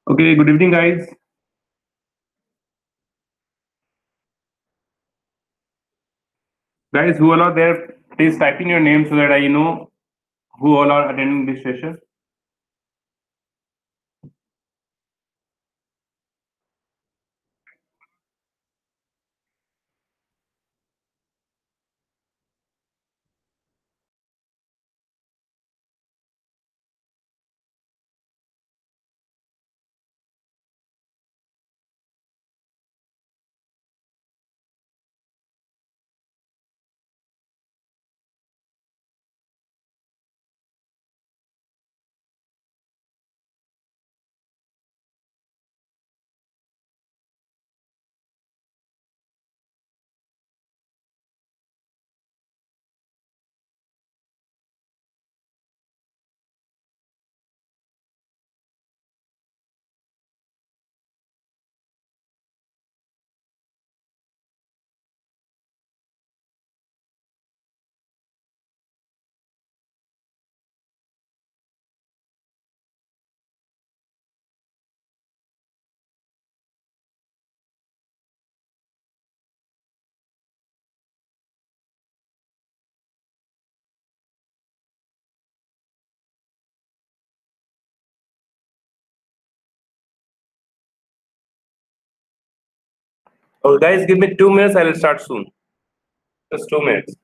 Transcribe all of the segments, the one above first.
Okay, good evening, guys. Guys, who all are there, please type in your name so that I know who all are attending this session. Oh, guys, give me 2 minutes. I will start soon. Just 2 minutes.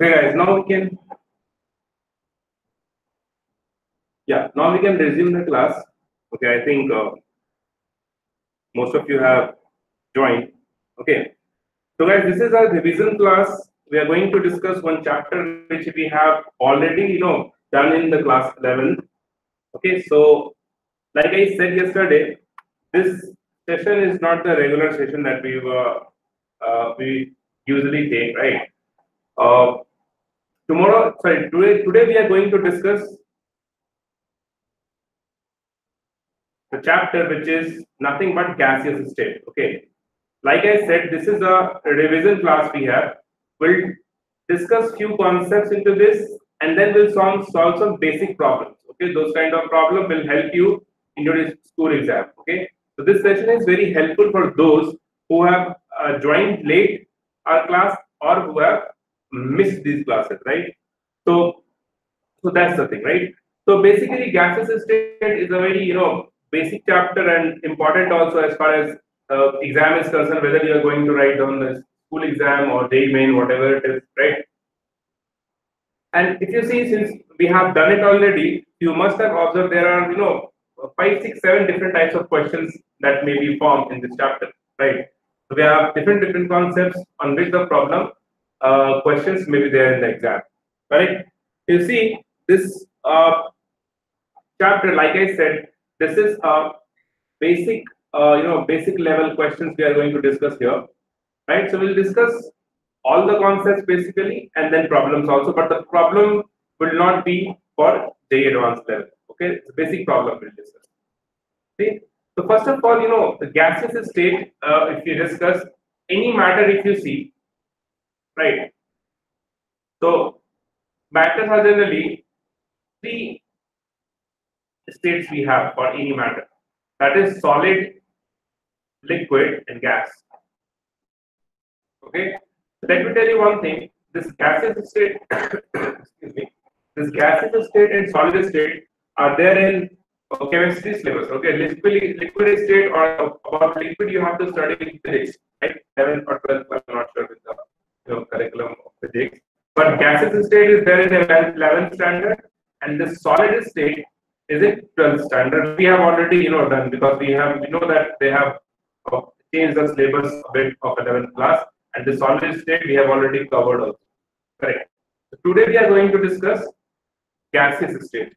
Okay, guys, now we can resume the class. Okay, I think most of you have joined. Okay, so guys, this is our revision class. We are going to discuss one chapter which we have already, done in the class 11. Okay, so like I said yesterday, this session is not the regular session that we usually take, right? Uh, today we are going to discuss the chapter which is nothing but gaseous state. Okay, like I said, this is a revision class we have. We'll discuss few concepts into this, and then we'll solve some basic problems. Okay, those kind of problems will help you in your school exam. Okay, so this session is very helpful for those who have joined late our class or who have missed these classes, right? So, so that's the thing, right? So basically, gaseous state is a very basic chapter and important also as far as exam is concerned. Whether you are going to write down the school exam or day main, whatever it is, right? And if you see, since we have done it already, you must have observed there are five, six, seven different types of questions that may be formed in this chapter, right? So we have different concepts on which the problem questions may be there in the exam, correct? You see this chapter, like I said, this is a basic, basic level questions we are going to discuss here, right? So we'll discuss all the concepts basically, and then problems also. But the problem will not be for J advanced level. Okay, it's a basic problem we'll discuss. See, so first of all, the gaseous state. If you discuss any matter, if you see, right? So matters are generally three states we have for any matter. That is solid, liquid, and gas. Okay. Let me tell you one thing. This gaseous state, excuse me, this gaseous state and solid state are there in chemistry syllabus. Okay, liquid state or about liquid you have to study in physics, right? 11th or 12th, I'm not sure with the curriculum of physics. But gaseous state is there in 11th standard, and the solid state is in 12th standard. We have already done, because we know that they have uh, changed the syllabus a bit of 11th class, and the solid state we have already covered also. Correct. So today we are going to discuss gaseous state,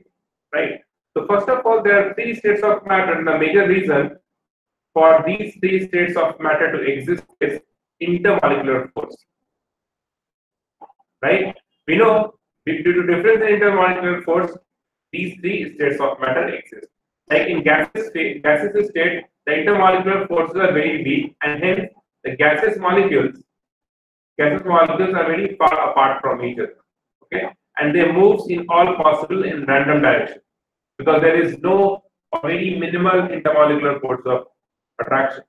right? So first of all, there are three states of matter, and the major reason for these three states of matter to exist is intermolecular force, right? We know due to difference in intermolecular force, these three states of matter exist. Like in gaseous state, the intermolecular forces are very weak, and hence the gaseous molecules are very far apart from each other. Okay, and they move in all possible in random direction, because there is no or very minimal intermolecular force of attraction.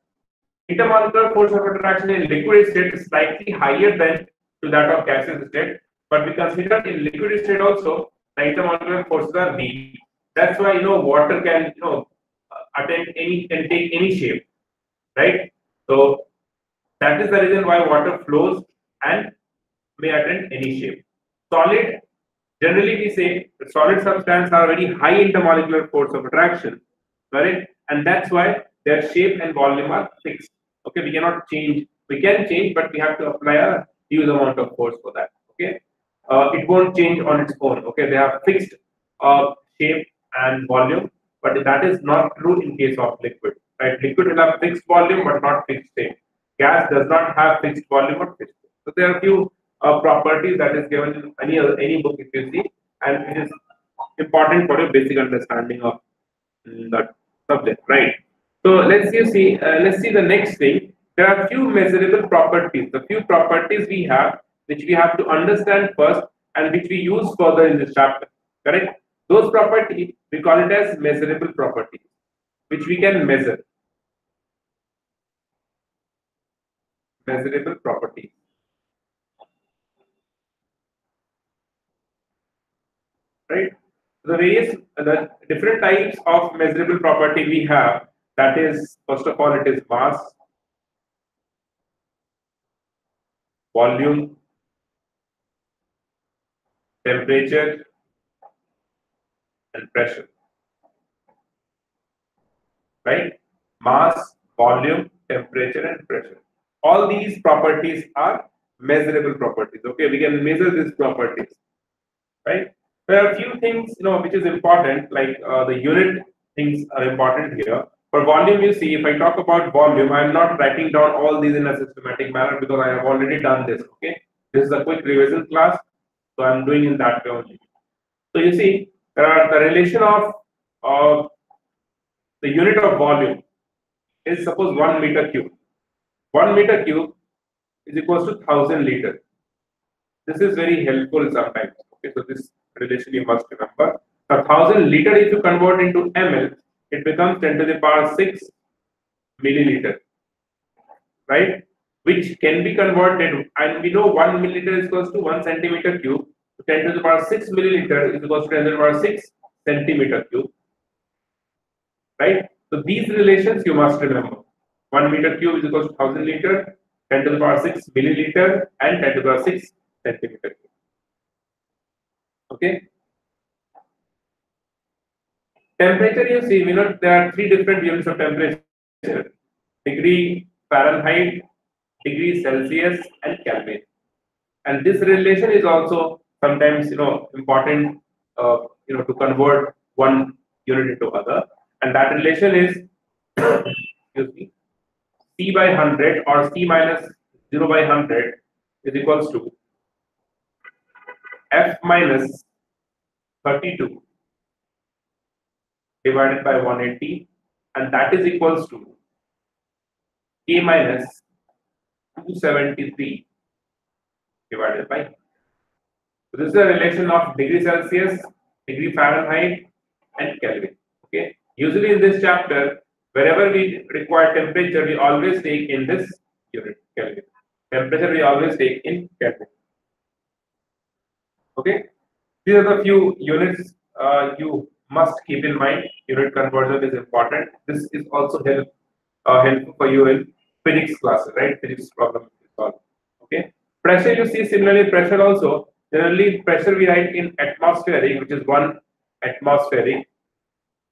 Intermolecular force of attraction in liquid state is slightly higher than to that of gaseous state, but we consider in liquid state also the intermolecular forces are weak. That's why water can attend any can take any shape, right? So that is the reason why water flows and may attend any shape. Solid, generally we say the solid substance are very high intermolecular force of attraction, correct? And that's why their shape and volume are fixed. Okay, we cannot change. We can change, but we have to apply a huge amount of force for that. Okay, it won't change on its own. Okay, they have fixed shape and volume, but that is not true in case of liquid. Right, liquid will have fixed volume but not fixed shape. Gas does not have fixed volume or fixed shape. So there are few properties that is given in any book if you see, and it is important for your basic understanding of that subject, right? So let's see the next thing. There are few measurable properties. The few properties we have, which we have to understand first, and which we use further in this chapter. Correct? Those properties we call it as measurable properties, which we can measure. Measurable properties. Right? The different types of measurable property we have. That is, first of all, it is mass, volume, temperature and pressure, right? Mass, volume, temperature, and pressure. All these properties are measurable properties. Okay, we can measure these properties, right? There are a few things which is important, like the unit things are important here. For volume, you see, if I talk about volume, I am not writing down all these in a systematic manner because I have already done this. Okay, this is a quick revision class, so I am doing in that way only. So you see, there are the relation of the unit of volume is suppose 1 meter cube. 1 meter cube is equals to 1000 liters. This is very helpful sometimes. Okay, so this relation you must remember. 1000 liter, if you convert into ml, it becomes 10 to the power 6 milliliter, right? Which can be converted, and we know 1 milliliter is equals to 1 centimeter cube. So 10 to the power 6 milliliter is equals to 10 to the power 6 centimeter cube, right? So these relations you must remember. 1 meter cube is equals to 1000 liter, 10 to the power 6 milliliter, and 10 to the power 6 centimeter cube. Okay. Temperature, you see, we know there are 3 different units of temperature: degree Fahrenheit, degree Celsius, and Kelvin. And this relation is also sometimes important to convert one unit into other. And that relation is excuse me, C by 100 or C minus 0 by 100 is equals to F minus 32 divided by 180, and that is equals to K minus 273 divided by. So this is a relation of degree Celsius, degree Fahrenheit, and Kelvin. Okay. Usually in this chapter, wherever we require temperature, we always take in this unit Kelvin. Temperature we always take in Kelvin. Okay. These are the few units you must keep in mind. Unit conversion is important. This is also helpful for you in physics classes, right? Physics problem solve. Okay. Pressure, you see, similarly pressure also. Generally, pressure we write in atmospheric, which is 1 atmospheric,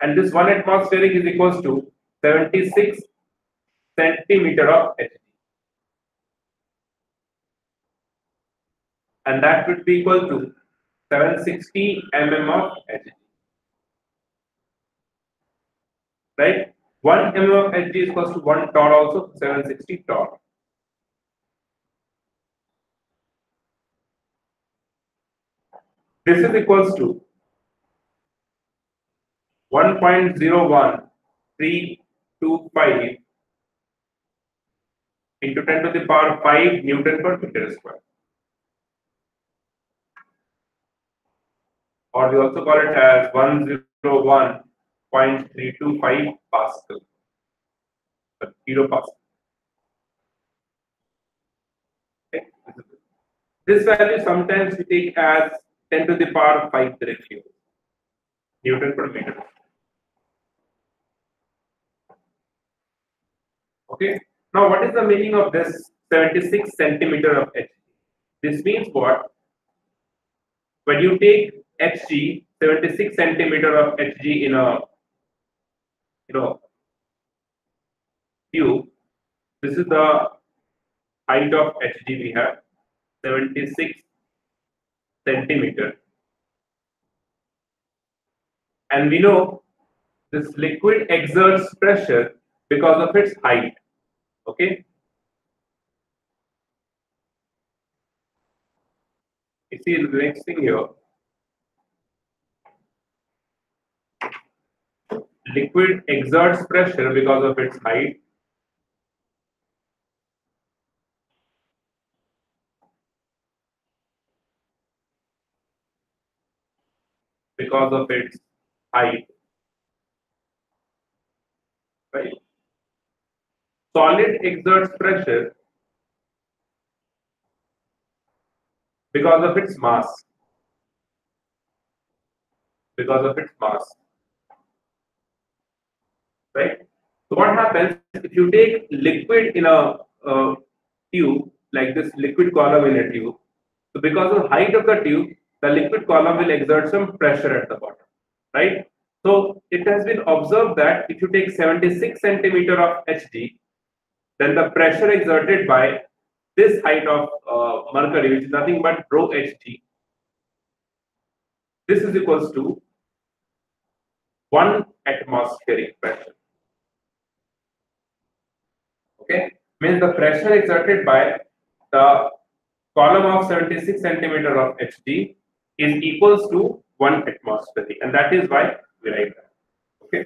and this 1 atmospheric is equals to 76 centimeter of Hg, and that would be equal to 760 mm of Hg. Right? 1 mm of Hg is equals to 1 torr, also 760 torr. This is equals to 1.01325 into 10 to the power 5 Newton per meter square. Or we also call it as 101.325 Pascal, kilopascal. Okay. This value sometimes we take as 10 to the power 5 directly, Newton per meter. Okay. Now, what is the meaning of this 76 centimeter of Hg? This means what? When you take Hg, 76 centimeter of Hg in a tube, this is the height of Hg we have, 76 centimeter, and we know this liquid exerts pressure because of its height. Okay. You see the next thing here. Liquid exerts pressure because of its height. Because of its height. Right. Solid exerts pressure because of its mass. Because of its mass. Right. So what happens if you take liquid in a tube, like this liquid column in a tube? So because of the height of the tube, the liquid column will exert some pressure at the bottom, right? So it has been observed that if you take 76 centimeter of Hg, then the pressure exerted by this height of mercury, which is nothing but rho Hg, this is equals to 1 atmospheric pressure. Okay, means the pressure exerted by the column of 76 centimeter of Hg is equals to 1 atmospheric, and that is why we write that. Okay,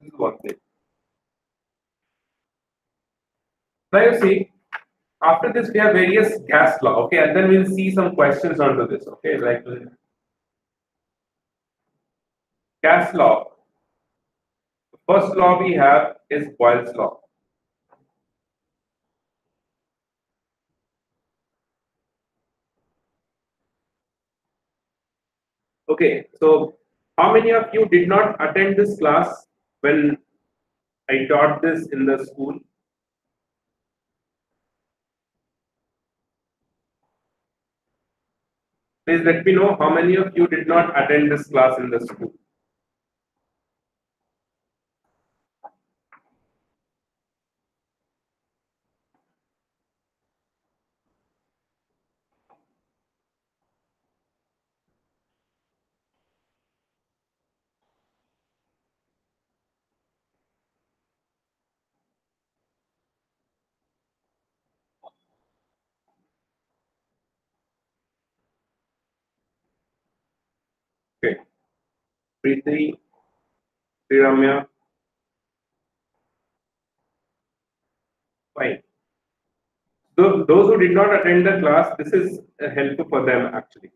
this is one thing. Now you see, after this we have various gas law. Okay, and then we'll see some questions onto this. Okay, like gas law. The first law we have is Boyle's law. Okay, so how many of you did not attend this class when I taught this in the school? Please let me know how many of you did not attend this class in the school. Okay, Preeti, Sriramya, fine. Those who did not attend the class, this is helpful for them actually.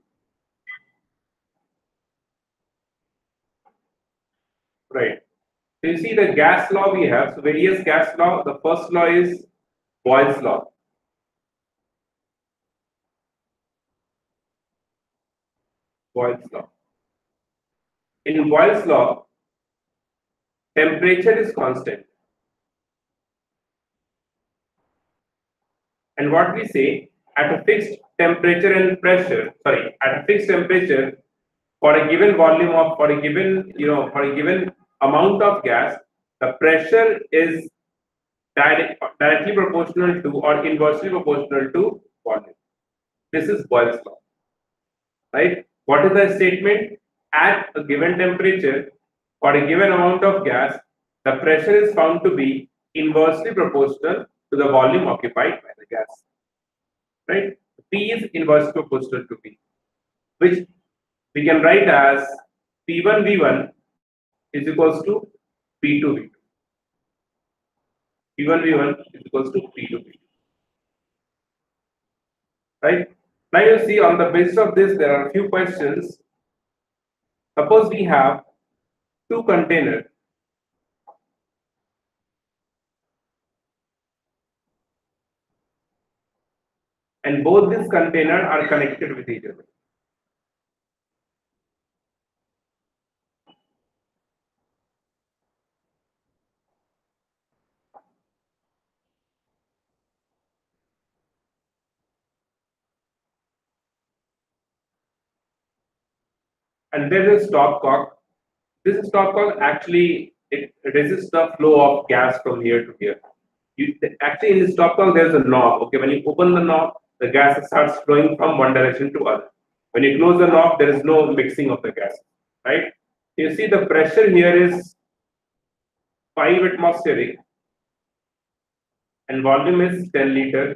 Right. So you see the gas law we have. So various gas law. The first law is Boyle's law. Boyle's law. In Boyle's law, temperature is constant. And what we say, at a fixed temperature and pressure, sorry, at a fixed temperature for a given volume of, for a given, for a given amount of gas, the pressure is directly proportional to or inversely proportional to volume. This is Boyle's law, right? What is the statement? At a given temperature, for a given amount of gas, the pressure is found to be inversely proportional to the volume occupied by the gas. Right? P is inversely proportional to P, which we can write as P1 V1 is equals to P2 V2. P1 V1 is equals to P2 V2. Right? Now you see on the basis of this, there are a few questions. Suppose we have two containers. And both these containers are connected with each other. And there is a stopcock. This stopcock actually it resists the flow of gas from here to here. Actually in this stopcock there is a knob. Okay, when you open the knob, the gas starts flowing from one direction to other. When you close the knob, there is no mixing of the gas. Right? You see the pressure here is 5 atmospheric and volume is 10 liter.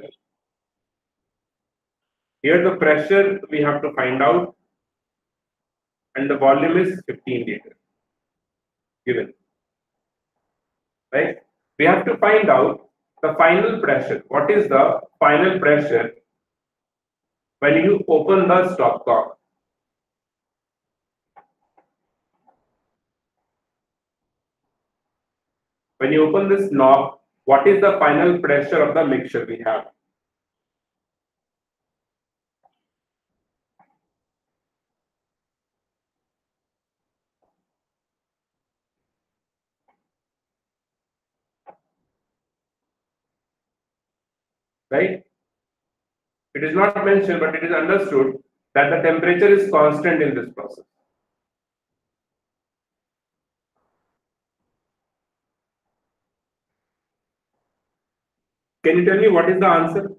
Here the pressure we have to find out and the volume is 15 liter given. Right? We have to find out the final pressure. What is the final pressure when you open the stopcock? When you open this knob, what is the final pressure of the mixture we have? Right? It is not mentioned, but it is understood that the temperature is constant in this process? Can you tell me what is the answer?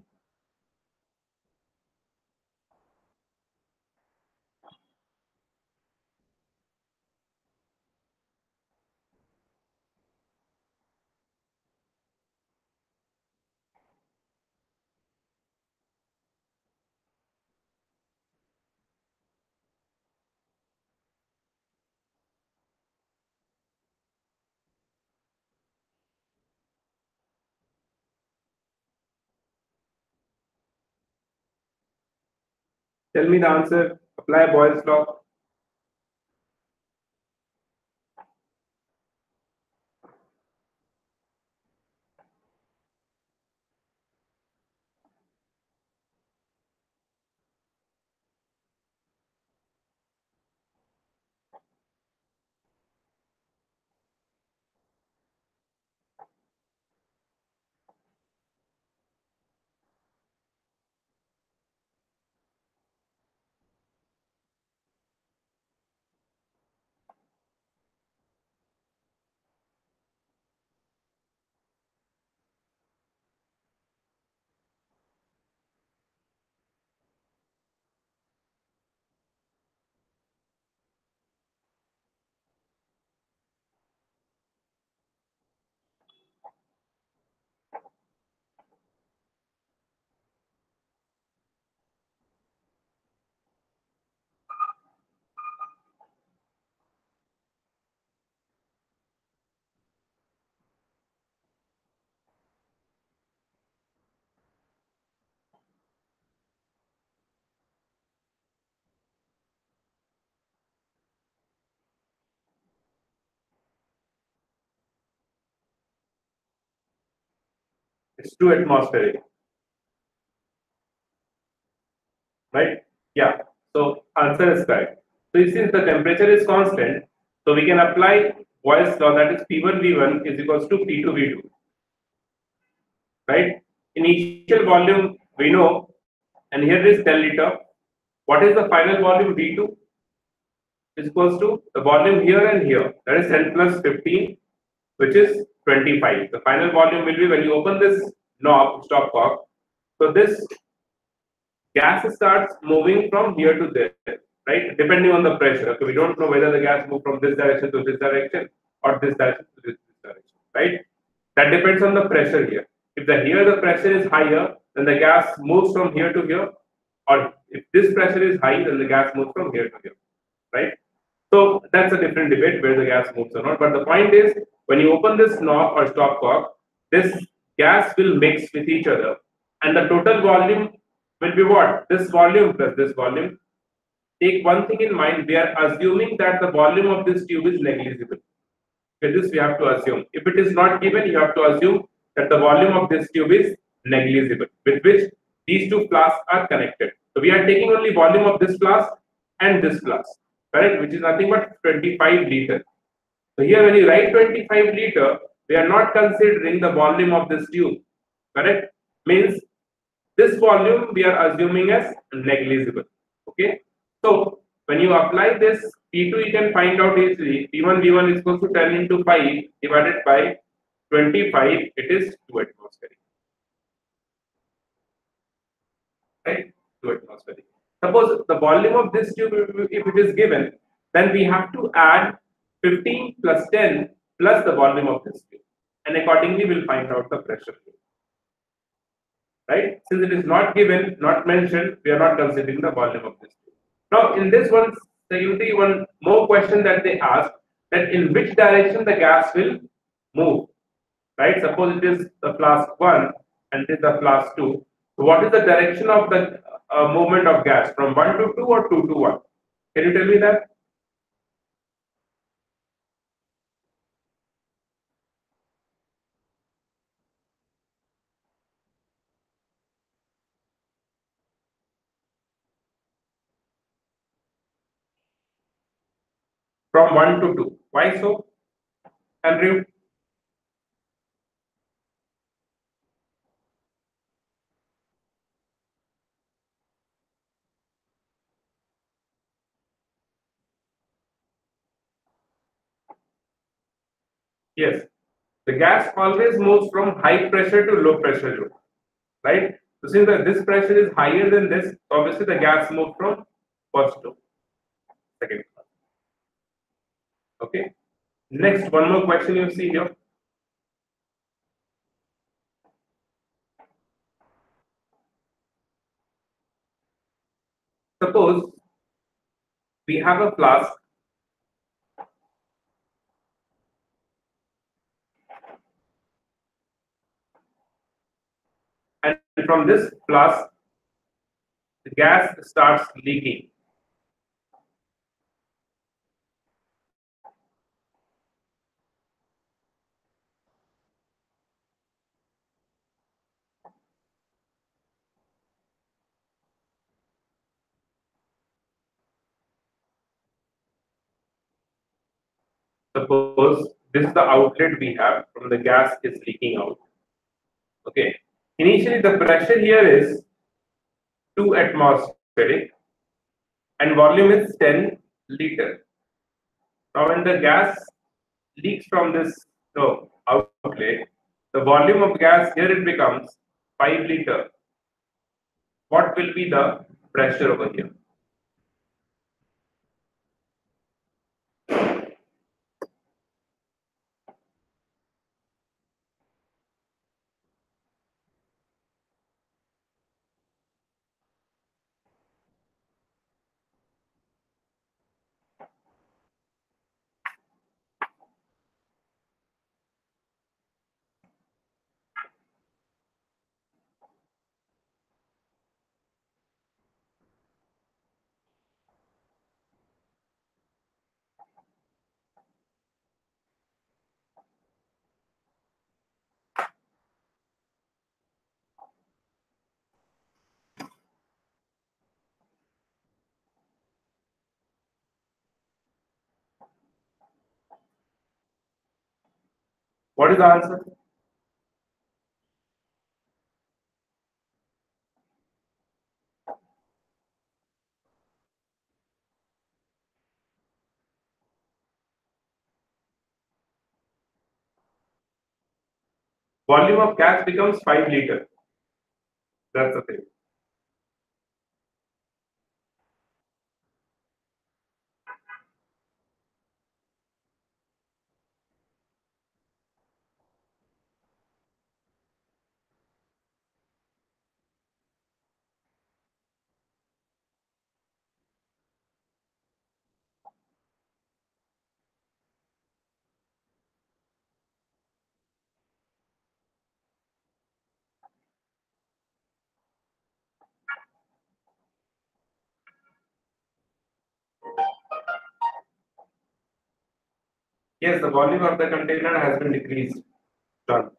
Tell me the answer. Apply Boyle's law. It's too atmospheric, right? Yeah. So answer is correct. So since the temperature is constant, so we can apply Boyle's law, that is P1 V1 is equals to P2 V2, right? Initial volume we know, and here is 10 liter. What is the final volume? V2 is equals to the volume here and here, that is 10 plus 15, which is 25. The final volume will be when you open this knob, stopcock. So this gas starts moving from here to there, right? Depending on the pressure. Okay, we don't know whether the gas move from this direction to this direction or this direction to this direction, right? That depends on the pressure here. If the here the pressure is higher, then the gas moves from here to here, or if this pressure is high, then the gas moves from here to here, right? So that's a different debate where the gas moves or not. But the point is, when you open this knob or stopcock, this gas will mix with each other, and the total volume will be what? This volume plus this volume. Take one thing in mind: we are assuming that the volume of this tube is negligible. Okay, this we have to assume. If it is not given, you have to assume that the volume of this tube is negligible, with which these two flasks are connected. So we are taking only volume of this flask and this flask, correct? Which is nothing but 25 liter. So here when you write 25 liter, we are not considering the volume of this tube, correct? Means this volume we are assuming as negligible. Okay. So when you apply this P2, you can find out easily. P1 V1 is equal to 10 into 5 divided by 25. It is 2 atmospheric. Right? 2 atmospheric. Suppose the volume of this tube, if it is given, then we have to add 15 plus 10 plus the volume of this tube. And accordingly, we'll find out the pressure. Right? Since it is not given, not mentioned, we are not considering the volume of this tube. Now, in this one, there will be one more question that they ask, that in which direction the gas will move. Right? Suppose it is the flask 1 and it is the flask 2. So, what is the direction of the movement of gas from 1 to 2 or 2 to 1? Can you tell me that? From 1 to 2. Why so, Andrew? Yes, the gas always moves from high pressure to low pressure zone, right? So since this pressure is higher than this, obviously the gas moves from first to second class. Okay. Next, one more question you see here. Suppose we have a flask and from this flask the gas starts leaking. Suppose this is the outlet we have from the gas is leaking out. Okay. Initially, the pressure here is 2 atmospheric and volume is 10 liter. Now, when the gas leaks from this outlet, the volume of gas here it becomes 5 liter. What will be the pressure over here? What is the answer? Volume of gas becomes 5 liter. That's the thing. Yes, the volume of the container has been decreased. Done.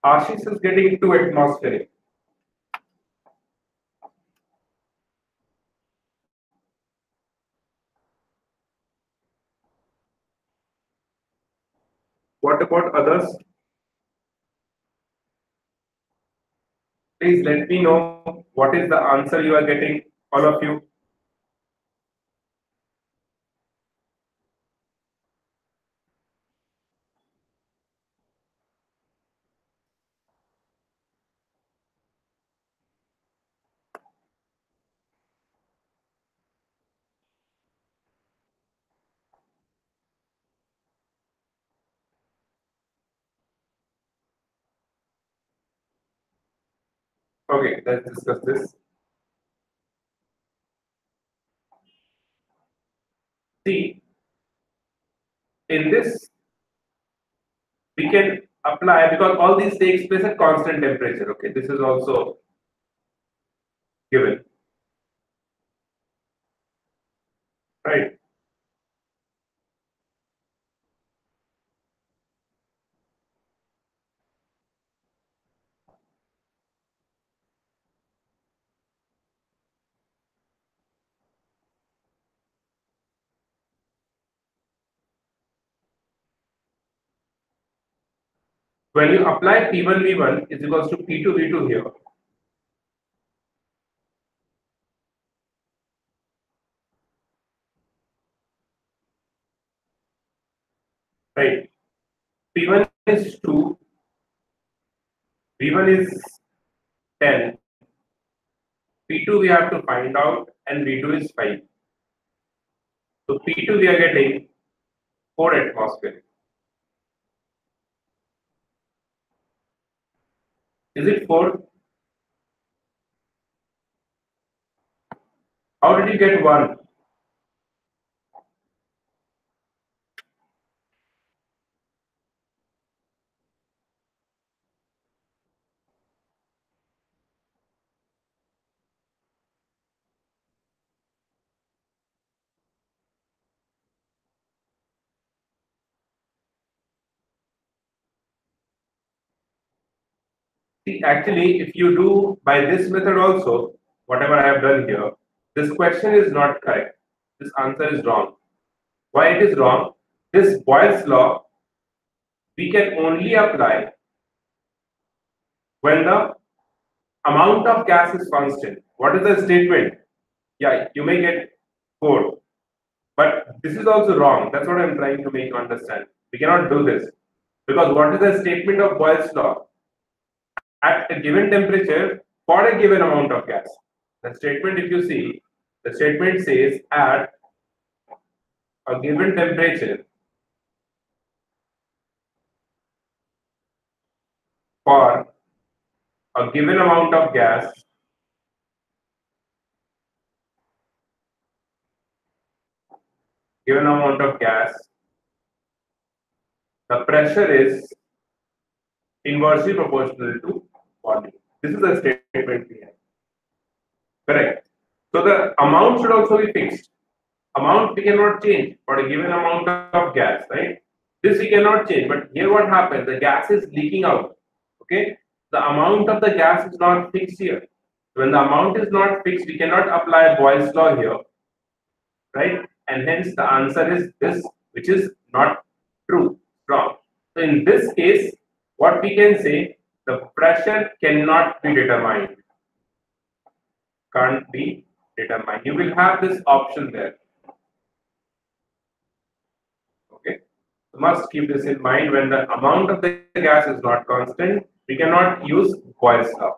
Ashish is getting 2 atmospheric. What about others? Please let me know what is the answer you are getting, all of you. Okay, let's discuss this. See, in this, we can apply because all these takes place at constant temperature. Okay, this is also given, right? When you apply P1 V1 is equals to P2 V2 here, right? P1 is 2, V1 is 10, P2 we have to find out, and V2 is 5. So P2 we are getting 4 atmosphere. Is it 4? How did you get 1? See, actually, if you do by this method also, whatever I have done here, this question is not correct. This answer is wrong. Why it is wrong? This Boyle's law we can only apply when the amount of gas is constant. What is the statement? Yeah, you may get 4. But this is also wrong. That's what I'm trying to make you understand. We cannot do this. Because what is the statement of Boyle's law? At a given temperature for a given amount of gas. The statement, if you see, the statement says at a given temperature for a given amount of gas, the pressure is inversely proportional to volume. This is the statement we have. Correct. So the amount should also be fixed. Amount we cannot change for a given amount of gas, right? This we cannot change. But here what happens? The gas is leaking out. Okay. The amount of the gas is not fixed here. When the amount is not fixed, we cannot apply Boyle's law here, right? And hence the answer is this, which is not true, wrong. So in this case, what we can say, the pressure cannot be determined. Can't be determined. You will have this option there. Okay. So must keep this in mind. When the amount of the gas is not constant, we cannot use Boyle's law.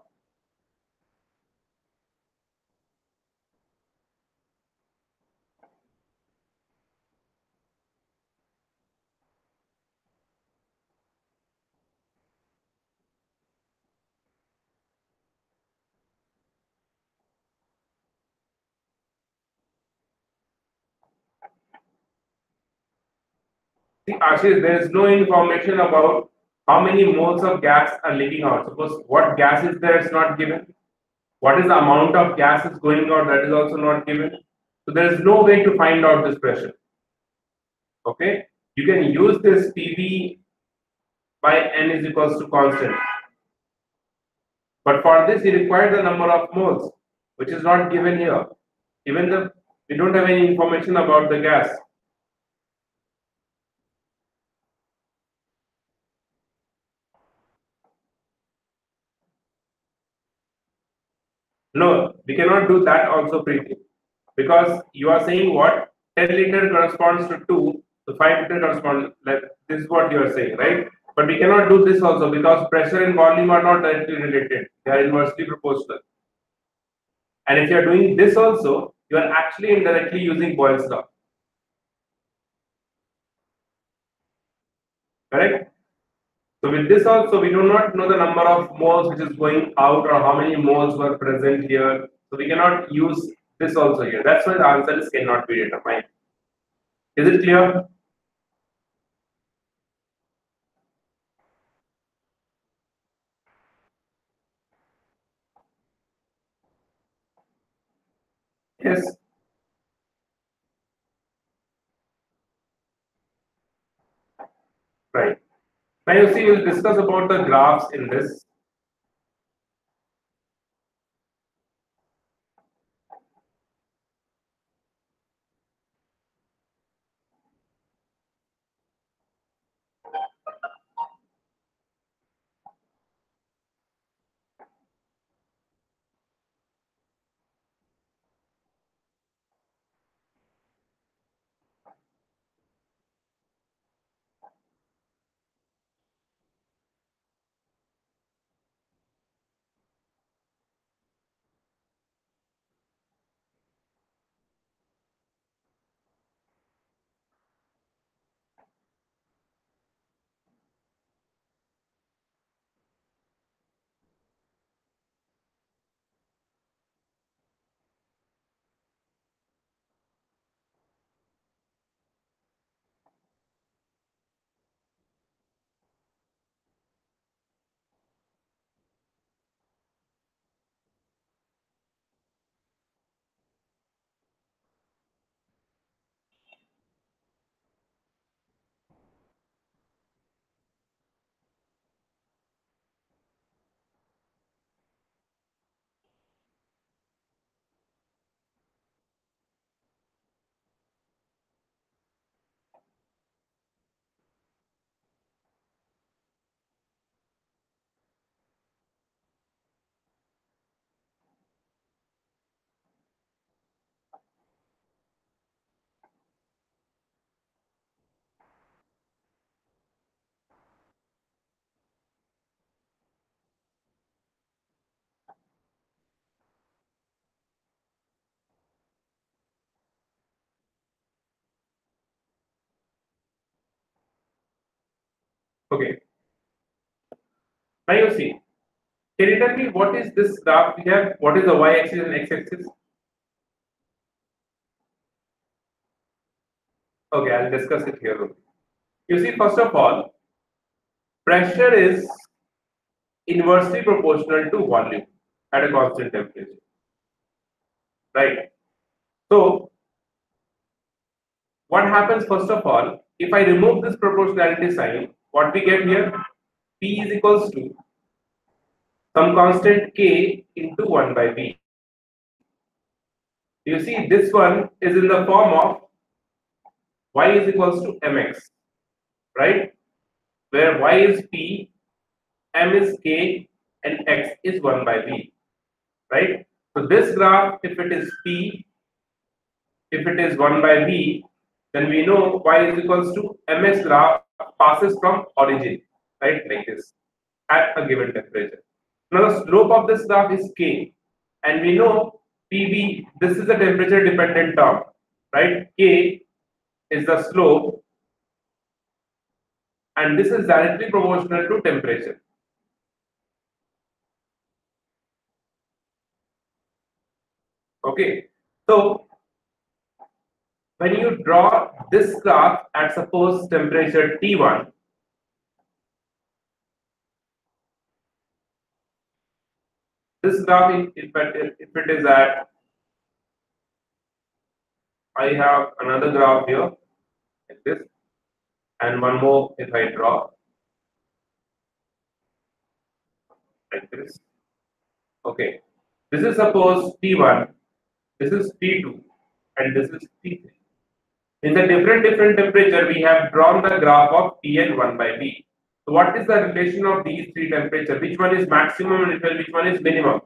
See, Ashish, there is no information about how many moles of gas are leaking out. Suppose what gas is there is not given. What is the amount of gas is going out, that is also not given. So there is no way to find out this pressure. Okay, you can use this PV by N is equals to constant. But for this, you require the number of moles, which is not given here. Even the we don't have any information about the gas. No, we cannot do that also, Preeti, because you are saying what 10 liter corresponds to 2, so 5 liter corresponds. Like this is what you are saying, right? But we cannot do this also because pressure and volume are not directly related; they are inversely proportional. And if you are doing this also, you are actually indirectly using Boyle's law, correct? So with this also, we do not know the number of moles which is going out or how many moles were present here. So we cannot use this also here. That's why the answer is cannot be determined. Is it clear? Yes. Right. Now you see, we'll discuss about the graphs in this. Okay. Now you see. Can you tell me what is this graph we have? What is the y-axis and x-axis? Okay, I'll discuss it here. You see, first of all, pressure is inversely proportional to volume at a constant temperature, right? So, what happens first of all, if I remove this proportionality sign, what we get here? P is equals to some constant K into 1 by V. You see, this one is in the form of y is equals to mx, right? Where y is P, m is K, and x is 1 by V, right? So this graph, if it is P, if it is 1 by V, then we know y is equals to ms graph passes from origin, right? Like this, at a given temperature. Now the slope of this graph is K, and we know PV, this is a temperature dependent term, right? K is the slope, and this is directly proportional to temperature. Okay, so when you draw this graph at suppose temperature T1, this graph, if it is at, I have another graph here like this, and one more if I draw like this. Okay, this is suppose T1, this is T2, and this is T3. In the different temperature, we have drawn the graph of T and 1 by V. So what is the relation of these three temperatures? Which one is maximum and which one is minimum?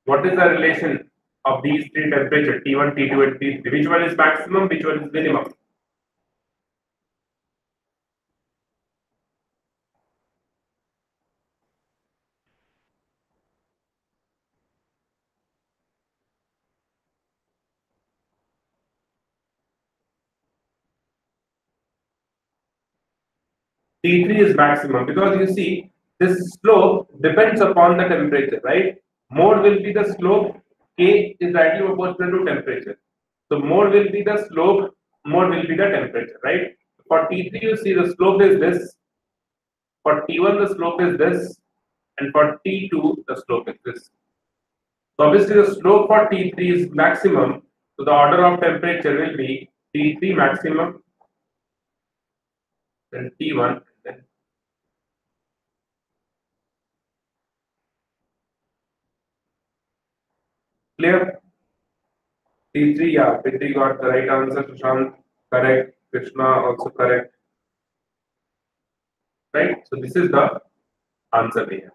What is the relation of these three temperatures, T1, T2, and T3? Which one is maximum? Which one is minimum? T3 is maximum because you see this slope depends upon the temperature, right? More will be the slope, K is directly proportional to temperature. So more will be the slope, more will be the temperature, right? For T3, you see the slope is this. For T1, the slope is this. And for T2, the slope is this. So obviously, the slope for T3 is maximum. So the order of temperature will be T3 maximum, then T1, then clear. T3, yeah, P3 got the right answer. Sushant, correct. Krishna also correct. Right? So this is the answer here.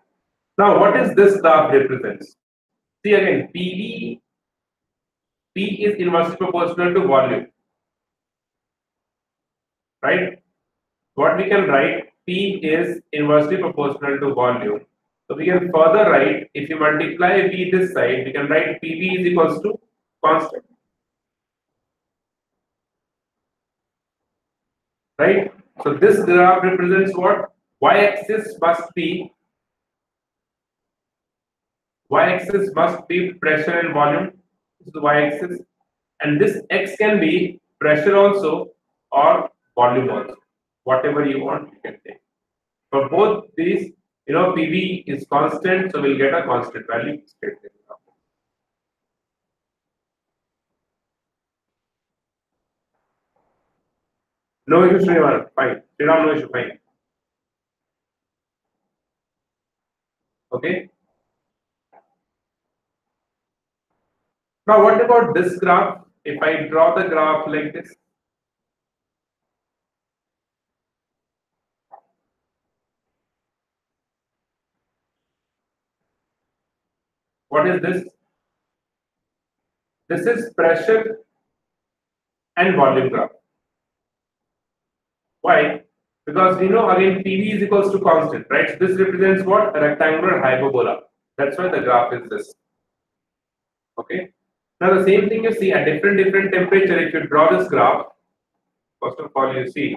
Now, what is this graph represents? See again, PV, P is inversely proportional to volume. Right? What we can write, P is inversely proportional to volume. So we can further write, if you multiply V this side, we can write PV is equals to constant. Right? So this graph represents what? Y-axis must be pressure and volume. This is the y-axis, and this x can be pressure also or volume also. Whatever you want, you can take. For both these, PV is constant, so we'll get a constant value straight there. No issue, Sriram. Fine. Sriram, no issue. Fine. Okay. Now, what about this graph? If I draw the graph like this, what is this? This is pressure and volume graph. Why? Because we know again PV is equals to constant, right? So this represents what? A rectangular hyperbola. That's why the graph is this. Okay. Now the same thing you see at different temperature. If you draw this graph, First of all, you see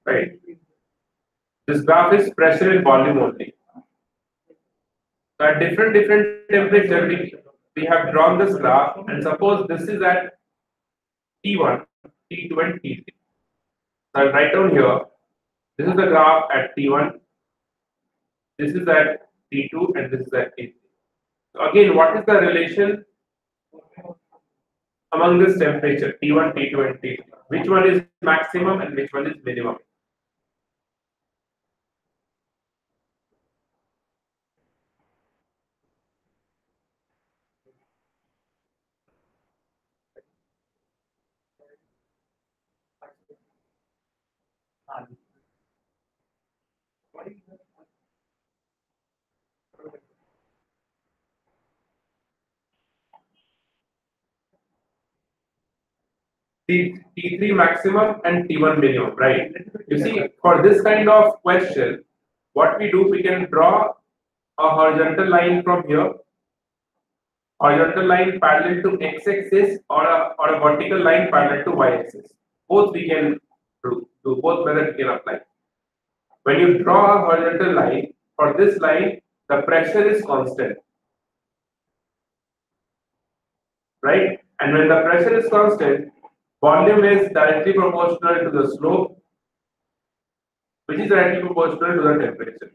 right. This graph is pressure and volume only. So at different temperature, we have drawn this graph, and suppose this is at T1, T2, and T3. So I'll write down here. This is the graph at T1. This is at T2, and this is at T3. So again, what is the relation among this temperature T1, T2, and T3? Which one is maximum and which one is minimum? T3 maximum and T1 minimum, right? You see, for this kind of question, what we do, we can draw a horizontal line from here, horizontal line parallel to x-axis, or a vertical line parallel to y-axis. Both we can do both methods we can apply. When you draw a horizontal line, for this line, the pressure is constant, right? And when the pressure is constant, volume is directly proportional to the slope, which is directly proportional to the temperature.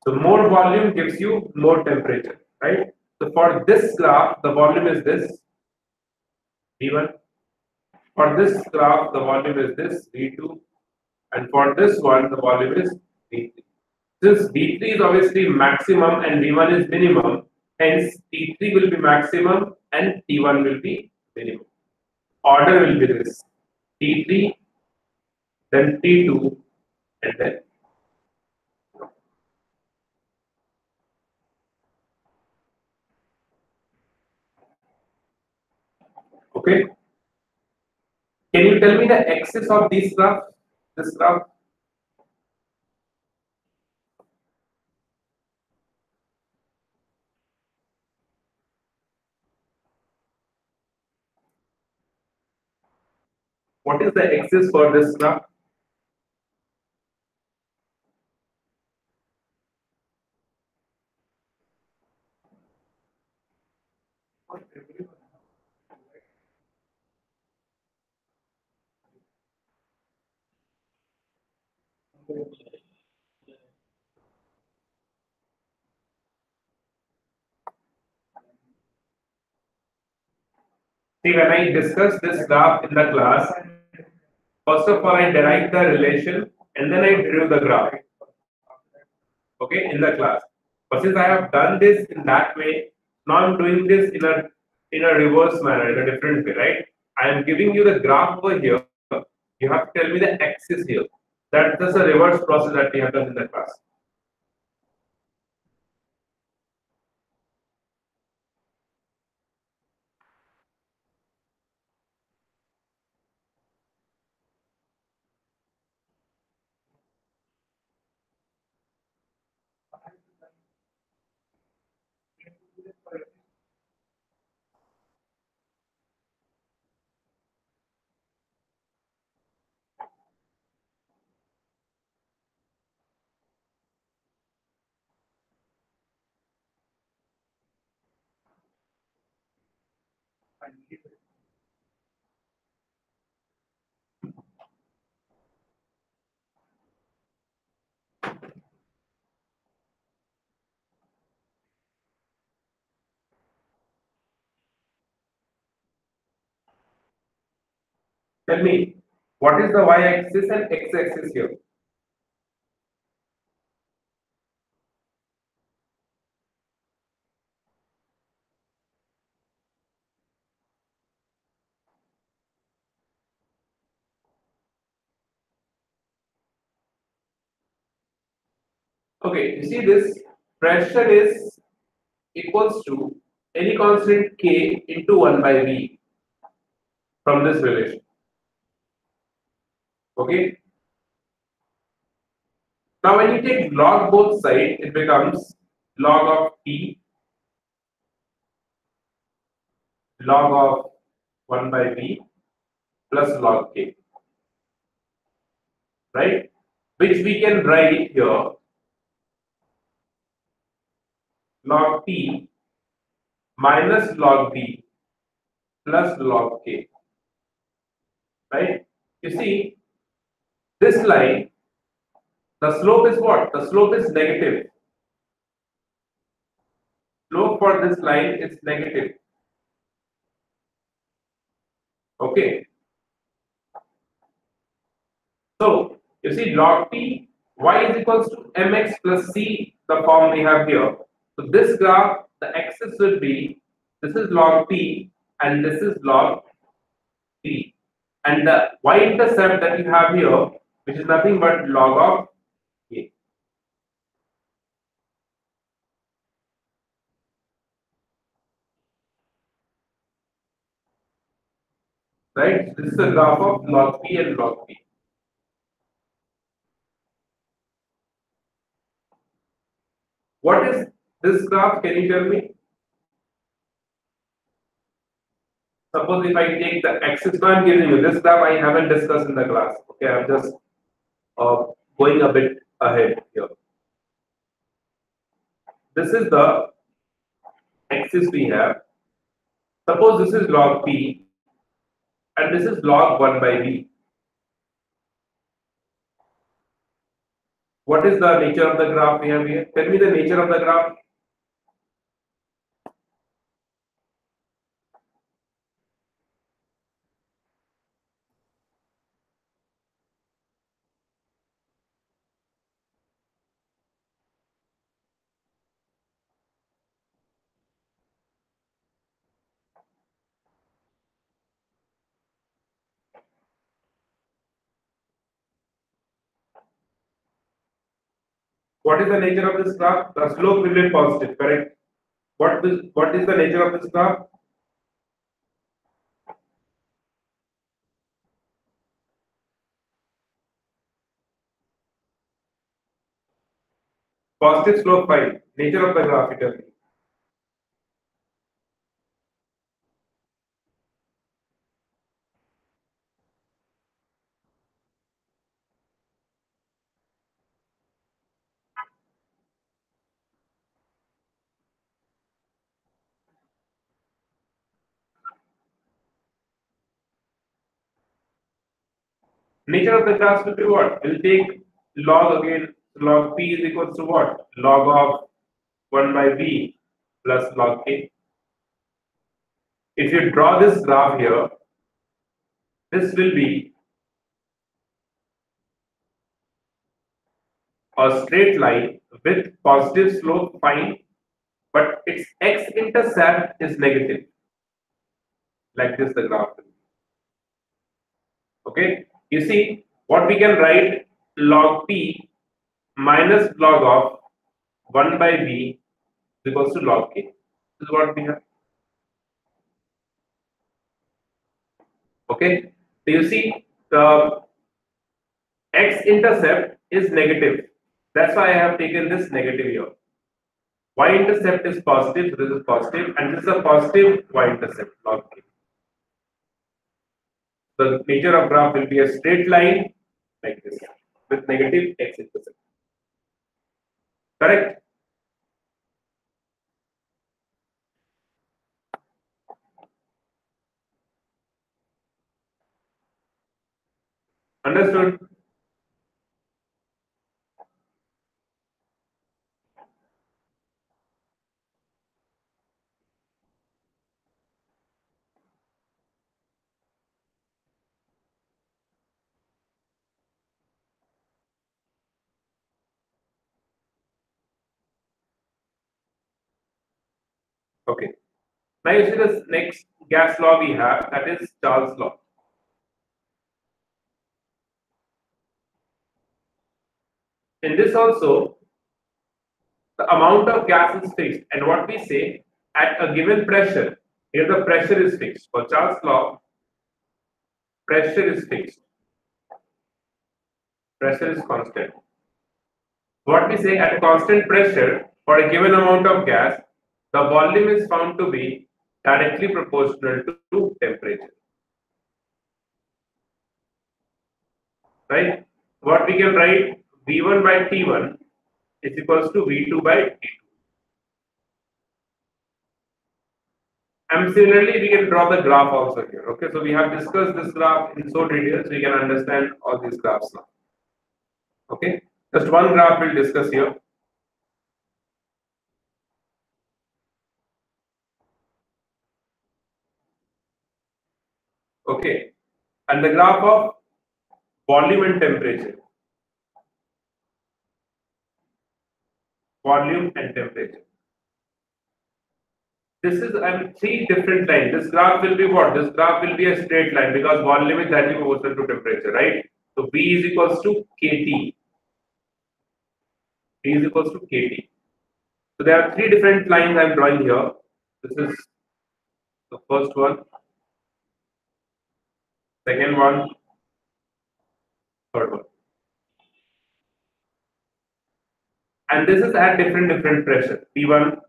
So more volume gives you more temperature, right? So for this graph, the volume is this V1. For this graph, the volume is this V2, and for this one, the volume is V3. Since V3 is obviously maximum and V1 is minimum, hence T3 will be maximum and T1 will be minimum. Order will be this: T3, then T2, and then. Okay. Can you tell me the axis of these graphs? This graph? What is the axis for this graph? See, when I discussed this graph in the class, first of all, I derived the relation and then I drew the graph. Okay, in the class. But since I have done this in that way, now I'm doing this in a reverse manner, in a different way, right? I am giving you the graph over here. You have to tell me the axis here. That's just a reverse process that we have done in the class. Tell me, what is the y-axis and x-axis here? Okay, you see this pressure is equals to any constant K into 1 by V from this relation. Okay, Now when you take log both sides, it becomes log of T, log of 1 by V plus log K, right? Which we can write here log T minus log V plus log K, right? You see, this line, the slope is what? The slope is negative. Slope for this line is negative. Okay. So you see log T, y is equals to mx plus c, the form we have here. So this graph, the axis will be, this is log T and this is log T. And the y-intercept that you have here, which is nothing but log of A. Right? This is a graph of log P and log P. What is this graph? Can you tell me? Suppose if I take the axis, now I'm giving you this graph, I haven't discussed in the class. Okay, I'm just uh, going a bit ahead here. This is the axis we have. Suppose this is log P and this is log 1 by V. What is the nature of the graph we have here? Tell me the nature of the graph. What is the nature of this graph? The slope will be positive, correct? What is the nature of this graph? Positive slope 5. Nature of the graph, you tell me. Nature of the graph will be what? We'll take log again. Log P is equals to what? Log of 1 by V plus log K. If you draw this graph here, this will be a straight line with positive slope, fine, but its x-intercept is negative. Like this, the graph will be. Okay, you see what we can write log P minus log of 1 by V is equals to log K. This is what we have. Okay, so you see the x-intercept is negative. That's why I have taken this negative here. Y-intercept is positive, so this is positive, and this is a positive y-intercept log K. The nature of graph will be a straight line like this with negative x-intercept. Correct? Understood? Okay. Now you see this next gas law we have, that is Charles' law. In this also, the amount of gas is fixed, and what we say, at a given pressure, here the pressure is fixed. For Charles' law, pressure is fixed. Pressure is constant. What we say, at constant pressure for a given amount of gas, the volume is found to be directly proportional to temperature. Right? What we can write, V1 by T1 is equals to V2 by T2. And similarly, we can draw the graph also here. Okay, so we have discussed this graph in so detail, so we can understand all these graphs now. Okay, just one graph we'll discuss here. Okay, and the graph of volume and temperature. Volume and temperature. This is three different lines. This graph will be what? This graph will be a straight line because volume is directly proportional to temperature, right? So V is equals to KT. V is equals to KT. So there are three different lines I'm drawing here. This is the first one, second one, third one. And this is at different pressure, P1,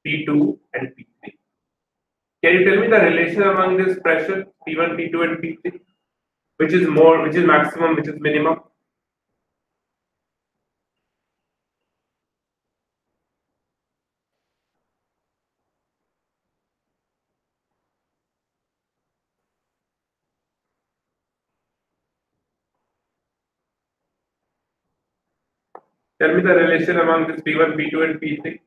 P2, and P3. Can you tell me the relation among this pressure, P1, P2, and P3? Which is more, which is maximum, which is minimum? Tell me the relation among this P1, P2, and P3.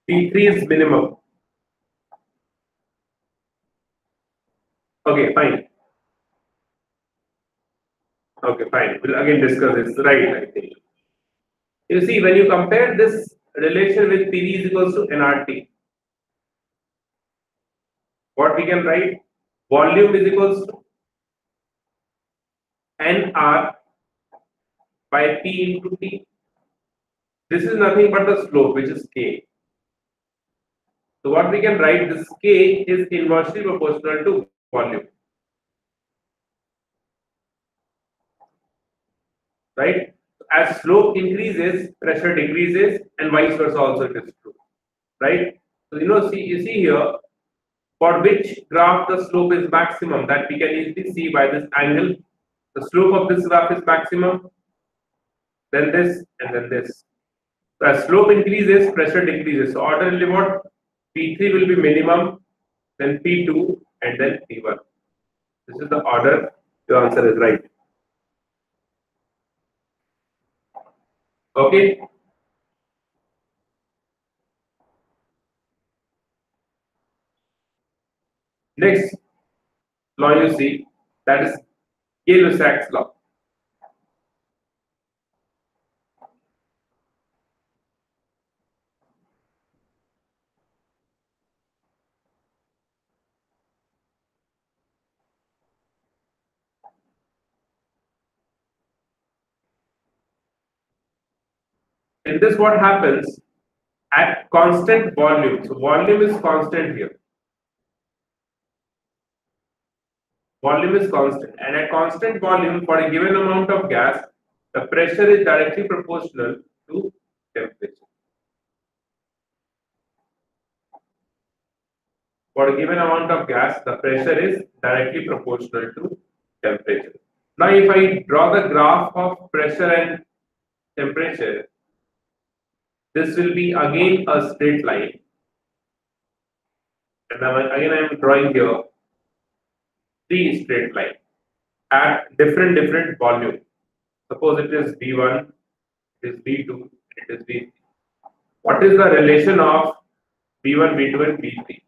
P3 is minimum. Okay, fine. Okay, fine. We'll again discuss this. Right, I think. You see, when you compare this relation with PV is equals to nRT, what we can write? Volume is equals to nR by P into T. This is nothing but the slope, which is K. So what we can write, this K is inversely proportional to volume. Right? As slope increases, pressure decreases, and vice versa also it is true. Right? So you see here, for which graph the slope is maximum, that we can easily see by this angle. The slope of this graph is maximum, then this, and then this. So as slope increases, pressure decreases. So order will be what? P3 will be minimum, then P2, and then P1. This is the order. Your answer is right. Okay. Next law you see, that is Gay-Lussac's law. In this, what happens at constant volume? So volume is constant here. Volume is constant, and at constant volume for a given amount of gas, the pressure is directly proportional to temperature. For a given amount of gas, the pressure is directly proportional to temperature. Now, if I draw the graph of pressure and temperature, this will be again a straight line. And now again I am drawing here three straight lines at different volume. Suppose it is V1, it is V2, it is V3. What is the relation of V1, V2, and V3.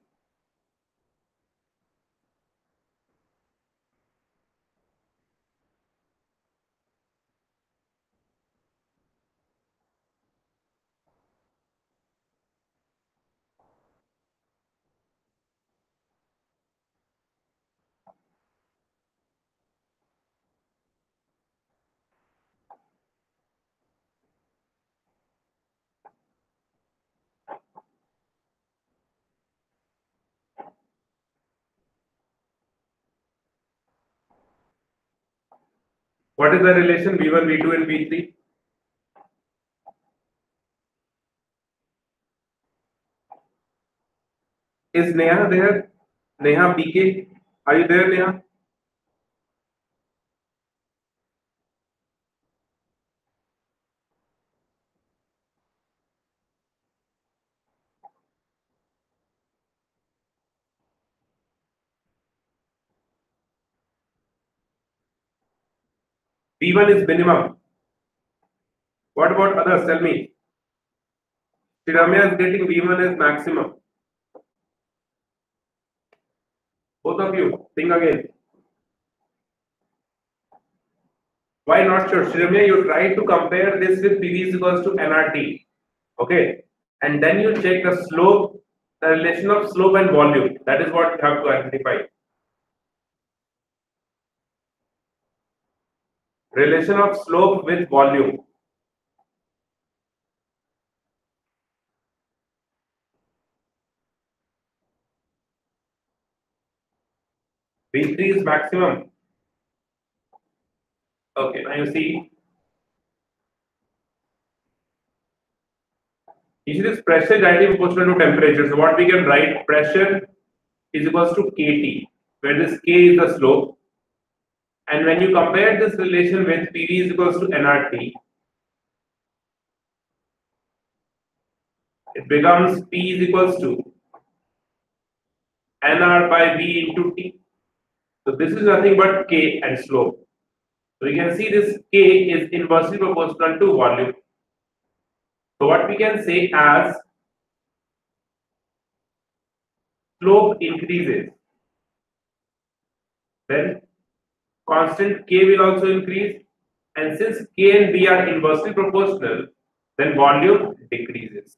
What is the relation V1, V2, and V3? Is Neha there? Neha BK, are you there, Neha? V1 is minimum. What about others? Tell me. Shiramya is getting V1 as maximum. Both of you, think again. Why not sure? Shiramya, you try to compare this with PV is equals to nRT. Okay. And then you check the slope, the relation of slope and volume. That is what you have to identify. Relation of slope with volume. V3 is maximum. Okay, now you see. Usually this pressure is directly proportional to temperature. So what we can write, pressure is equals to Kt, where this K is the slope. And when you compare this relation with PV is equals to nRT, it becomes P is equals to nR by V into T. So this is nothing but K and slope. So you can see this K is inversely proportional to volume. So what we can say as slope increases, then constant K will also increase, and since K and V are inversely proportional, then volume decreases.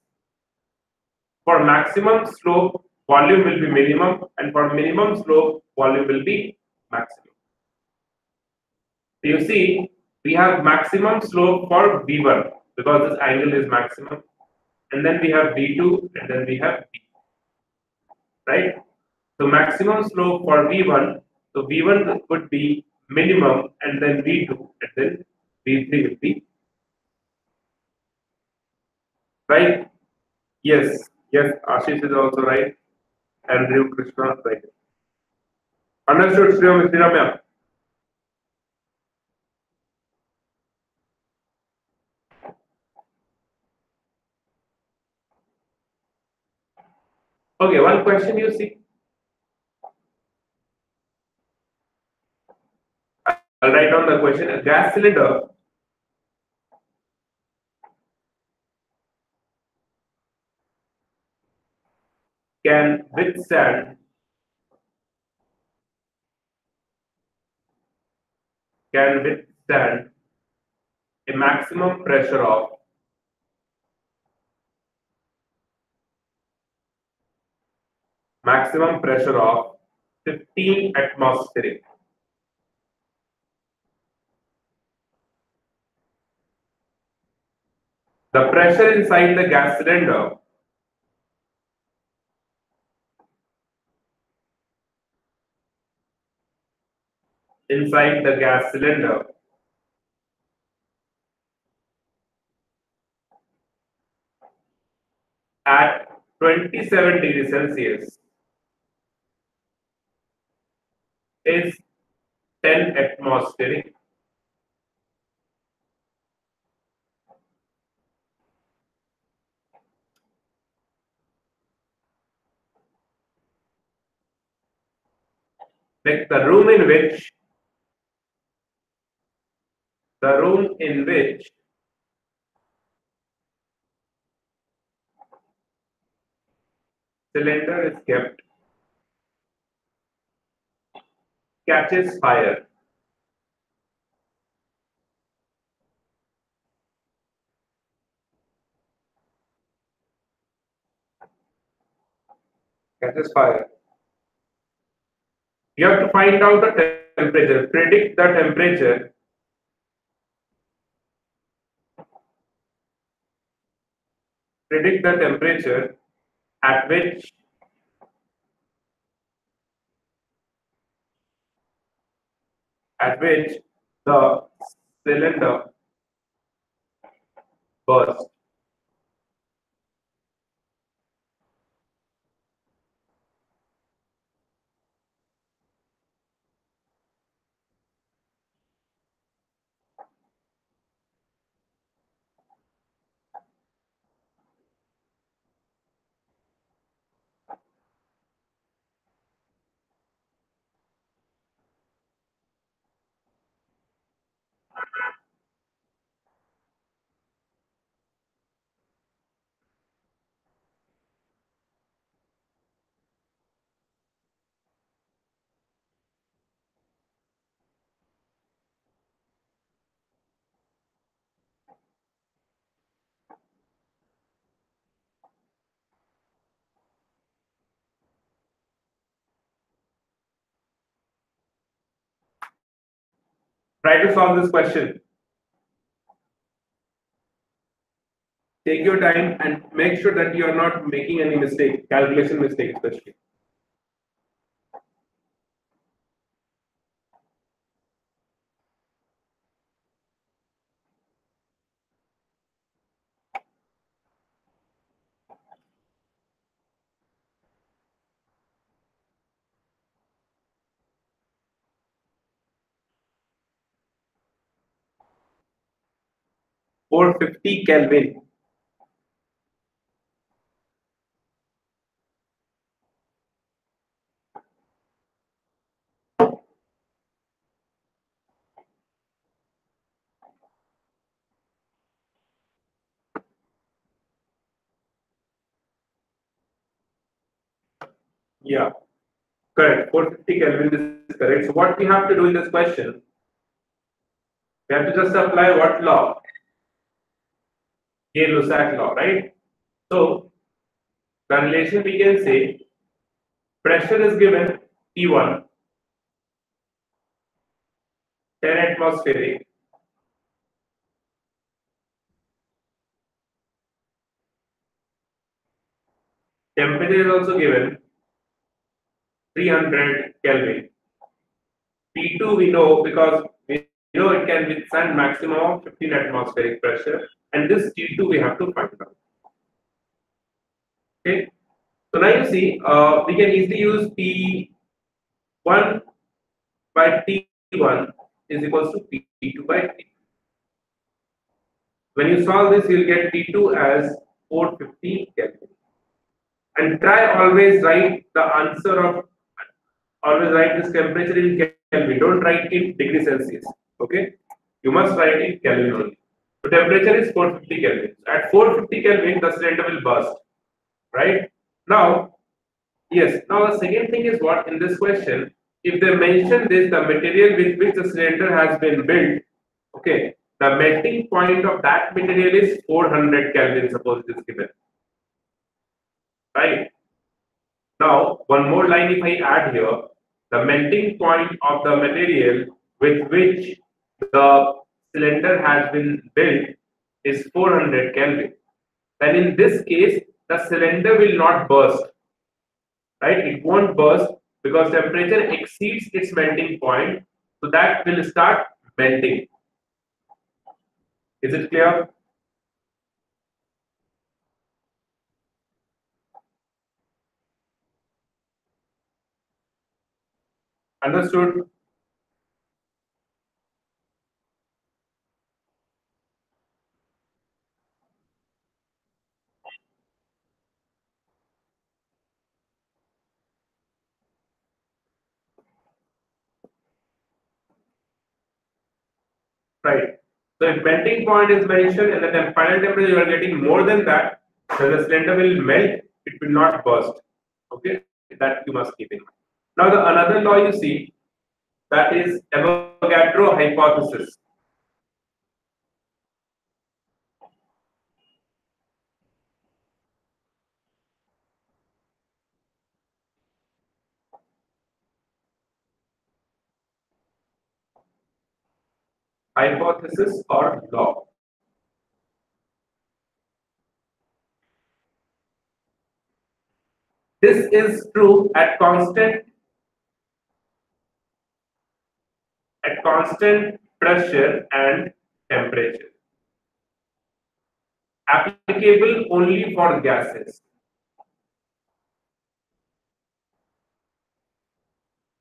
For maximum slope, volume will be minimum, and for minimum slope, volume will be maximum. So you see, we have maximum slope for V1 because this angle is maximum, and then we have V2, and then we have V, right? So maximum slope for V1, so V1 would be minimum, and then V2, and then V3 will be right. Yes, yes, Ashish is also right. Andrew Krishna, right. Understood, Sriramya. Okay, one question you see. I'll write down the question. A gas cylinder can withstand a maximum pressure of 15 atmospheric. The pressure inside the gas cylinder at 27 degrees Celsius is 10 atmospheric. Like the room in which cylinder is kept, catches fire, catches fire. You have to find out the temperature, predict the temperature at which the cylinder bursts. Try to solve this question. Take your time and make sure that you are not making any mistake, calculation mistake especially. (450 Kelvin). Yeah, correct. 450 Kelvin is correct. So what we have to do in this question, we have to just apply what law? Gay-Lussac law, right? So the relation we can say, pressure is given T1, 10 atmospheric, temperature is also given 300 Kelvin. T2 we know because we know it can withstand maximum of 15 atmospheric pressure, and this T2 we have to find out. Okay, so now you see we can easily use P1 by T1 is equals to P2 by T. When you solve this, you'll get T2 as 450 Kelvin. And try always write the answer of, always write this temperature in Kelvin. Don't write in degree Celsius. Okay, you must write in Kelvin only. So temperature is 450 Kelvin. At 450 Kelvin, the cylinder will burst. Right now, yes. Now the second thing is what in this question, if they mention this, the material with which the cylinder has been built, okay, the melting point of that material is 400 Kelvin. Suppose it is given. Right. Now, one more line if I add here, the melting point of the material with which the cylinder has been built is 400 Kelvin. Then in this case, the cylinder will not burst, right? It won't burst because temperature exceeds its melting point, so that will start melting. Is it clear? Understood? Right. So if melting point is mentioned and the final temperature you are getting more than that, then the cylinder will melt, it will not burst. Okay, that you must keep in mind. Now the another law you see, that is Avogadro hypothesis. Hypothesis or law. This is true at constant pressure and temperature. Applicable only for gases.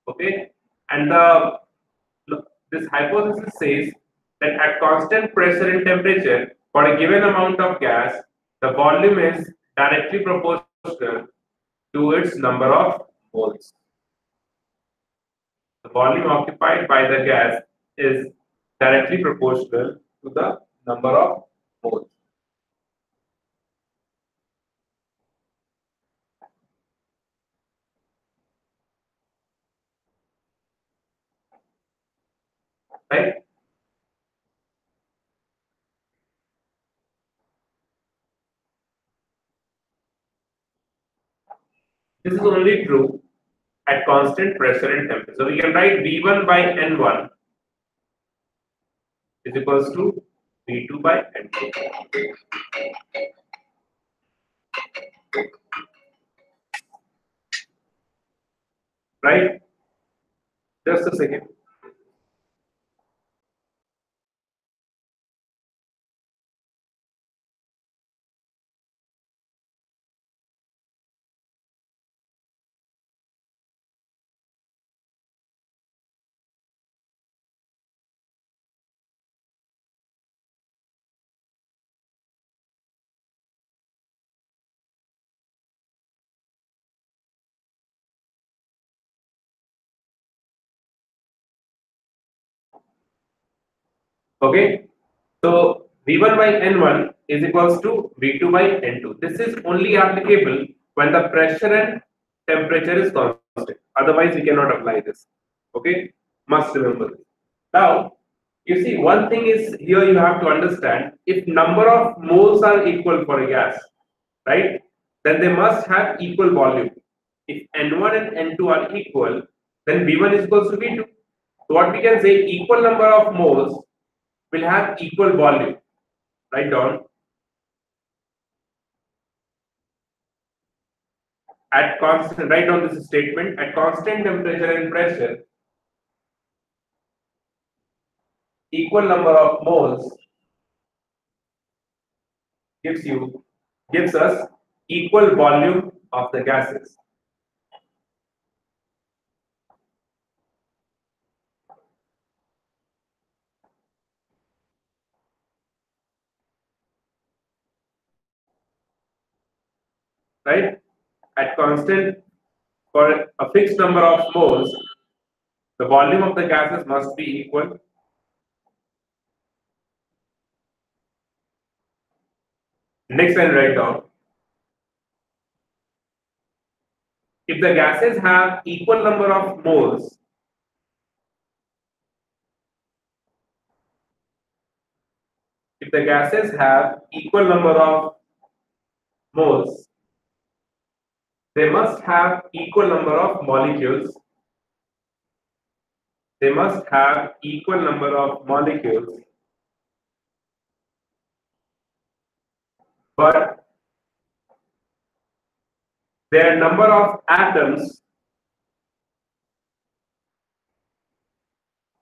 Okay, and this hypothesis says that at constant pressure and temperature for a given amount of gas, the volume is directly proportional to its number of moles. The volume occupied by the gas is directly proportional to the number of moles. Right? This is only true at constant pressure and temperature. So we can write V1 by N1 is equals to V2 by N2. Right? Just a second. Okay. So V1 by N1 is equals to V2 by N2. This is only applicable when the pressure and temperature is constant. Otherwise, we cannot apply this. Okay. Must remember this. Now, you see, one thing is here you have to understand, if number of moles are equal for a gas, right, then they must have equal volume. If N1 and N2 are equal, then V1 is equals to V2. So what we can say, equal number of moles will have equal volume. Write down. At constant, write down this statement. At constant temperature and pressure, equal number of moles gives us equal volume of the gases. Right? At constant, for a fixed number of moles, the volume of the gases must be equal. Next line, write down. If the gases have equal number of moles, if the gases have equal number of moles, they must have equal number of molecules. They must have equal number of molecules, but their number of atoms,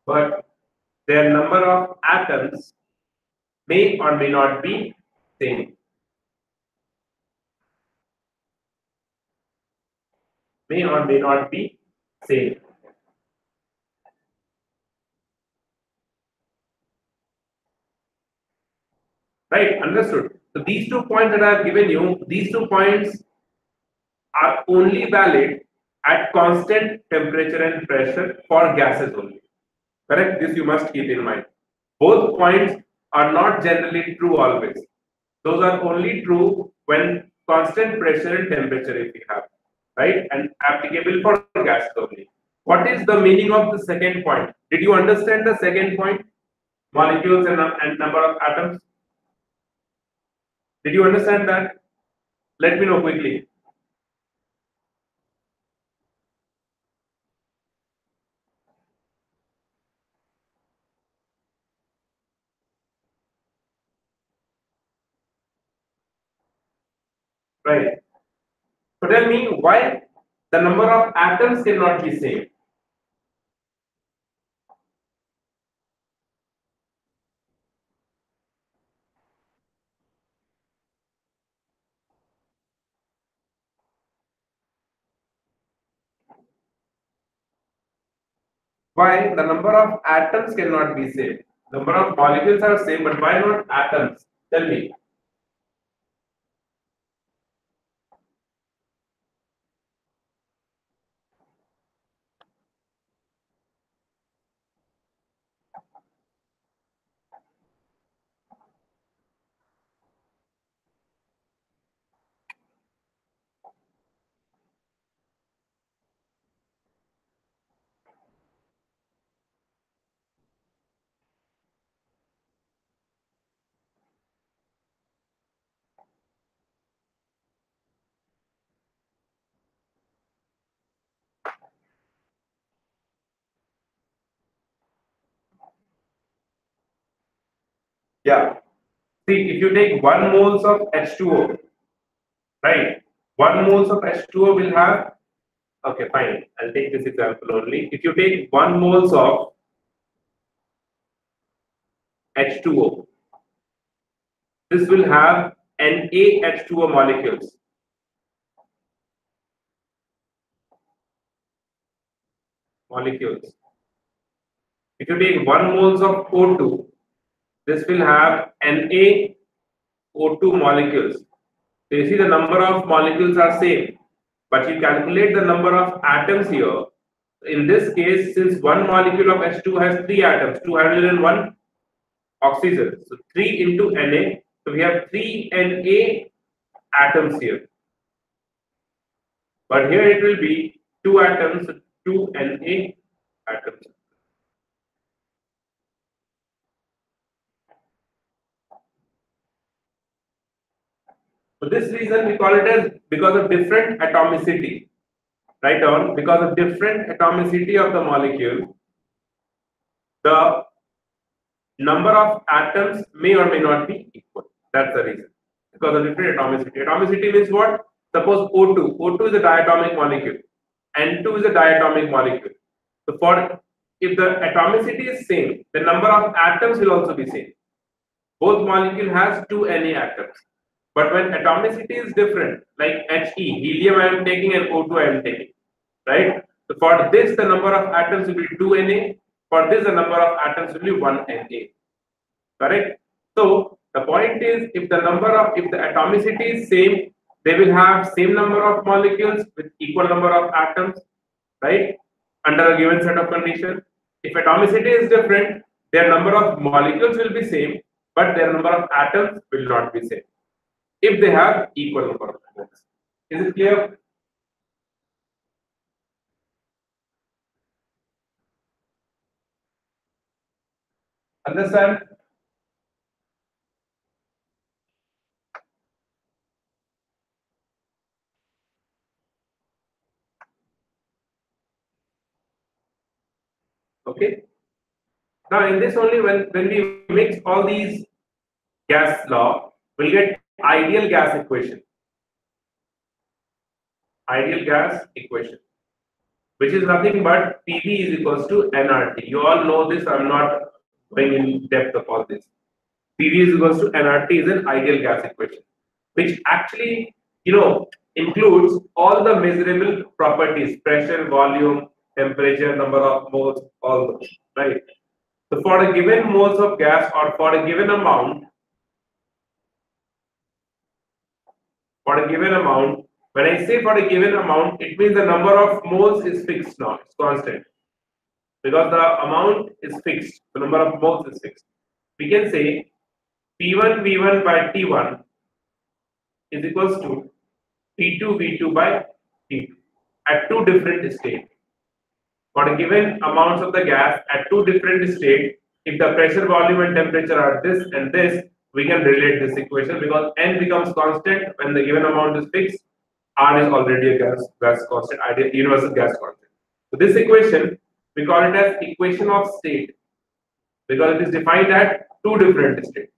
but their number of atoms may or may not be same. May or may not be same. Right? Understood. So these 2 points that I have given you, these 2 points are only valid at constant temperature and pressure for gases only. Correct? This you must keep in mind. Both points are not generally true always. Those are only true when constant pressure and temperature if we have. right? And applicable for gas only. What is the meaning of the second point? Did you understand the second point? Molecules and number of atoms. Did you understand that? Let me know quickly. Right. So tell me why the number of atoms cannot be same. Why the number of atoms cannot be same? Number of molecules are same, but why not atoms? Tell me. Yeah. See, if you take 1 moles of H2O, right? 1 moles of H2O will have, okay, fine. I'll take this example only. If you take 1 moles of H2O, this will have NaH2O molecules. If you take 1 moles of O2, this will have NaO2 molecules. So you see the number of molecules are same, but you calculate the number of atoms here. In this case, since one molecule of H2 has 3 atoms, 2 hydrogen and 1 oxygen, so 3 into Na, so we have 3 Na atoms here. But here it will be 2 atoms, 2 Na atoms. For this reason, we call it as because of different atomicity. Right on, because of different atomicity of the molecule, the number of atoms may or may not be equal. That's the reason. Because of different atomicity. Atomicity means what? Suppose O2. O2 is a diatomic molecule. N2 is a diatomic molecule. So for if the atomicity is same, the number of atoms will also be same. Both molecule has 2 Na atoms. But when atomicity is different, like He, helium I am taking and O2 I am taking, right? So for this, the number of atoms will be 2 Na. For this, the number of atoms will be 1 Na. Correct? So the point is, if the atomicity is same, they will have same number of molecules with equal number of atoms, right? Under a given set of conditions. If atomicity is different, their number of molecules will be same, but their number of atoms will not be same. If they have equal number of atoms. Is it clear? Understand? Okay. Now in this only when we mix all these gas law, we'll get ideal gas equation. Ideal gas equation, which is nothing but PV is equals to nRT. You all know this. I'm not going in depth of all this. PV is equals to nRT is an ideal gas equation, which actually includes all the measurable properties: pressure, volume, temperature, number of moles, all those. Right. So for a given moles of gas or for a given amount, when I say for a given amount, it means the number of moles is fixed now, it's constant. Because the amount is fixed, the number of moles is fixed. We can say P1 V1 by T1 is equals to P2 V2 by T2. at two different states. For a given amounts of the gas at two different states, if the pressure, volume, and temperature are this and this, we can relate this equation because n becomes constant when the given amount is fixed. R is already a gas constant, ideal universal gas constant. So this equation we call it as equation of state because it is defined at two different states.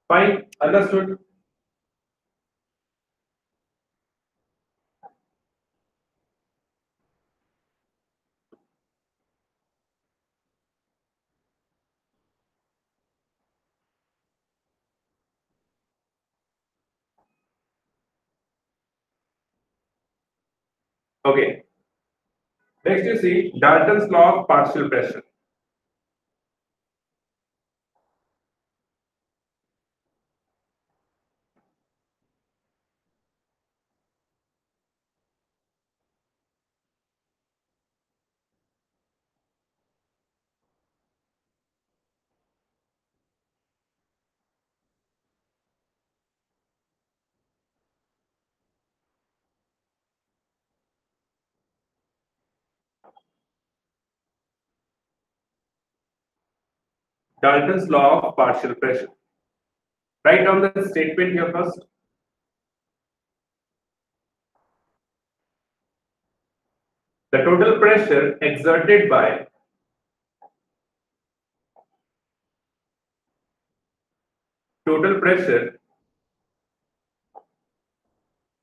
Fine, understood. Okay. Next you see Dalton's law of partial pressure. Dalton's law of partial pressure. Write down the statement here first. The total pressure exerted by total pressure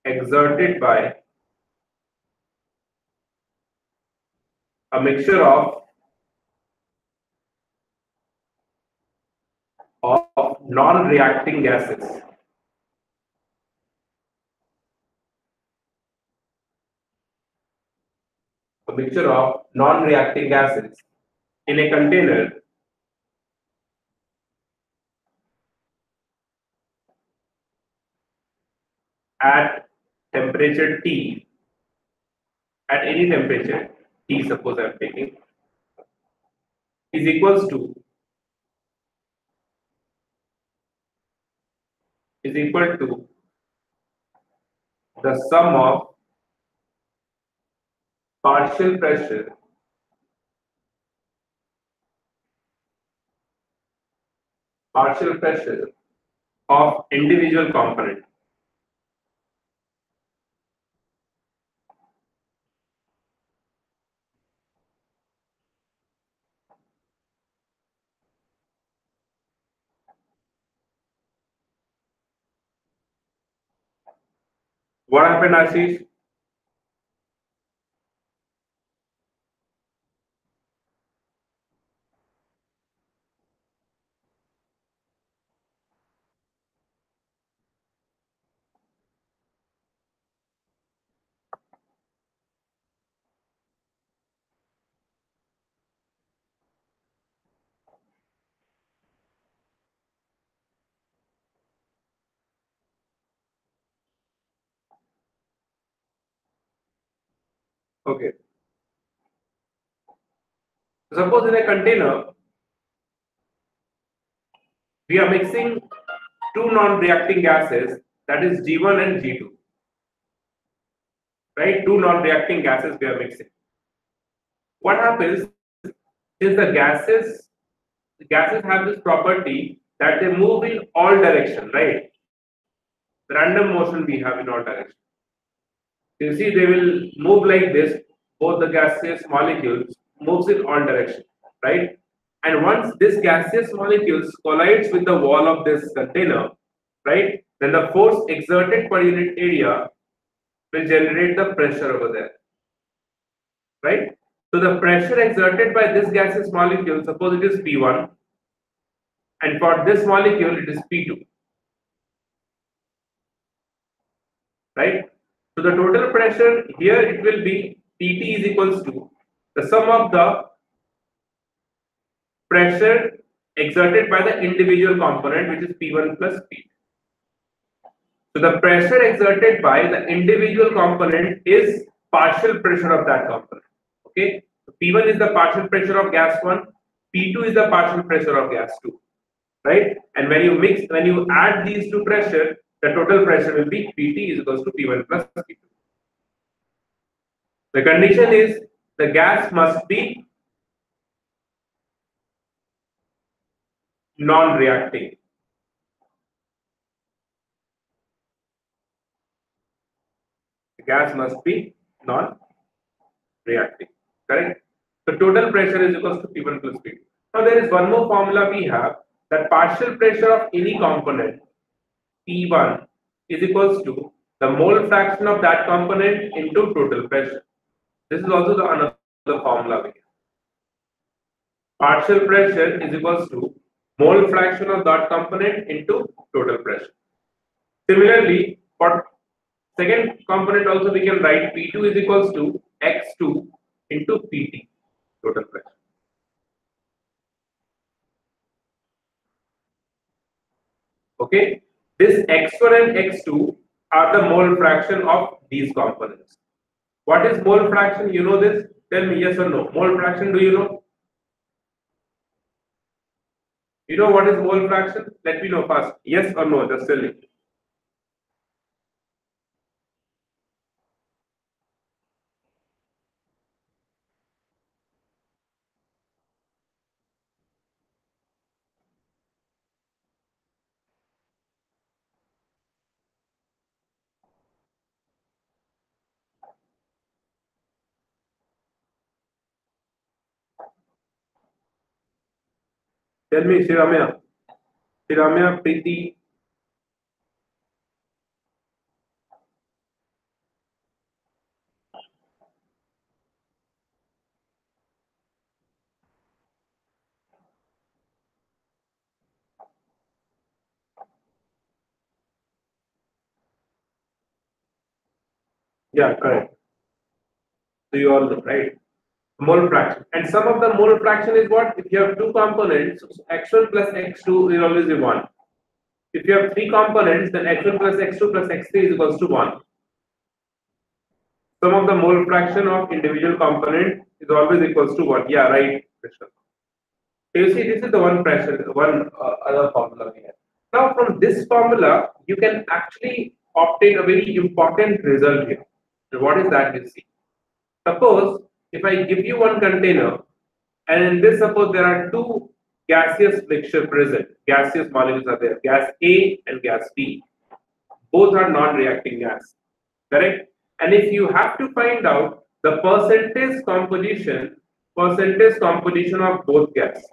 exerted by a mixture of non-reacting gases. A mixture of non-reacting gases in a container at temperature T, at any temperature T, suppose I am taking, is equals to the sum of partial pressure of individual component. What happened, Ashish? Okay. Suppose in a container we are mixing two non-reacting gases, that is G1 and G2. Right? Two non-reacting gases we are mixing. What happens is the gases have this property that they move in all direction, right? Random motion we have in all direction. You see, they will move like this. Both the gaseous molecules moves in all direction, right? And once this gaseous molecules collides with the wall of this container, right? Then the force exerted per unit area will generate the pressure over there, right? So the pressure exerted by this gaseous molecule, suppose it is P1, and for this molecule it is P2, right? So the total pressure here it will be Pt is equals to the sum of the pressure exerted by the individual component, which is P1 plus P2. So the pressure exerted by the individual component is partial pressure of that component. Okay, so P1 is the partial pressure of gas 1, P2 is the partial pressure of gas 2, right? And when you add these two pressure, the total pressure will be Pt is equals to P1 plus P2. The condition is the gas must be non-reacting. The gas must be non-reacting. Correct? So total pressure is equals to P1 plus P2. Now there is one more formula we have, that partial pressure of any component P1 is equals to the mole fraction of that component into total pressure. This is also the another formula we have. Partial pressure is equals to mole fraction of that component into total pressure. Similarly, for second component also we can write P2 is equals to X2 into PT, total pressure. Okay, this X1 and X2 are the mole fraction of these components. What is mole fraction? You know this? Tell me yes or no. Mole fraction, do you know? You know what is mole fraction? Let me know first. Yes or no? Just tell me. Tell me, Shiramya. Shiramya, Preeti. Yeah, correct. So you all know, right? Mole fraction. And sum of the mole fraction is what? If you have two components, so x1 plus x2 will always be 1. If you have three components, then x1 plus x2 plus x3 is equals to 1. Sum of the mole fraction of individual component is always equals to 1. Yeah, right, Krishna. So you see, this is the one other formula we have. Now, from this formula, you can actually obtain a very important result here. So what is that? You see. Suppose if I give you one container, and in this, suppose there are two gaseous mixture present, gaseous molecules are there, gas A and gas B. Both are non-reacting gas, correct? And if you have to find out the percentage composition of both gas.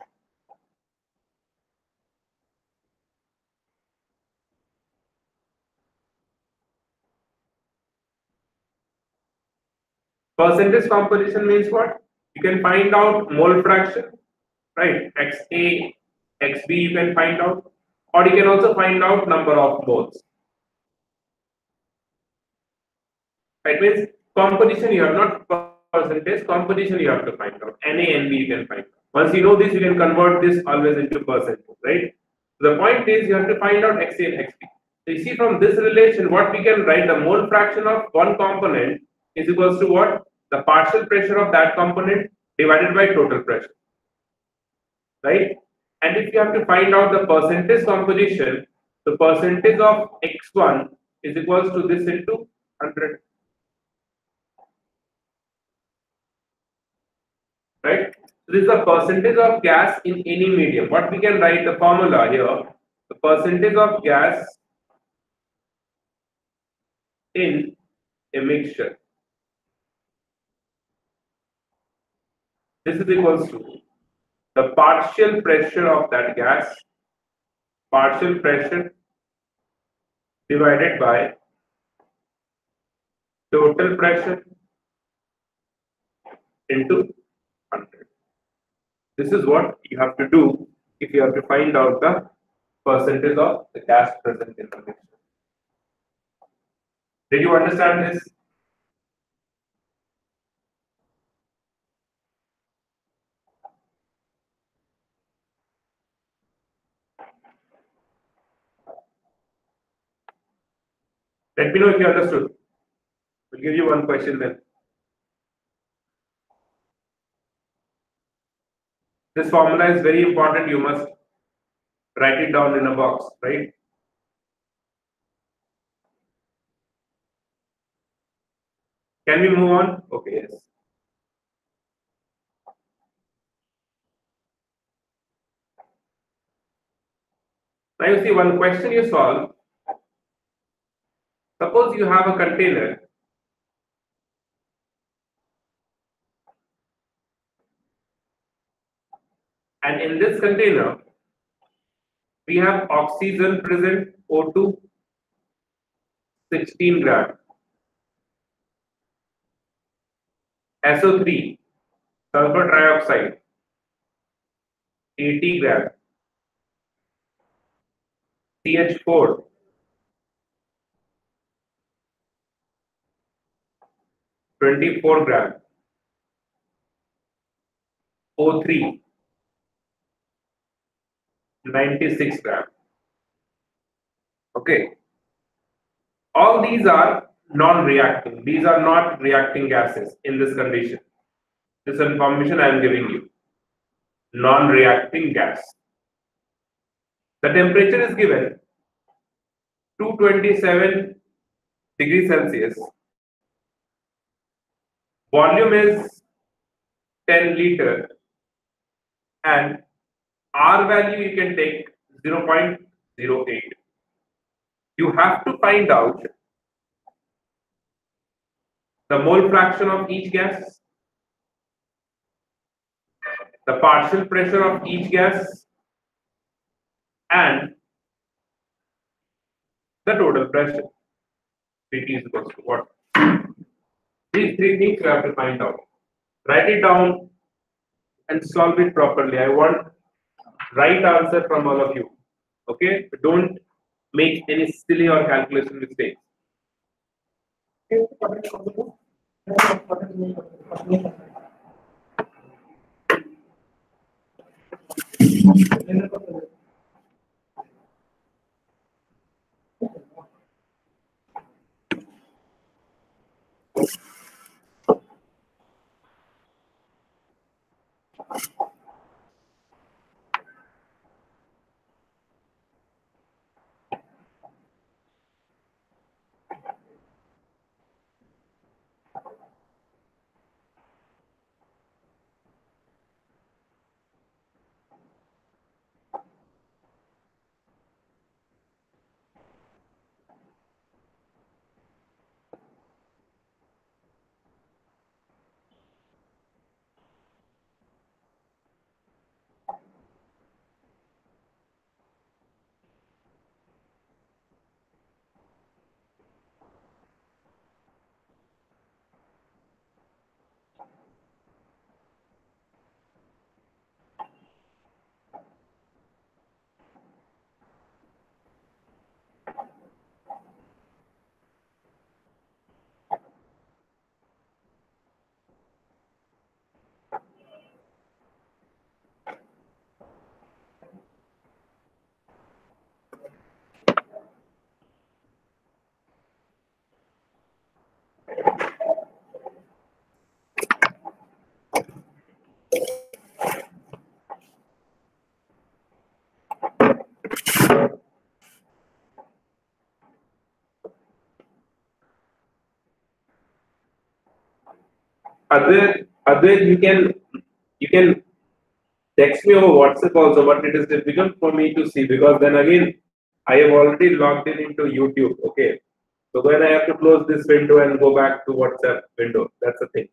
Percentage composition means what? You can find out mole fraction, right? XA, XB you can find out, or you can also find out number of moles. It means composition you have not percentage, composition you have to find out. Na and B you can find out. Once you know this, you can convert this always into percentage, right? The point is you have to find out XA and XB. So you see from this relation, what we can write, the mole fraction of one component is equals to what? The partial pressure of that component divided by total pressure, right? And if you have to find out the percentage composition, the percentage of x1 is equals to this into 100, right? So this is the percentage of gas in any medium. What we can write the formula here, the percentage of gas in a mixture. This is equals to the partial pressure of that gas, partial pressure divided by total pressure into 100. This is what you have to do if you have to find out the percentage of the gas present in the mixture. Did you understand this? Let me know if you understood. We'll give you one question then. This formula is very important. You must write it down in a box, right? Can we move on? Okay, yes. Now you see one question you solve. Suppose you have a container and in this container we have oxygen present, O2, 16 gram, SO3, sulfur trioxide, 80 gram, CH4, 24 gram, O3, 96 gram. Okay. All these are non-reacting. These are not reacting gases in this condition. This information I am giving you. Non-reacting gas. The temperature is given 227 degrees Celsius. Volume is 10 liter and R value you can take 0.08. You have to find out the mole fraction of each gas, the partial pressure of each gas, and the total pressure. Pt is equals to what? These three things you have to find out. Write it down and solve it properly. I want right answer from all of you. Okay? Don't make any silly or calculation mistakes. Other you can text me over WhatsApp also, but it is difficult for me to see because then again I have already logged in into YouTube. Okay, so when I have to close this window and go back to WhatsApp window, that's the thing.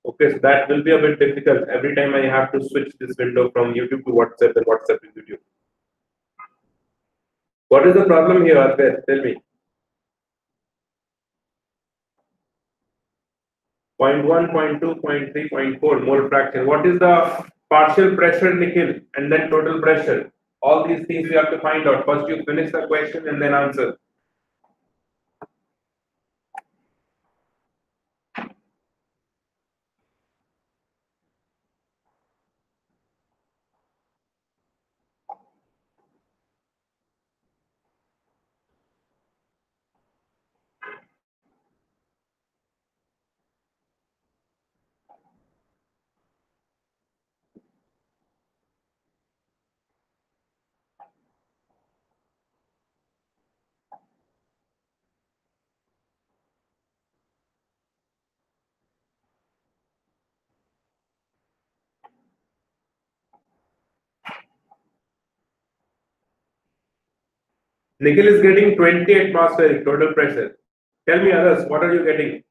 Okay, so that will be a bit difficult every time I have to switch this window from YouTube to WhatsApp and WhatsApp to YouTube. What is the problem here, Arpit? Tell me. Point 0.1, point 0.2, point 0.3, point 0.4 mole fraction. What is the partial pressure, Nikhil, and then total pressure? All these things we have to find out. First, you finish the question and then answer. Nickel is getting 20 atmospheric total pressure. Tell me others, what are you getting?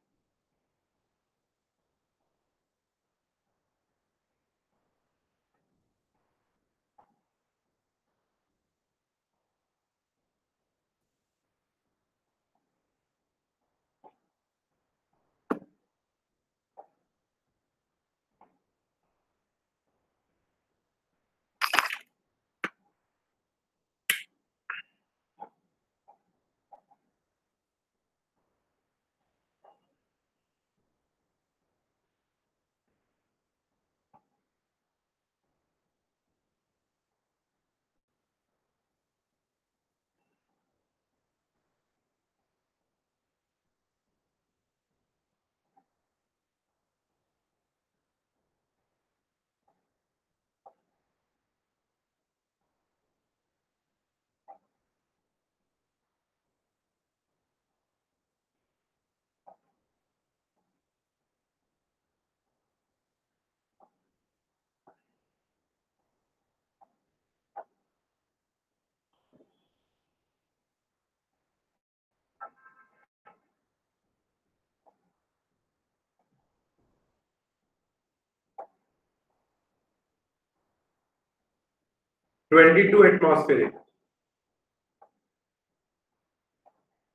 Twenty-two atmospheric.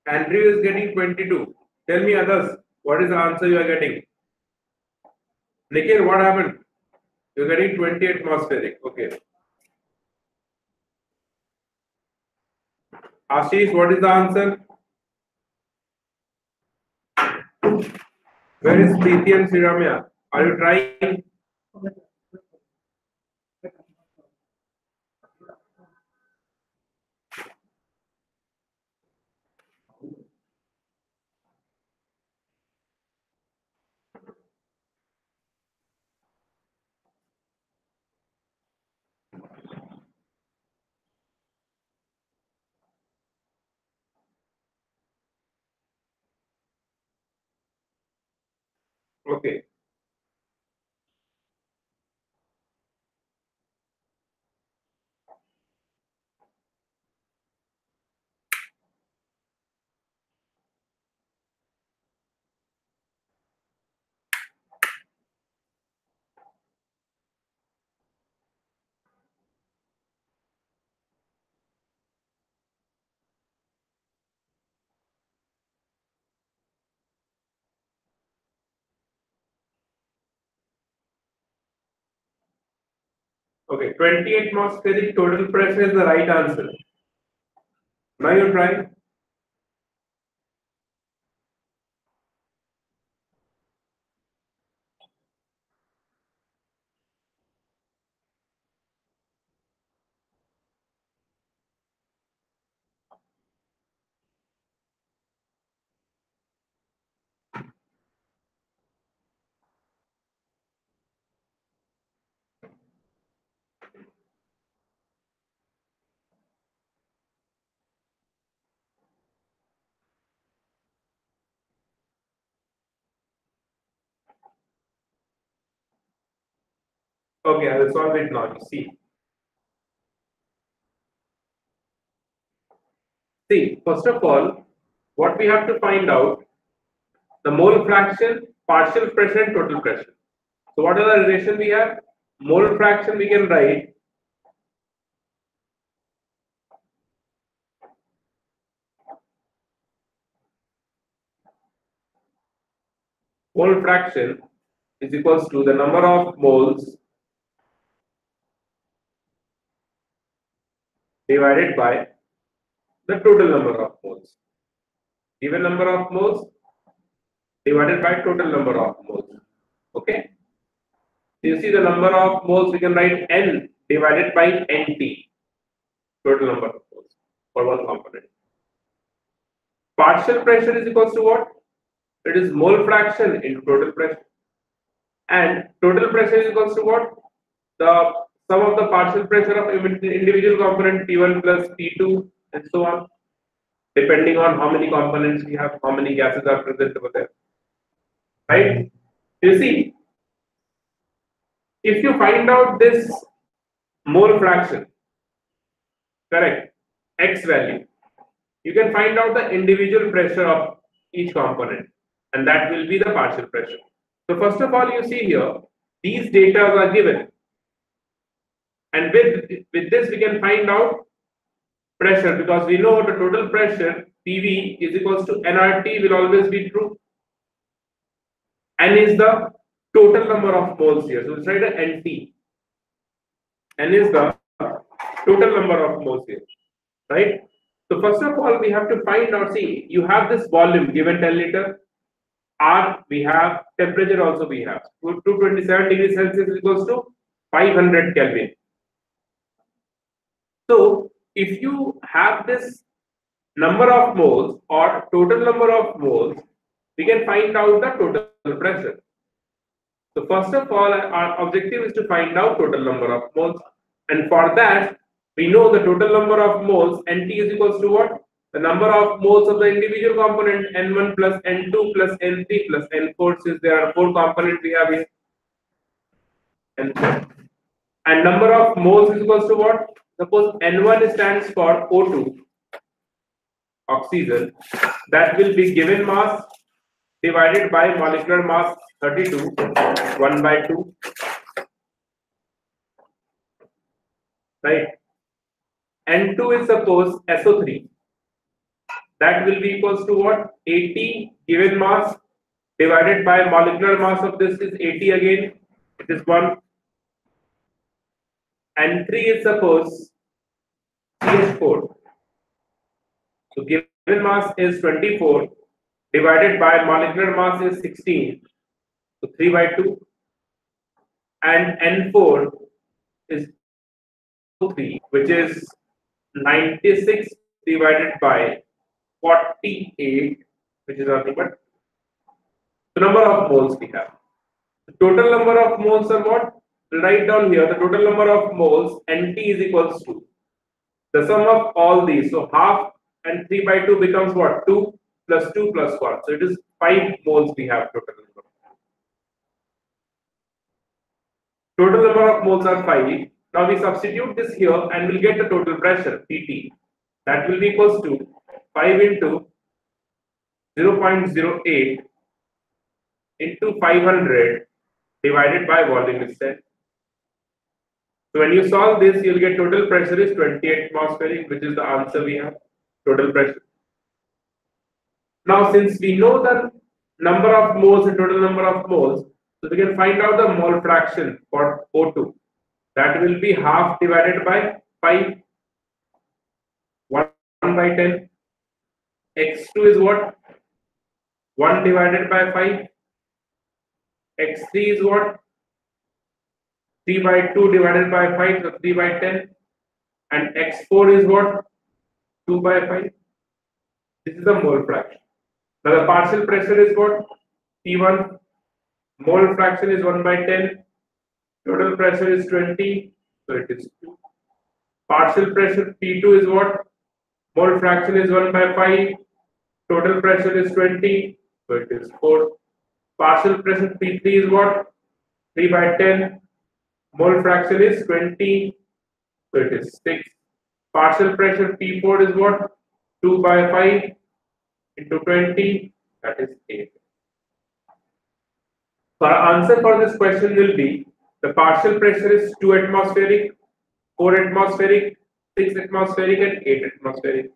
Andrew is getting 22. Tell me others, what is the answer you are getting? Nikhil, what happened? You're getting 20 atmospheric. Okay. Ashish, what is the answer? Where is Preeti and Sriramya? Are you trying? Okay. Okay. 20 atmospheric total pressure is the right answer. Now you try. Okay, I will solve it now. See, first of all, what we have to find out the mole fraction, partial pressure, and total pressure. So, what are the relation we have? Mole fraction we can write mole fraction is equals to the number of moles divided by the total number of moles. Given number of moles divided by total number of moles. Okay. So you see the number of moles we can write n divided by nt, total number of moles for one component. Partial pressure is equals to what? It is mole fraction into total pressure. And total pressure is equals to what? The sum of the partial pressure of individual component T1 plus T2 and so on, depending on how many components we have, how many gases are present over there. Right? You see, if you find out this mole fraction, correct, x value, you can find out the individual pressure of each component, and that will be the partial pressure. So first of all, you see here, these data are given, and with this we can find out pressure, because we know the total pressure PV is equals to nRT will always be true. N is the total number of moles here, so let's write a NT. N is the total number of moles here, right? So first of all, we have to find out, see, you have this volume given 10 liter, R we have, temperature also we have. 227 degrees Celsius is equals to 500 Kelvin. So if you have this number of moles or total number of moles, we can find out the total pressure. So first of all, our objective is to find out total number of moles, and for that we know the total number of moles NT is equals to what? The number of moles of the individual component N1 plus N2 plus N3 plus N4, since there are 4 components we have here. And number of moles is equals to what? Suppose N1 stands for O2, oxygen, that will be given mass divided by molecular mass 32, 1 by 2, right? N2 is suppose SO3, that will be equals to what? 80 given mass divided by molecular mass of this is 80 again, it is 1. And 3 is suppose CH4. So given mass is 24 divided by molecular mass is 16. So 3 by 2. And N4 is 3, which is 96 divided by 48, which is nothing but the number of moles we have. The total number of moles are what? Write down here the total number of moles NT is equals to the sum of all these. So half and 3 by 2 becomes what? 2 plus 2 plus 1. So it is 5 moles we have total number. Total number of moles are 5. Now we substitute this here and we'll get the total pressure PT. That will be equals to 5 into 0.08 into 500 divided by volume itself. So when you solve this, you'll get total pressure is 28 atmospheric, which is the answer we have, total pressure. Now since we know the number of moles and total number of moles, so we can find out the mole fraction for O2. That will be half divided by 5, 1 by 10. X2 is what? 1 divided by 5. X3 is what? 3 by 2 divided by 5, so 3 by 10. And X4 is what? 2 by 5. This is the mole fraction. Now the partial pressure is what? P1. Mole fraction is 1 by 10. Total pressure is 20. So it is 2. Partial pressure P2 is what? Mole fraction is 1 by 5. Total pressure is 20. So it is 4. Partial pressure P3 is what? 3 by 10. Mole fraction is 20. So it is 6. Partial pressure P4 is what? 2 by 5 into 20. That is 8. So our answer for this question will be the partial pressure is 2 atmospheric, 4 atmospheric, 6 atmospheric, and 8 atmospheric.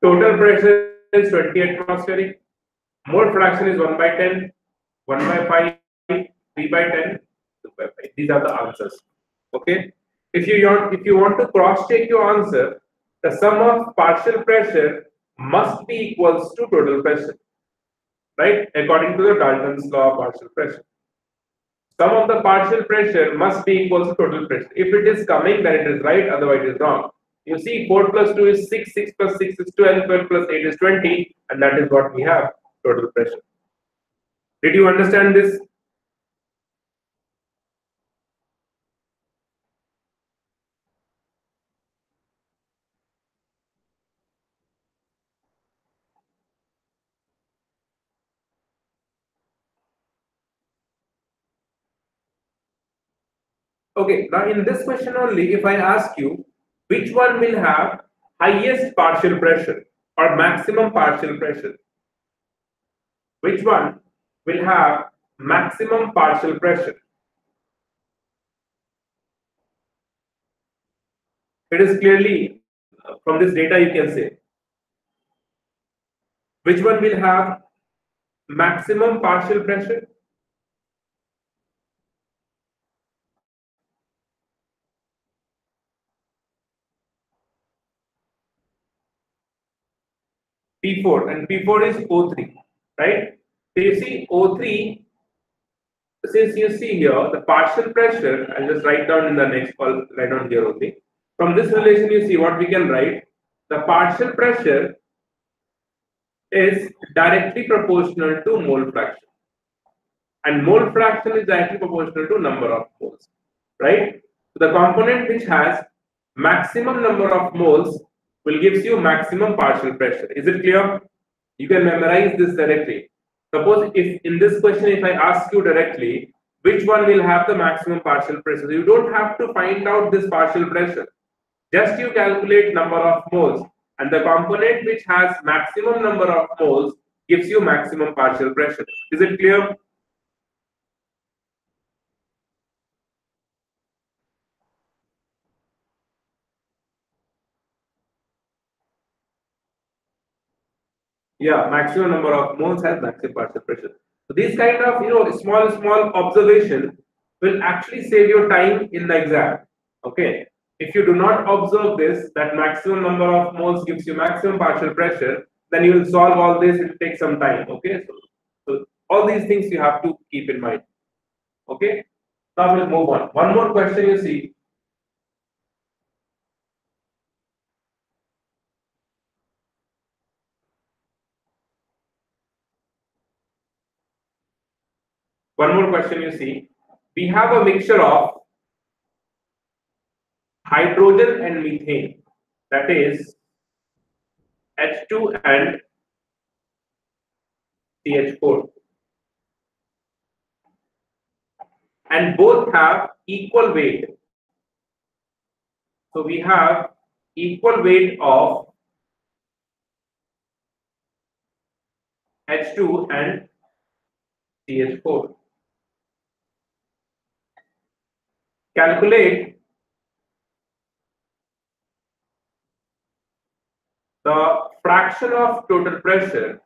Total pressure is 20 atmospheric. Mole fraction is 1 by 10, 1 by 5, 3 by 10, 2 by 5. These are the answers. Okay. If you want to cross check your answer, the sum of partial pressure must be equals to total pressure, right? According to the Dalton's law of partial pressure. Sum of the partial pressure must be equals to total pressure. If it is coming, then it is right, otherwise it is wrong. You see, 4 plus 2 is 6, 6 plus 6 is 12, 12 plus 8 is 20, and that is what we have, total pressure. Did you understand this? Okay, now in this question only, if I ask you which one will have highest partial pressure or maximum partial pressure? Which one will have maximum partial pressure? It is clearly from this data you can say. Which one will have maximum partial pressure? P4, and P4 is O3, right? So you see O3, since you see here the partial pressure, I'll just write down in the next call, write down here only. From this relation, you see what we can write. The partial pressure is directly proportional to mole fraction, and mole fraction is directly proportional to number of moles, right? So the component which has maximum number of moles will gives you maximum partial pressure. Is it clear? You can memorize this directly. Suppose if in this question, if I ask you directly, which one will have the maximum partial pressure? You don't have to find out this partial pressure. Just you calculate number of moles, and the component which has maximum number of moles gives you maximum partial pressure. Is it clear? Yeah, maximum number of moles has maximum partial pressure. So these kind of small observation will actually save your time in the exam. Okay. If you do not observe this, that maximum number of moles gives you maximum partial pressure, then you will solve all this. It will take some time. Okay. So all these things you have to keep in mind. Okay. Now we'll move on. One more question you see. One more question you see. We have a mixture of hydrogen and methane, that is H2 and CH4, and both have equal weight. So we have equal weight of H2 and CH4. Calculate the fraction of total pressure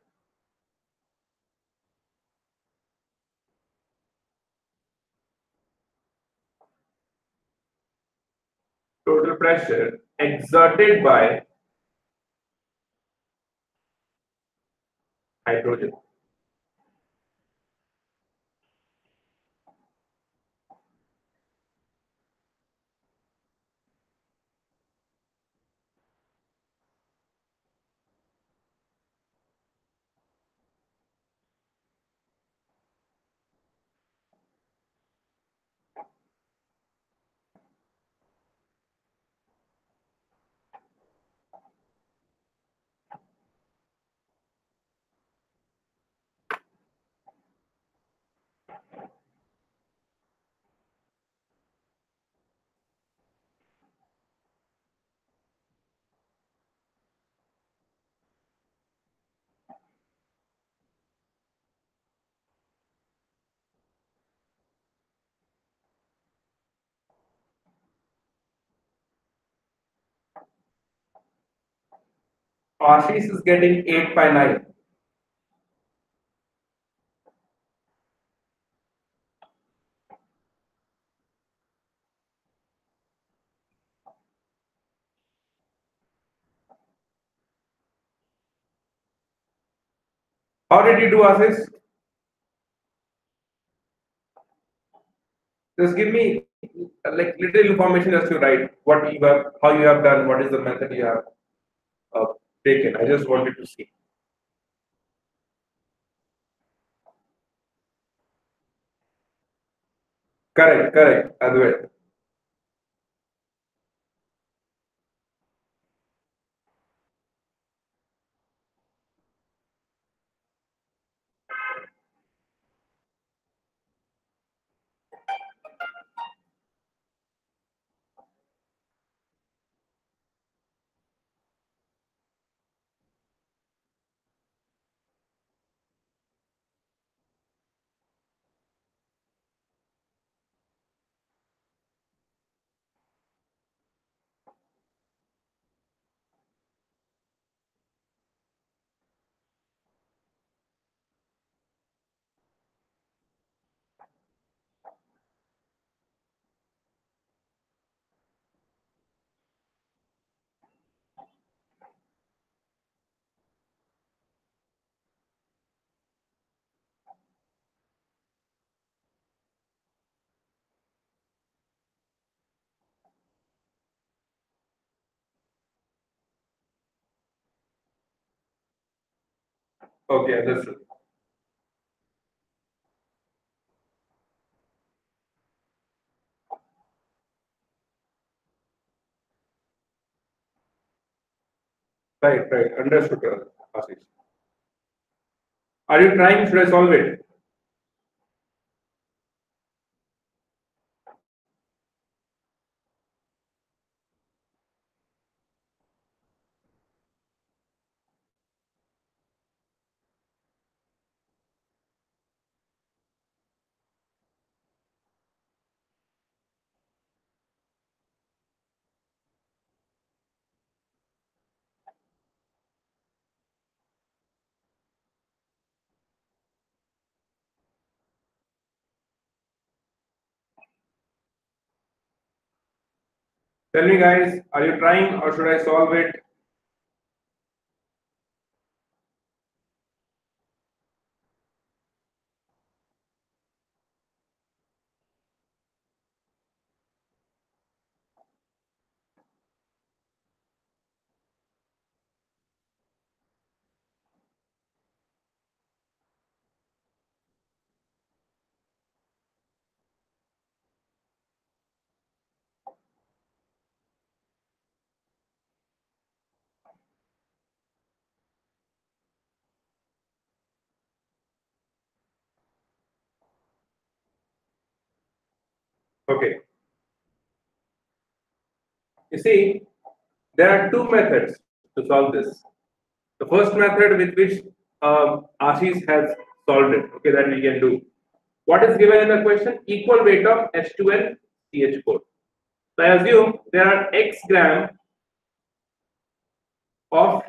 exerted by hydrogen. Ashish is getting 8 by 9. How did you do, Ashish? Just give me like little information just to write what you have, how you have done, what is the method you have uh, taken. I just wanted to see. Correct, correct, Advait. Okay, understood. Right, right. Understood, Ashish. Are you trying? Should I solve it? Tell me, guys, are you trying or should I solve it? Okay. You see, there are two methods to solve this. The first method with which Ashish has solved it, okay, that we can do. What is given in the question? Equal weight of H2 and CH4. So I assume there are X gram of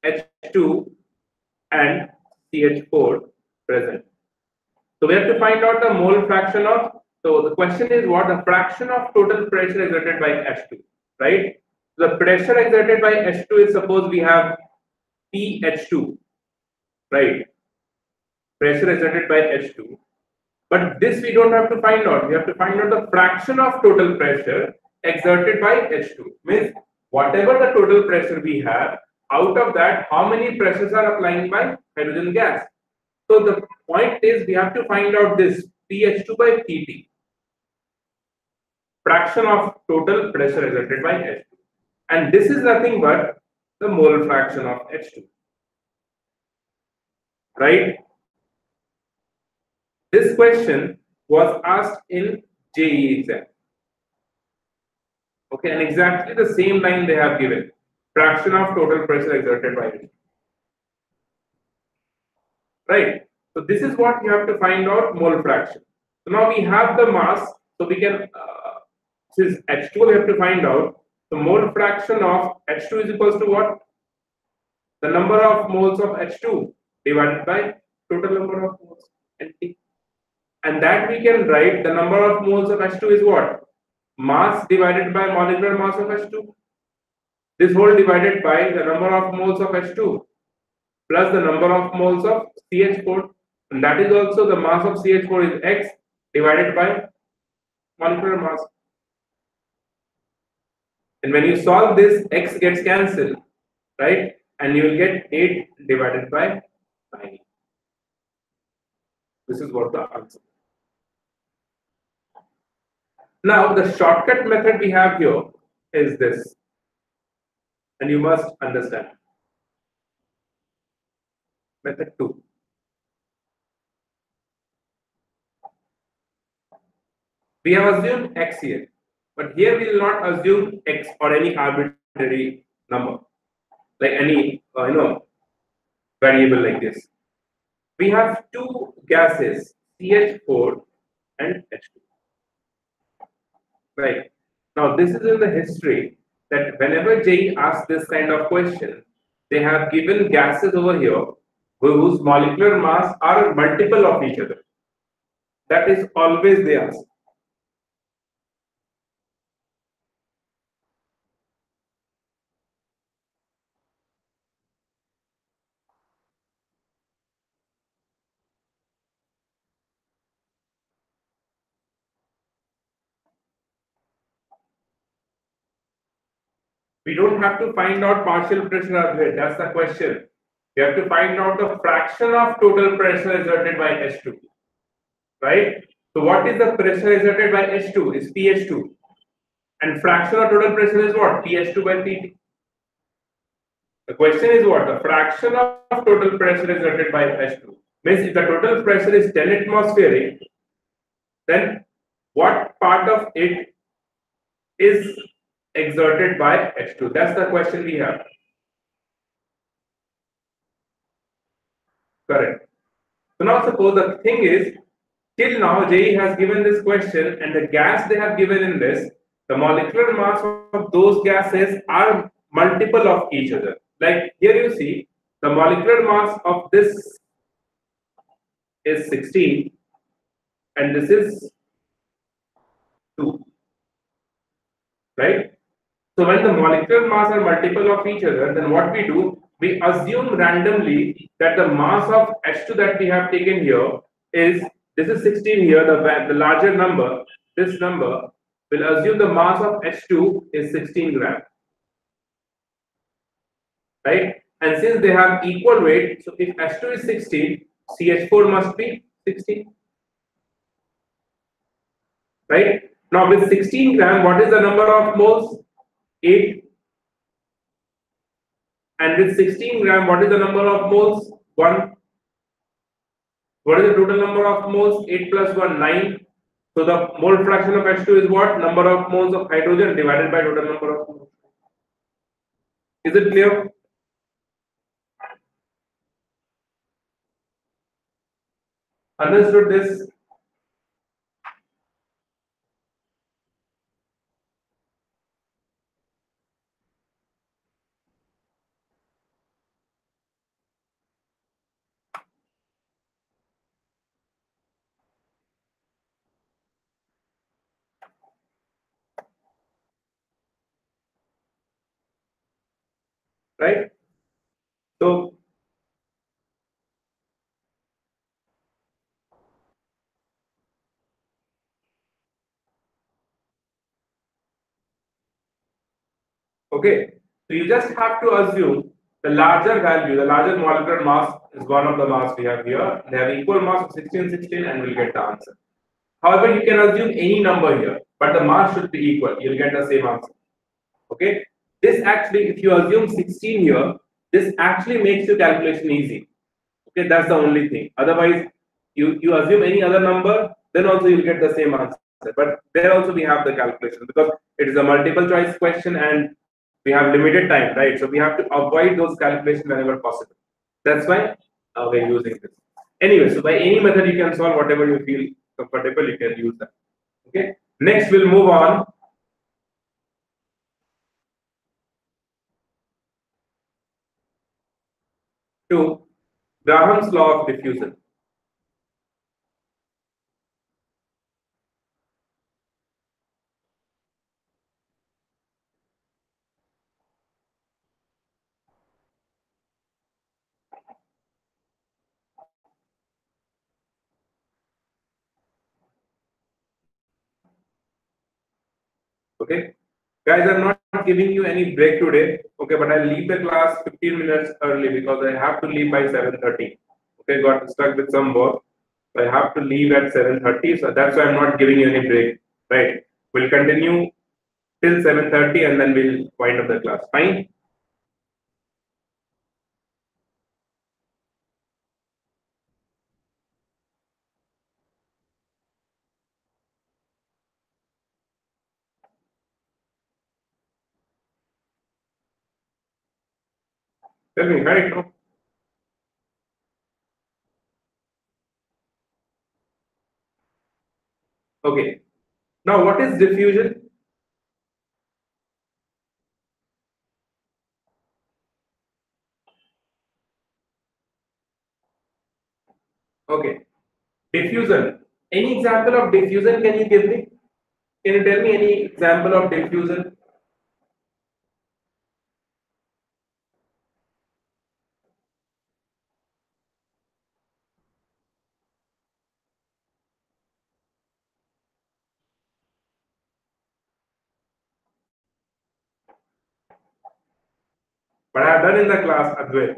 H2 and CH4 present. So we have to find out the mole fraction of, so the question is what the fraction of total pressure exerted by H2, right? The pressure exerted by H2 is, suppose we have PH2, right? Pressure exerted by H2. But this we don't have to find out. We have to find out the fraction of total pressure exerted by H2. Means whatever the total pressure we have, out of that, how many pressures are applying by hydrogen gas? So the point is we have to find out this PH2 by PT, fraction of total pressure exerted by H2. And this is nothing but the mole fraction of H2, right? This question was asked in JEE exam. Okay, and exactly the same line they have given. Fraction of total pressure exerted by it. Right? So this is what you have to find out, mole fraction. So now we have the mass, so we can, since H2 we have to find out, the mole fraction of H2 is equals to what? The number of moles of H2 divided by total number of moles, NT. And that we can write, the number of moles of H2 is what? Mass divided by molecular mass of H2. This whole divided by the number of moles of H2 plus the number of moles of CH4, and that is also the mass of CH4 is X divided by molecular mass. And when you solve this, X gets cancelled, right? And you will get 8 divided by 9. This is what the answer. Now, the shortcut method we have here is this, and you must understand. Method 2. We have assumed X here, but here we will not assume X or any arbitrary number, like any variable like this. We have two gases, CH4 and H2. Right. Now this is in the history that whenever JEE asks this kind of question, they have given gases over here whose molecular mass are multiple of each other. That is always they ask. We don't have to find out partial pressure upgrade. That's the question. We have to find out the fraction of total pressure exerted by H2, right? So what is the pressure exerted by H2 is PH2, and fraction of total pressure is what? PH2 by PT. The question is what? The fraction of total pressure exerted by H2. Means if the total pressure is 10 atmospheric, then what part of it is exerted by H2? That's the question we have. Correct. So now suppose the thing is, till now JE has given this question and the gas they have given in this, the molecular mass of those gases are multiple of each other. Like here you see, the molecular mass of this is 16 and this is 2, right? So when the molecular mass are multiple of each other, then what we do, we assume randomly that the mass of H2 that we have taken here is, this is 16 here, the larger number, this number, will assume the mass of H2 is 16 gram, right? And since they have equal weight, so if H2 is 16, CH4 must be 16, right? Now with 16 gram, what is the number of moles? 8. And with 16 gram, what is the number of moles? 1. What is the total number of moles? 8 plus 1, 9. So the mole fraction of H2 is what? Number of moles of hydrogen divided by total number of moles. Is it clear? Understood this? Right? So, okay. So you just have to assume the larger value, the larger molecular mass is one of the mass we have here. They have equal mass of 16, 16, and we'll get the answer. However, you can assume any number here, but the mass should be equal. You'll get the same answer. Okay. This actually, if you assume 16 here, this actually makes your calculation easy. Okay, that's the only thing. Otherwise, you assume any other number, then also you'll get the same answer. But there also we have the calculation because it is a multiple choice question and we have limited time, right? So we have to avoid those calculations whenever possible. That's why we're using this. Anyway, so by any method you can solve whatever you feel comfortable, you can use that. Okay. Next, we'll move on to Graham's law of diffusion. Okay. Guys, I'm not giving you any break today. Okay, but I'll leave the class 15 minutes early because I have to leave by 7:30. Okay, got stuck with some work. So I have to leave at 7:30. So that's why I'm not giving you any break. Right. We'll continue till 7:30 and then we'll wind up the class. Fine. Tell me, right? No? Okay. Now what is diffusion? Okay. Diffusion. Any example of diffusion can you give me? Can you tell me any example of diffusion? But I have done in the class, Advait.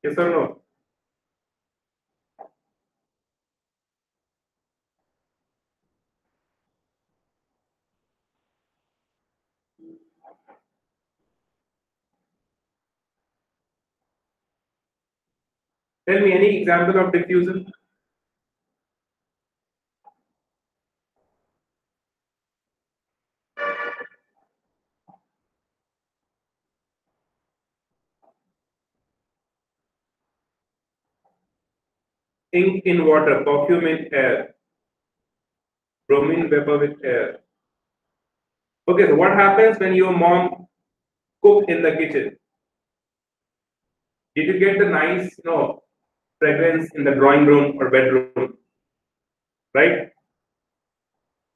Yes or no? Tell me any example of diffusion. Ink in water, perfume in air, bromine vapor with air. Okay, so what happens when your mom cook in the kitchen? Did you get the nice, fragrance in the drawing room or bedroom, right?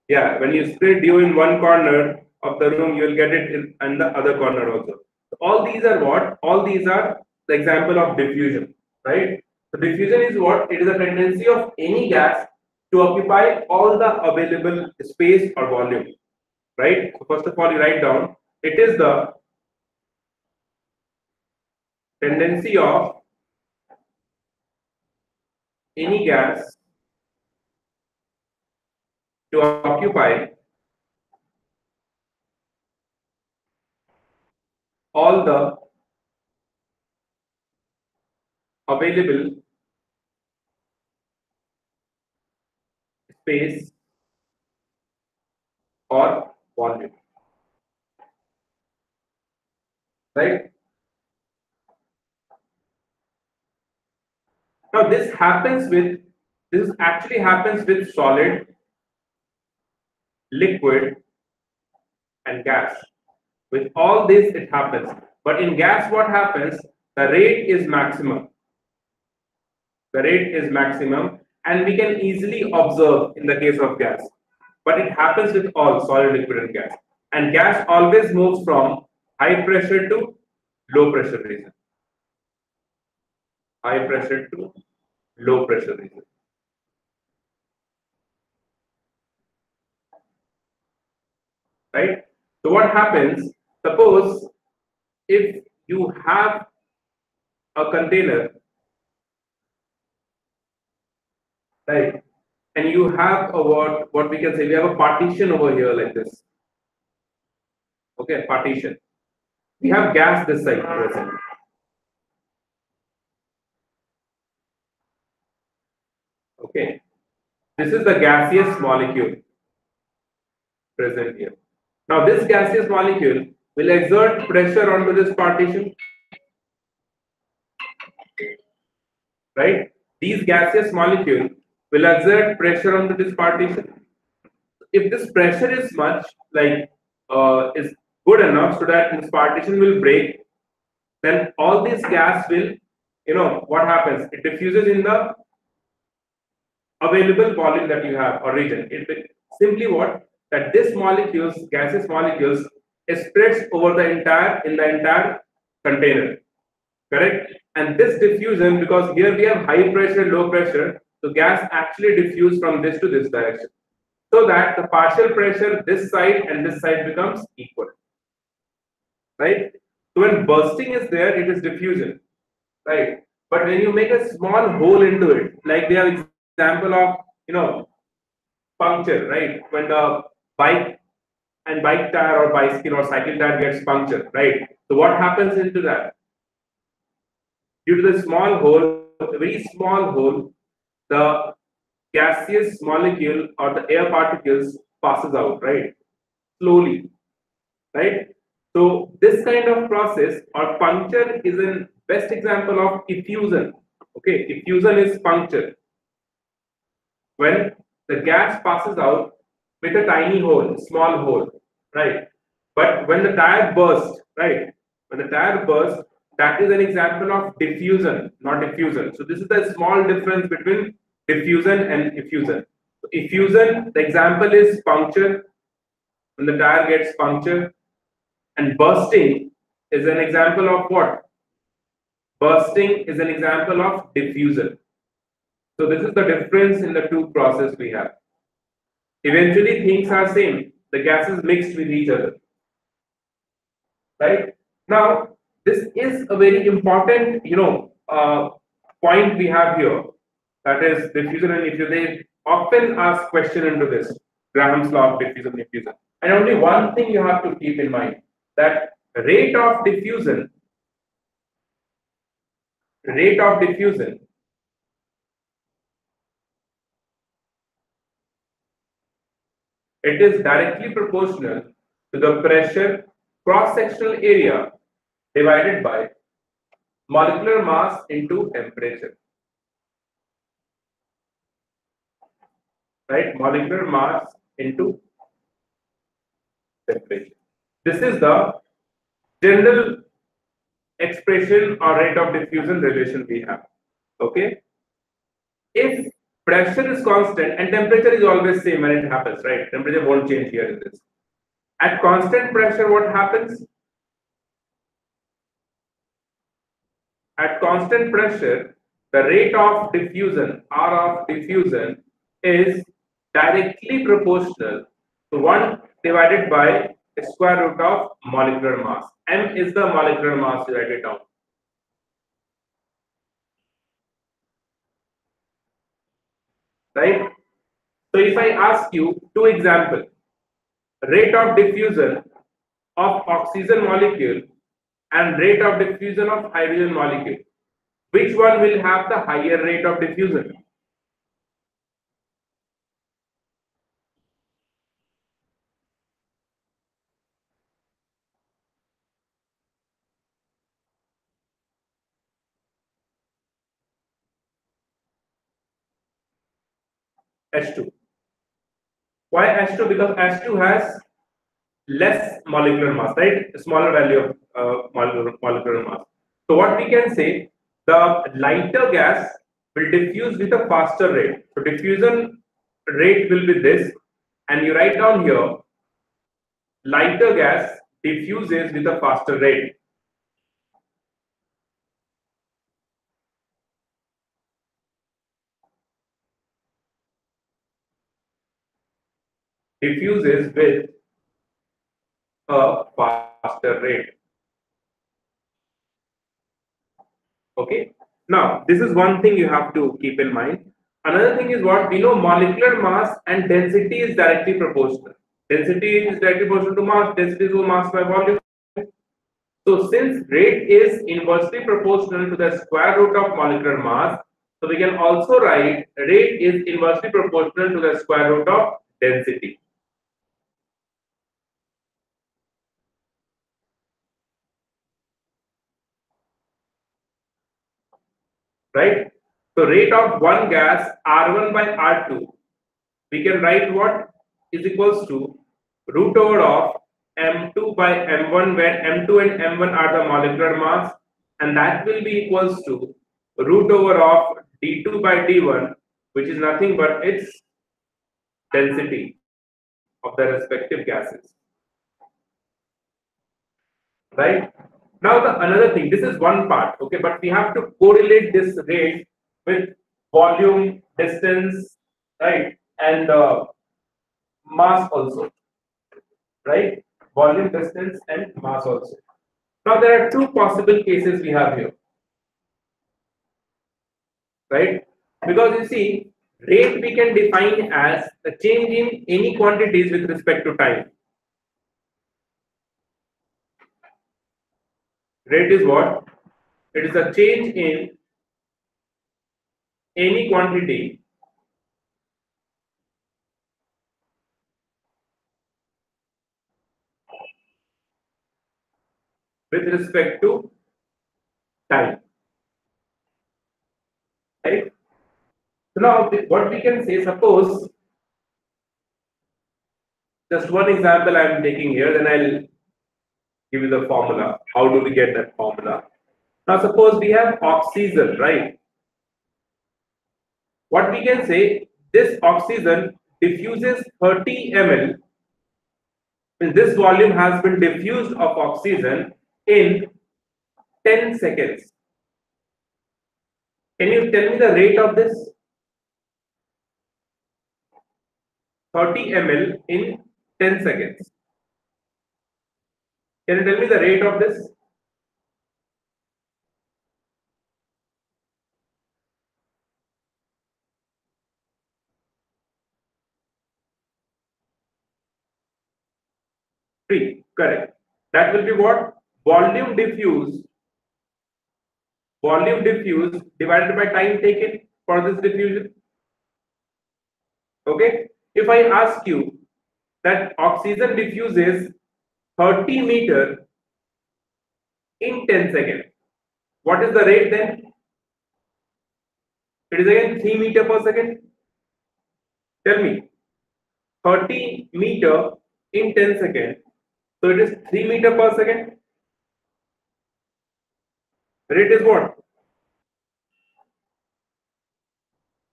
Yeah, when you spray dew in one corner of the room, you will get it in the other corner also. So all these are what? All these are the example of diffusion, right? So diffusion is what? It is a tendency of any gas to occupy all the available space or volume, right? So first of all, you write down, it is the tendency of any gas to occupy all the available space or volume, right? Now this actually happens with solid, liquid, and gas. With all this, it happens. But in gas, what happens? The rate is maximum. The rate is maximum, and we can easily observe in the case of gas. But it happens with all solid, liquid, and gas. And gas always moves from high pressure to low pressure region. High pressure to low pressure region. Right? So what happens? Suppose if you have a container, right, and you have a what we can say, we have a partition over here like this. Okay, partition. We have gas this side present. Okay, this is the gaseous molecule present here. Now this gaseous molecule will exert pressure onto this partition, right? These gaseous molecule will exert pressure onto this partition. If this pressure is much, like is good enough so that this partition will break, then all this gas will, what happens? It diffuses in the available volume that you have or region. It will simply what? That this molecules, gaseous molecules, spreads over the entire container. Correct? And this diffusion, because here we have high pressure, low pressure, so gas actually diffuse from this to this direction. So that the partial pressure this side and this side becomes equal. Right? So when bursting is there, it is diffusion. Right? But when you make a small hole into it, like we have example of, puncture, right? When the bike tire or bicycle or cycle tire gets punctured, right? So what happens into that? Due to the small hole, a very small hole, the gaseous molecule or the air particles passes out, right? Slowly, right? So this kind of process or puncture is a best example of effusion. Okay, effusion is puncture. When the gas passes out with a tiny hole, small hole, right? But when the tire bursts, right? When the tire bursts, that is an example of diffusion, not diffusion. So this is the small difference between diffusion and effusion. So effusion, the example is puncture, when the tire gets punctured, and bursting is an example of what? Bursting is an example of diffusion. So this is the difference in the two processes we have. Eventually things are same. The gases mixed with each other. Right? Now, this is a very important, point we have here, that is diffusion and diffusion. They often ask question into this Graham's law of diffusion and diffusion. And only one thing you have to keep in mind, that rate of diffusion it is directly proportional to the pressure cross-sectional area divided by molecular mass into temperature. Right? Molecular mass into temperature. This is the general expression or rate of diffusion relation we have. Okay? If pressure is constant and temperature is always same when it happens, right? Temperature won't change here in this. At constant pressure, what happens? At constant pressure, the rate of diffusion, R of diffusion, is directly proportional to 1 divided by the square root of molecular mass. M is the molecular mass, you write it down. Right? So if I ask you two examples, rate of diffusion of oxygen molecule and rate of diffusion of hydrogen molecule, which one will have the higher rate of diffusion? H2. Why H2? Because H2 has less molecular mass, right? A smaller value of molecular mass. So what we can say, the lighter gas will diffuse with a faster rate. So diffusion rate will be this, and you write down here, lighter gas diffuses with a faster rate. Diffuses with a faster rate. Okay. Now, this is one thing you have to keep in mind. Another thing is what we know, molecular mass and density is directly proportional. Density is directly proportional to mass, density is mass by volume. So since rate is inversely proportional to the square root of molecular mass, so we can also write rate is inversely proportional to the square root of density. Right? So rate of one gas R1 by R2, we can write what is equals to root over of M2 by M1, where M2 and M1 are the molecular mass, and that will be equals to root over of D2 by D1, which is nothing but its density of the respective gases. Right? Now the another thing, this is one part, okay, but we have to correlate this rate with volume, distance, right, and mass also, right? Volume, distance, and mass also. Now there are two possible cases we have here, right? Because you see, rate we can define as the change in any quantities with respect to time. Rate is what? It is a change in any quantity with respect to time. Right? So now what we can say, suppose just one example I am taking here, then I'll give you the formula. How do we get that formula? Now suppose we have oxygen, right? What we can say, this oxygen diffuses 30 ml, and this volume has been diffused of oxygen in 10 seconds. Can you tell me the rate of this? 30 ml in 10 seconds. Can you tell me the rate of this? 3. Correct. That will be what? Volume diffused divided by time taken for this diffusion. Okay. If I ask you that oxygen diffuses 30 meter in 10 seconds, what is the rate then? It is again 3 meter per second. Tell me, 30 meter in 10 seconds. So it is 3 meter per second. Rate is what?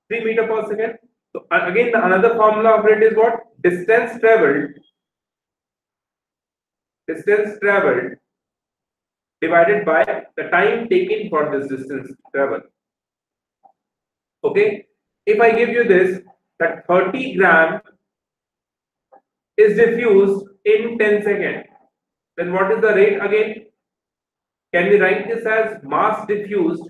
3 meter per second. So again, the another formula of rate is what? Distance traveled divided by the time taken for this distance travel. Okay. If I give you this, that 30 gram is diffused in 10 seconds, then what is the rate again? Can we write this as mass diffused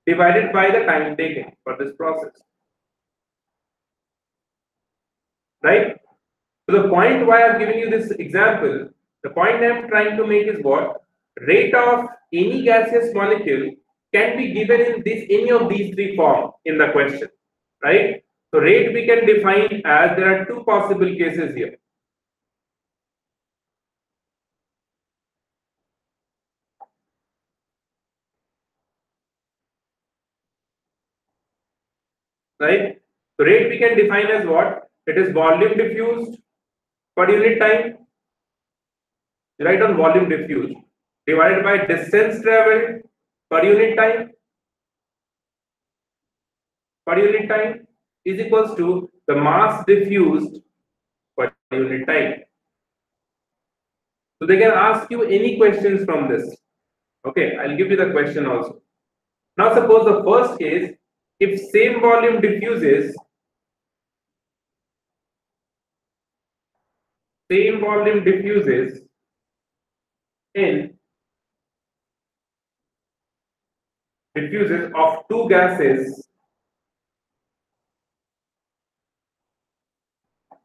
divided by the time taken for this process? Right? So the point why I'm giving you this example, the point I'm trying to make is what? Rate of any gaseous molecule can be given in this any of these three forms in the question, right? So rate we can define as there are two possible cases here. Right? So rate we can define as what? It is volume diffused per unit time. Write on volume diffused divided by distance traveled per unit time is equals to the mass diffused per unit time. So they can ask you any questions from this. Okay, I'll give you the question also. Now suppose the first case, if same volume diffuses in of two gases,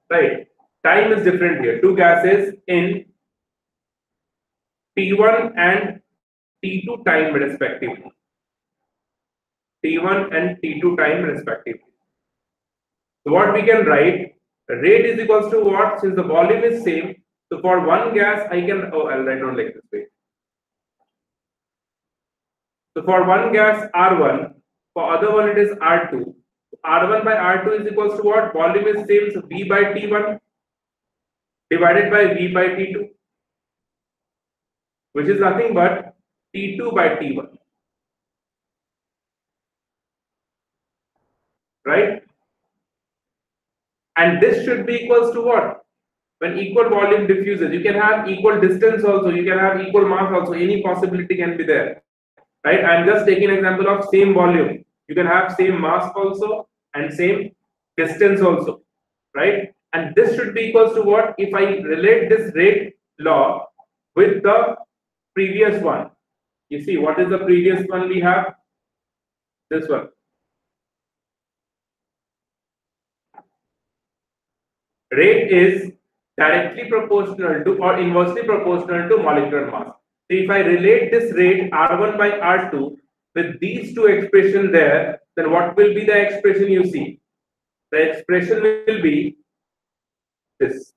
right? Time is different here. Two gases in T1 and T2 time respectively. T1 and T2 time respectively. So what we can write, rate is equals to what? Since the volume is same, so for one gas I can, I'll write down like this way. So for one gas R1, for other one it is R2. R1 by R2 is equals to what? Volume is same, so V by T1 divided by V by T2, which is nothing but T2 by T1. Right? And this should be equals to what? When equal volume diffuses, you can have equal distance also, you can have equal mass also, any possibility can be there. Right? I'm just taking an example of same volume. You can have same mass also and same distance also. Right? And this should be equals to what? If I relate this rate law with the previous one. You see, what is the previous one we have? This one. Rate is directly proportional to or inversely proportional to molecular mass. So if I relate this rate R1 by R2 with these two expressions there, then what will be the expression you see? The expression will be this.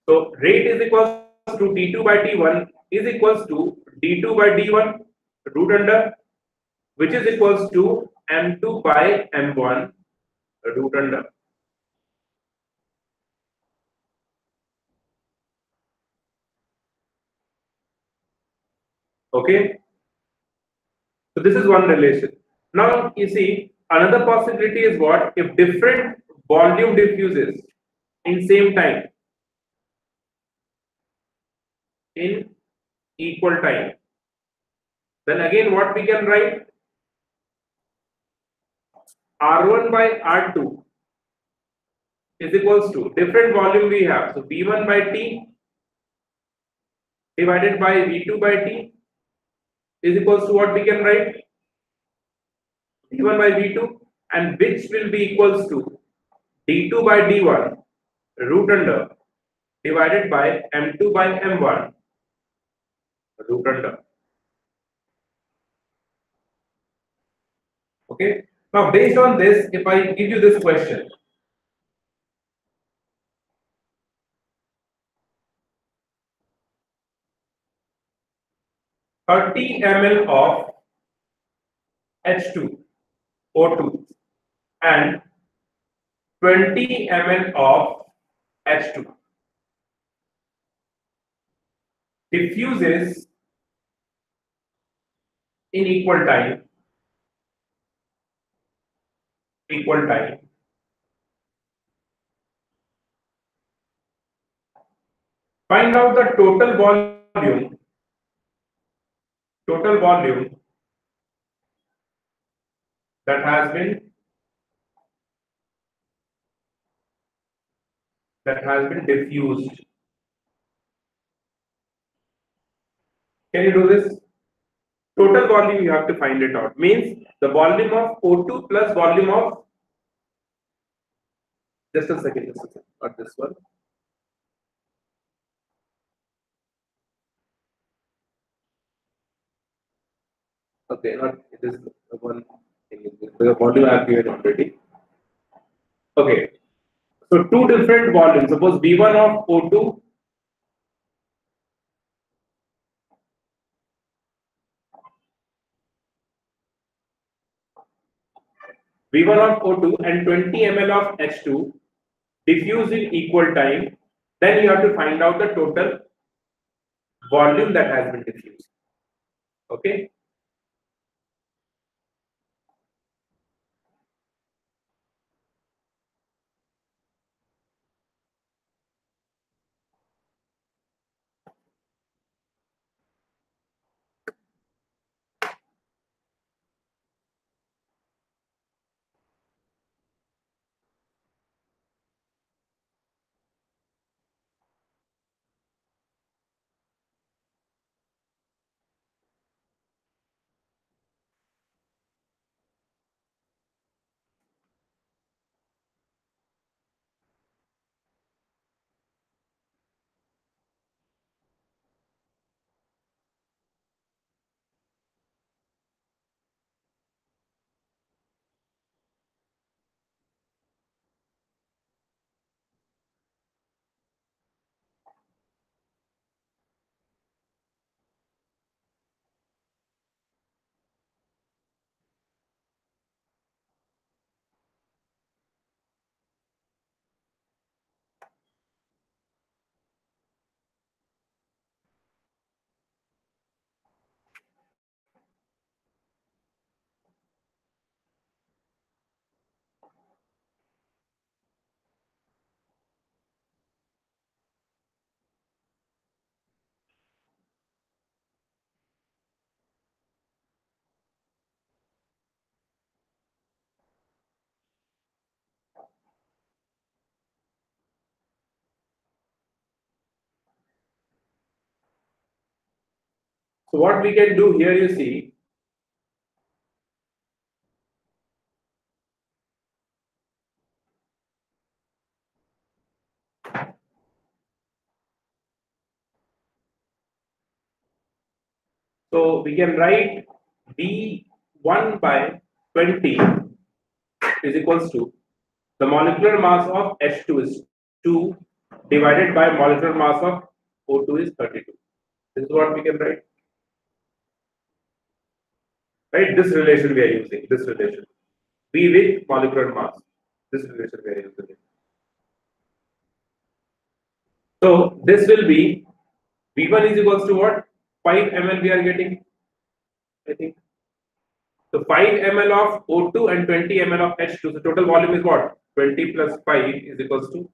So rate is equals to T2 by T1 is equals to D2 by D1 root under, which is equals to M2 by M1 root under. Okay. So this is one relation. Now you see another possibility is what? If different volume diffuses in same time in equal time, then again what we can write? R1 by R2 is equals to different volume we have. So V1 by T divided by V2 by T is equals to what we can write? V1 by V2, and which will be equals to D2 by D1 root under divided by M2 by M1 root under. Okay. Now, based on this, if I give you this question, 30 ml of H2 O2 and 20 ml of H2 diffuses in equal time. Find out the total volume that has been diffused. Can you do this? Total volume, you have to find it out. Means the volume of O2 plus volume of, just a second, not this one. Okay, not this one thing. The volume I have given already. Okay, so two different volumes. Suppose V1 of O2 V1 of O2 and 20 ml of H2 diffuse in equal time, then you have to find out the total volume that has been diffused. Okay. So what we can do here, you see, so we can write V1 by 20 is equals to the molecular mass of H2 is 2 divided by molecular mass of O2 is 32. This is what we can write. Right? This relation we are using. This relation. V with molecular mass. This relation we are using. So this will be V1 is equals to what? 5 ml we are getting. I think. So 5 ml of O2 and 20 ml of H2. So total volume is what? 20 plus 5 is equals to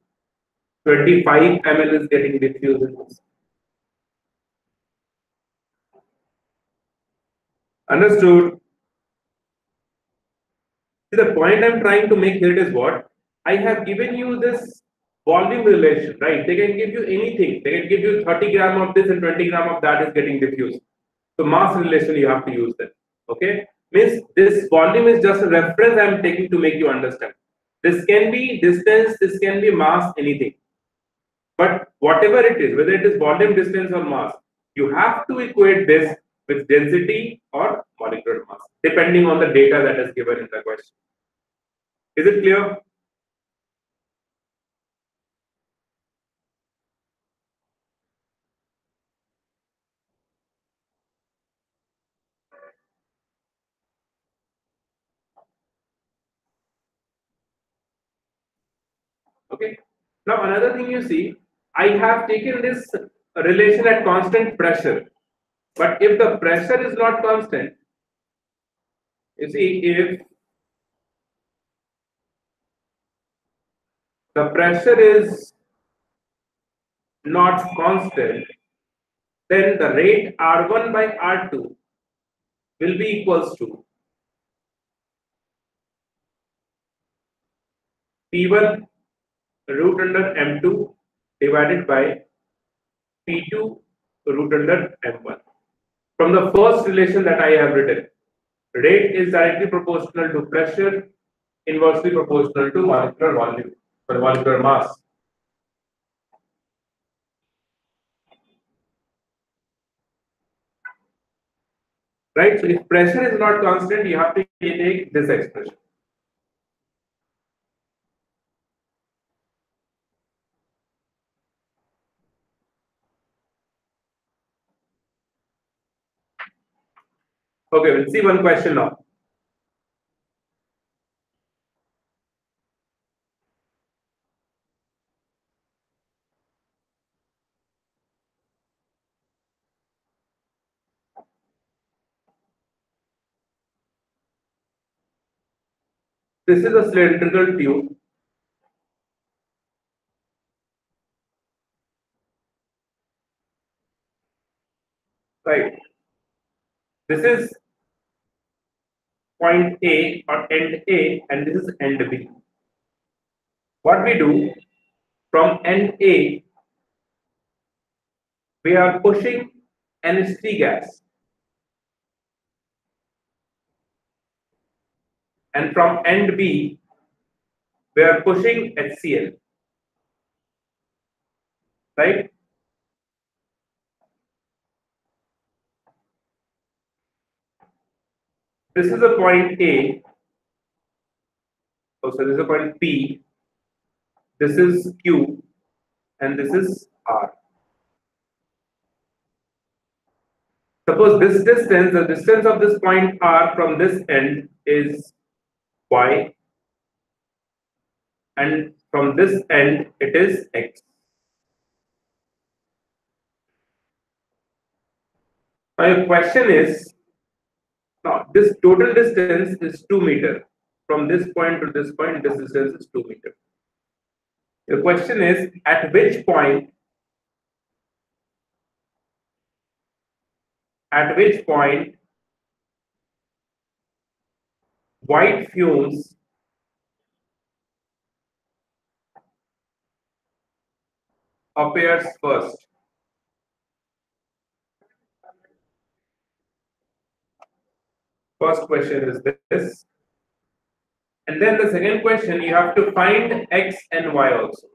25 ml is getting diffused in this. Understood? See, the point I'm trying to make here is what? I have given you this volume relation, right? They can give you anything. They can give you 30 gram of this and 20 gram of that is getting diffused. So mass relation you have to use that. Okay. Means this volume is just a reference I am taking to make you understand. This can be distance, this can be mass, anything. But whatever it is, whether it is volume, distance, or mass, you have to equate this with density or molecular mass, depending on the data that is given in the question. Is it clear? Okay. Now another thing you see, I have taken this relation at constant pressure. But if the pressure is not constant, you see, if the pressure is not constant, then the rate R1 by R2 will be equals to P1 root under M2 divided by P2 root under M1. From the first relation that I have written, rate is directly proportional to pressure, inversely proportional to molecular volume or molecular mass. Right? So if pressure is not constant, you have to take this expression. Okay, we'll see one question now. This is a cylindrical tube. Right. This is point A or end A, and this is end B. What we do from end A, we are pushing NH3 gas, and from end B, we are pushing HCl. Right? This is a point A. Oh, so this is a point P. This is Q, and this is R. Suppose this distance, the distance of this point R from this end is Y, and from this end it is X. Now your question is, now this total distance is 2 meter. From this point to this point, this distance is 2 meter. The question is, at which point white fumes appears first? First question is this. And then the second question, you have to find X and Y also.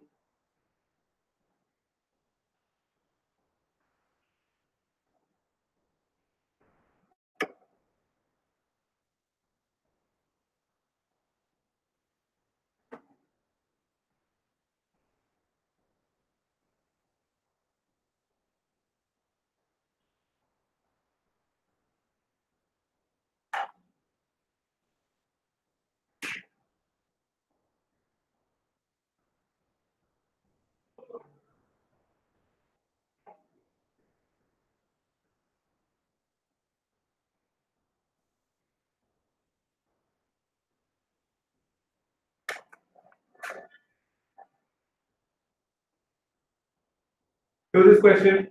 So this question,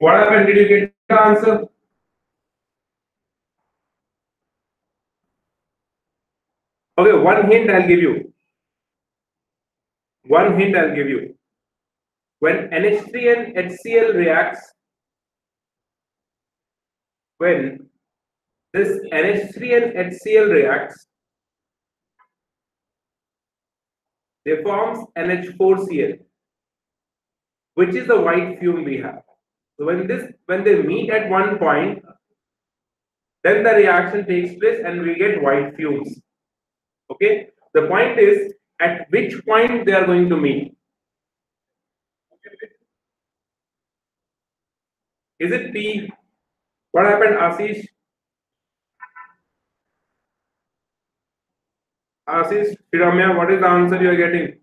What happened? Did you get the answer? Okay, one hint I'll give you. One hint I'll give you. When NH3 and HCl reacts, when this NH3 and HCl reacts, they forms NH4Cl, which is the white fume we have. So when they meet at one point, then the reaction takes place and we get white fumes. Okay. The point is at which point they are going to meet. Is it P? What happened, Ashish? Ashish, Piramya, what is the answer you are getting?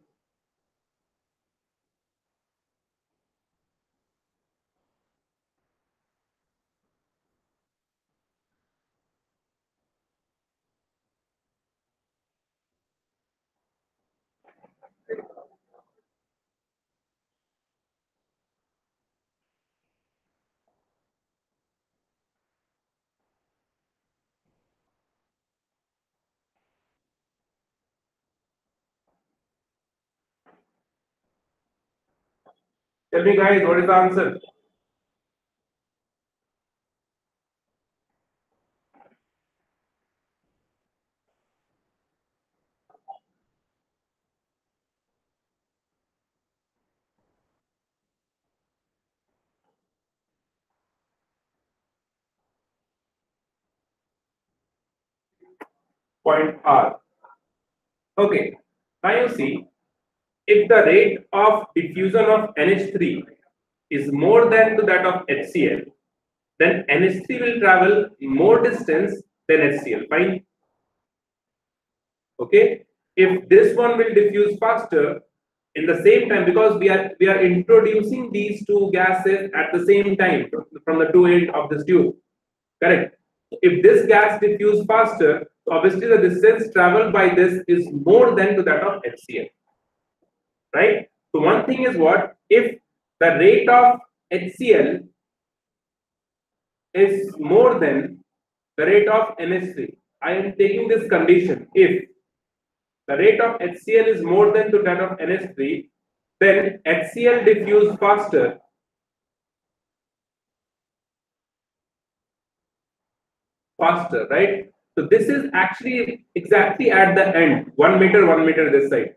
Tell me, guys, what is the answer? Point R. Okay. Now you see, if the rate of diffusion of NH3 is more than to that of HCl, then NH3 will travel more distance than HCl. Fine. Okay. If this one will diffuse faster in the same time, because we are introducing these two gases at the same time from the two ends of this tube. Correct. If this gas diffuse faster, obviously the distance traveled by this is more than to that of HCl. Right? So one thing is what? If the rate of HCl is more than the rate of NH3, I am taking this condition. If the rate of HCl is more than to that of NH3, then HCl diffuse faster right? So this is actually exactly at the end, 1 meter, 1 meter this side,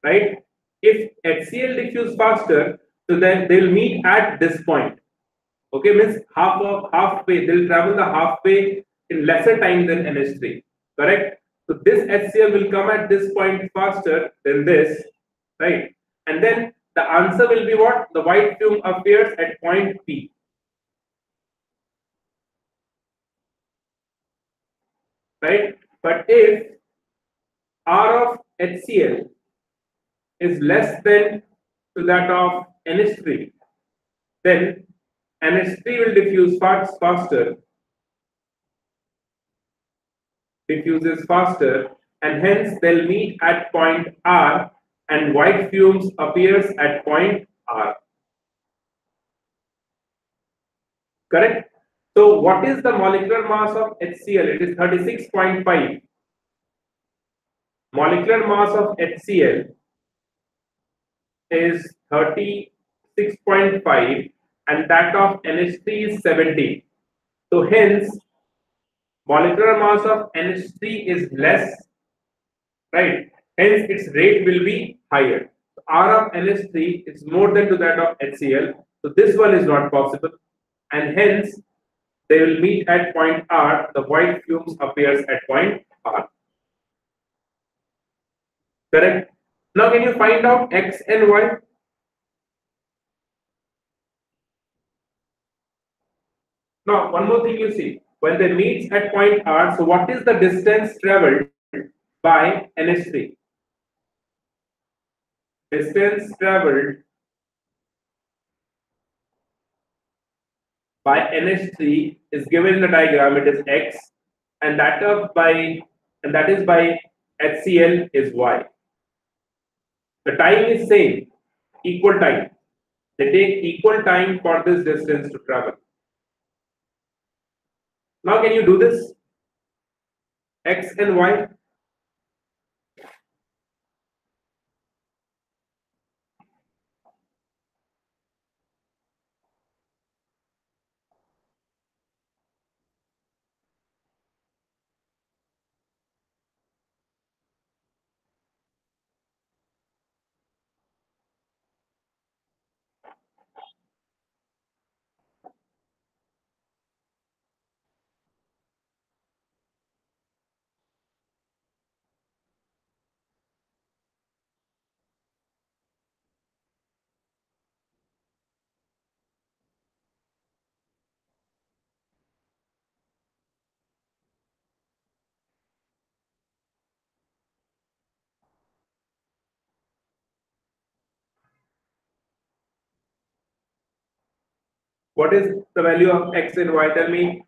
right? If HCl diffuse faster, so then they'll meet at this point. Okay, means halfway, they'll travel the halfway in lesser time than NH3, correct? So this HCl will come at this point faster than this, right? And then the answer will be what? The white fume appears at point P. Right? But if R of HCl is less than to that of NH3, then NH3 will diffuses faster, and hence they'll meet at point R, and white fumes appears at point R. Correct? So what is the molecular mass of HCl? It is 36.5. Molecular mass of HCl is 36.5 and that of NH3 is 70. So hence molecular mass of NH3 is less, right? Hence its rate will be higher. So R of NH3 is more than to that of HCl. So this one is not possible, and hence they will meet at point R. The white fumes appears at point R. Correct? Now can you find out X and Y? Now one more thing you see. When they meet at point R, so what is the distance traveled by NH3? Distance traveled by NH3 is given in the diagram. It is X, and that is by HCl is Y. The time is same, equal time. They take equal time for this distance to travel. Now can you do this? X and Y. What is the value of X and Y? Tell me.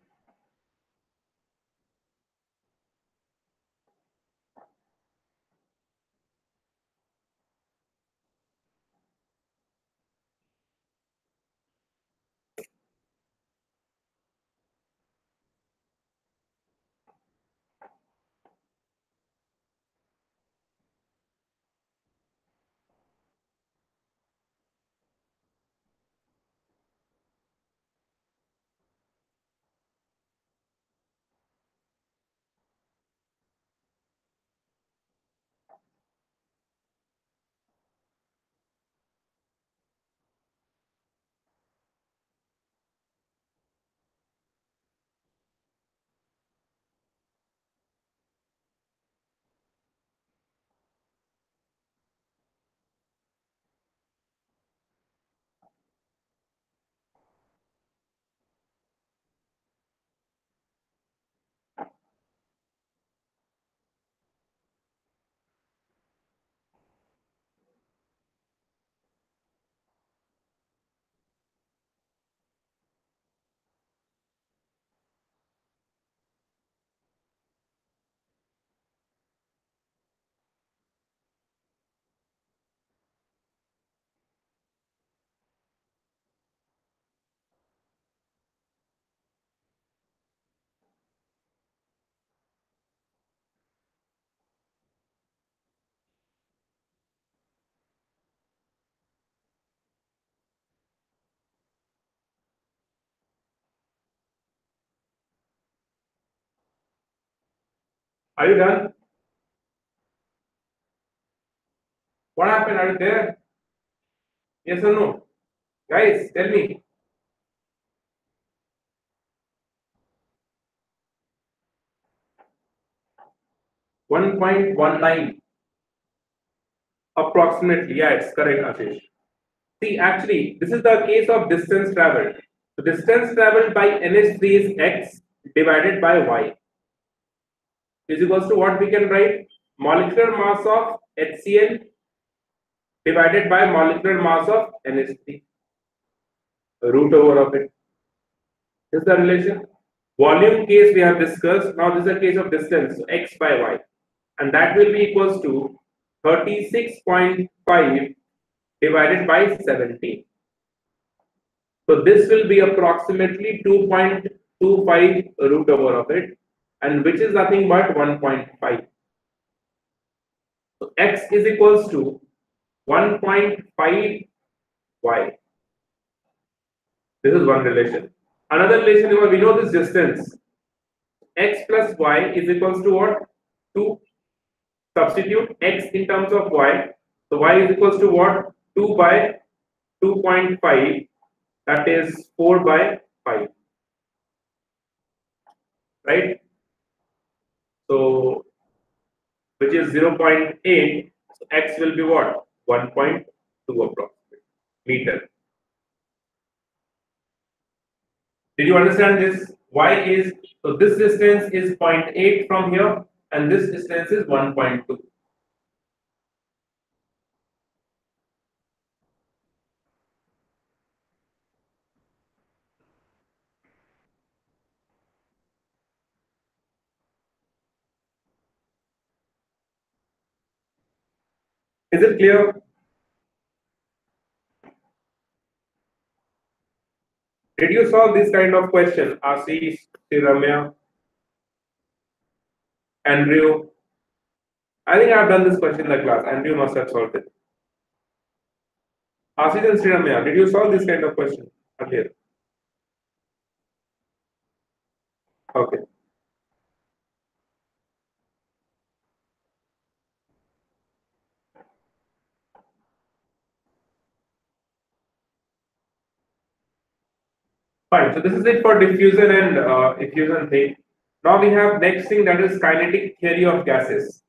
Are you done? What happened? Are you there? Yes or no? Guys, tell me. 1.19 approximately. Yeah, it's correct, Ashish. See, actually, this is the case of distance traveled. So distance traveled by NH3 is X divided by Y is equals to what we can write? Molecular mass of HCl divided by molecular mass of NH3. Root over of it. This is the relation. Volume case we have discussed. Now this is a case of distance, so X by Y. And that will be equals to 36.5 divided by 17. So this will be approximately 2.25 root over of it, and which is nothing but 1.5. So x is equals to 1.5 y. This is one relation. Another relation, we know this distance. X plus y is equals to what? 2. Substitute x in terms of y. So y is equals to what? 2 by 2.5. That is 4 by 5. Right? So which is 0.8. So x will be what? 1.2 approximately meter. Did you understand this? Y is, so this distance is 0.8 from here, and this distance is 1.2. Is it clear? Did you solve this kind of question? Ashish, Ramya, Andrew? I think I have done this question in the class. Andrew must have solved it. Ashish and Ramya, did you solve this kind of question earlier? Okay. Fine. So this is it for diffusion and effusion thing. Now we have next thing, that is kinetic theory of gases.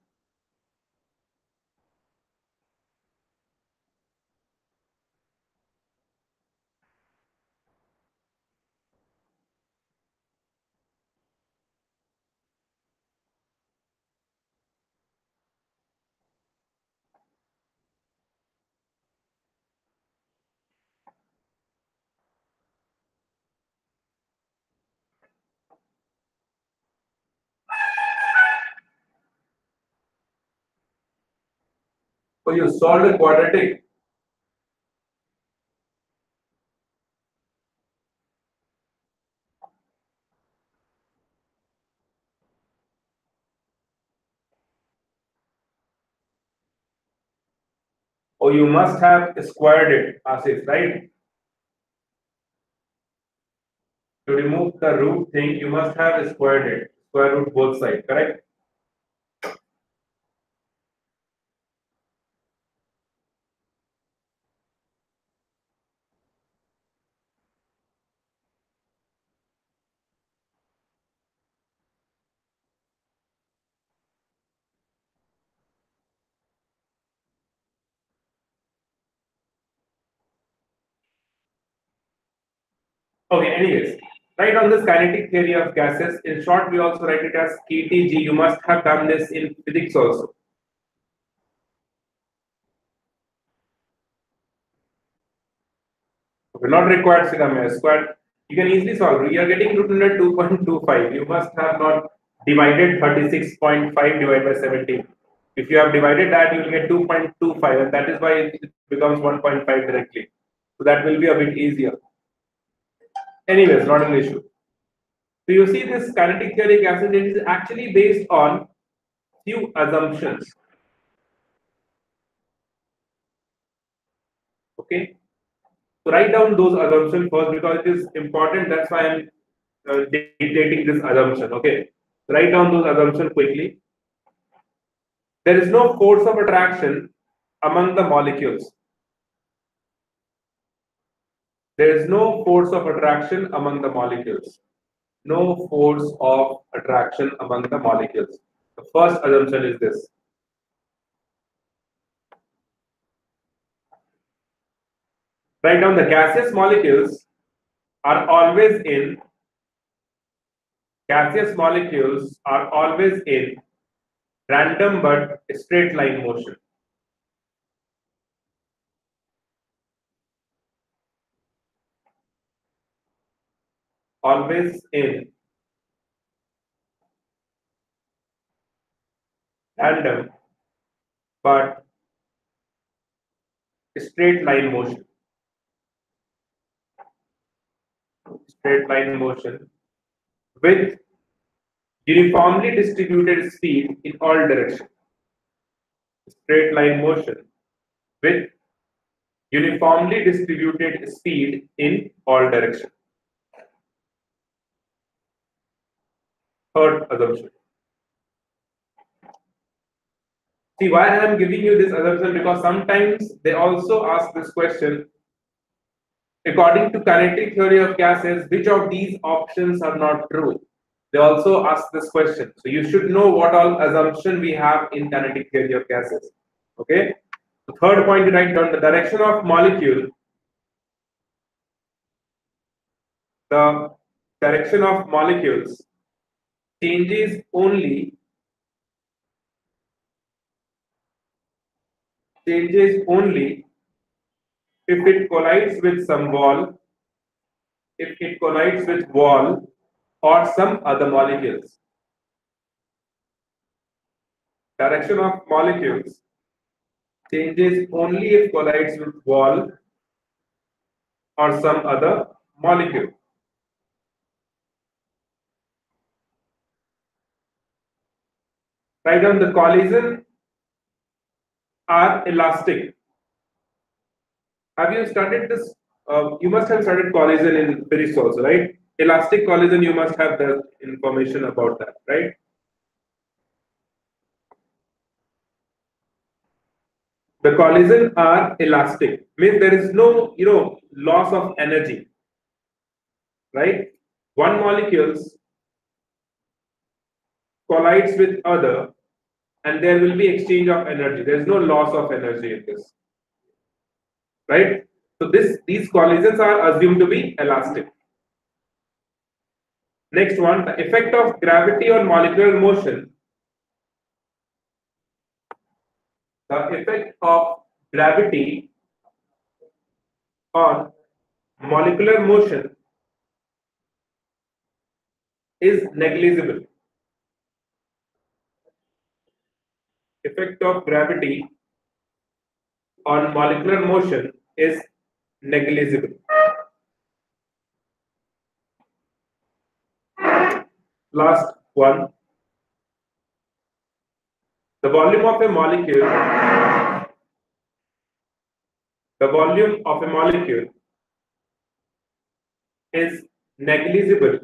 So you solved a quadratic. Or you must have squared it, Asif, right? To remove the root thing, you must have squared it. Square root both sides, correct? Okay, anyways. Write on this kinetic theory of gases. In short, we also write it as KTG. You must have done this in physics also. Okay, not required Sinha squared. You can easily solve. You are getting root under 2.25. You must have not divided 36.5 divided by 17. If you have divided that, you will get 2.25, and that is why it becomes 1.5 directly. So that will be a bit easier. Anyways, not an issue. So you see this kinetic theory of gases, it is actually based on few assumptions. Okay. So write down those assumptions first because it is important. That's why I'm dictating this assumption. Okay. Write down those assumptions quickly. There is no force of attraction among the molecules. There is no force of attraction among the molecules. No force of attraction among the molecules. The first assumption is this. Write down the gaseous molecules are always in gaseous molecules are always in random but straight line motion. Always in random but straight line motion. Straight line motion with uniformly distributed speed in all directions. Straight line motion with uniformly distributed speed in all directions. Third assumption. See why I am giving you this assumption, because sometimes they also ask this question. According to kinetic theory of gases, which of these options are not true? They also ask this question. So you should know what all assumption we have in kinetic theory of gases. Okay. The third point you write down: the direction of molecule. The direction of molecules changes only if it collides with some wall, or some other molecules. Direction of molecules changes only if collides with wall or some other molecule. Write down: the collision are elastic. Have you studied this? You must have studied collision in physics also, right? Elastic collision, you must have the information about that, right? The collision are elastic, means there is no, loss of energy, right? One molecules collides with other, and there will be exchange of energy. There is no loss of energy in this, right? So these collisions are assumed to be elastic. Next one, the effect of gravity on molecular motion. The effect of gravity on molecular motion is negligible. Effect of gravity on molecular motion is negligible. Last one. The volume of a molecule is negligible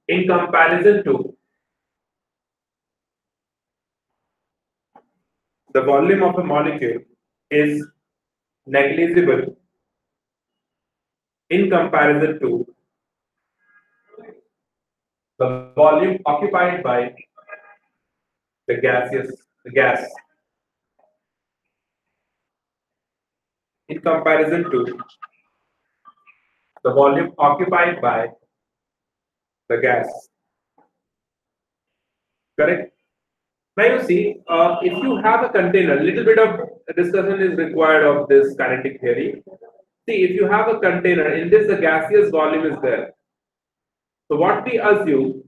in comparison to the volume of a molecule is negligible in comparison to the volume occupied by the gas, in comparison to the volume occupied by the gas. Correct? Now you see, if you have a container, little bit of discussion is required of this kinetic theory. See, if you have a container, in this the gaseous volume is there. So what we assume,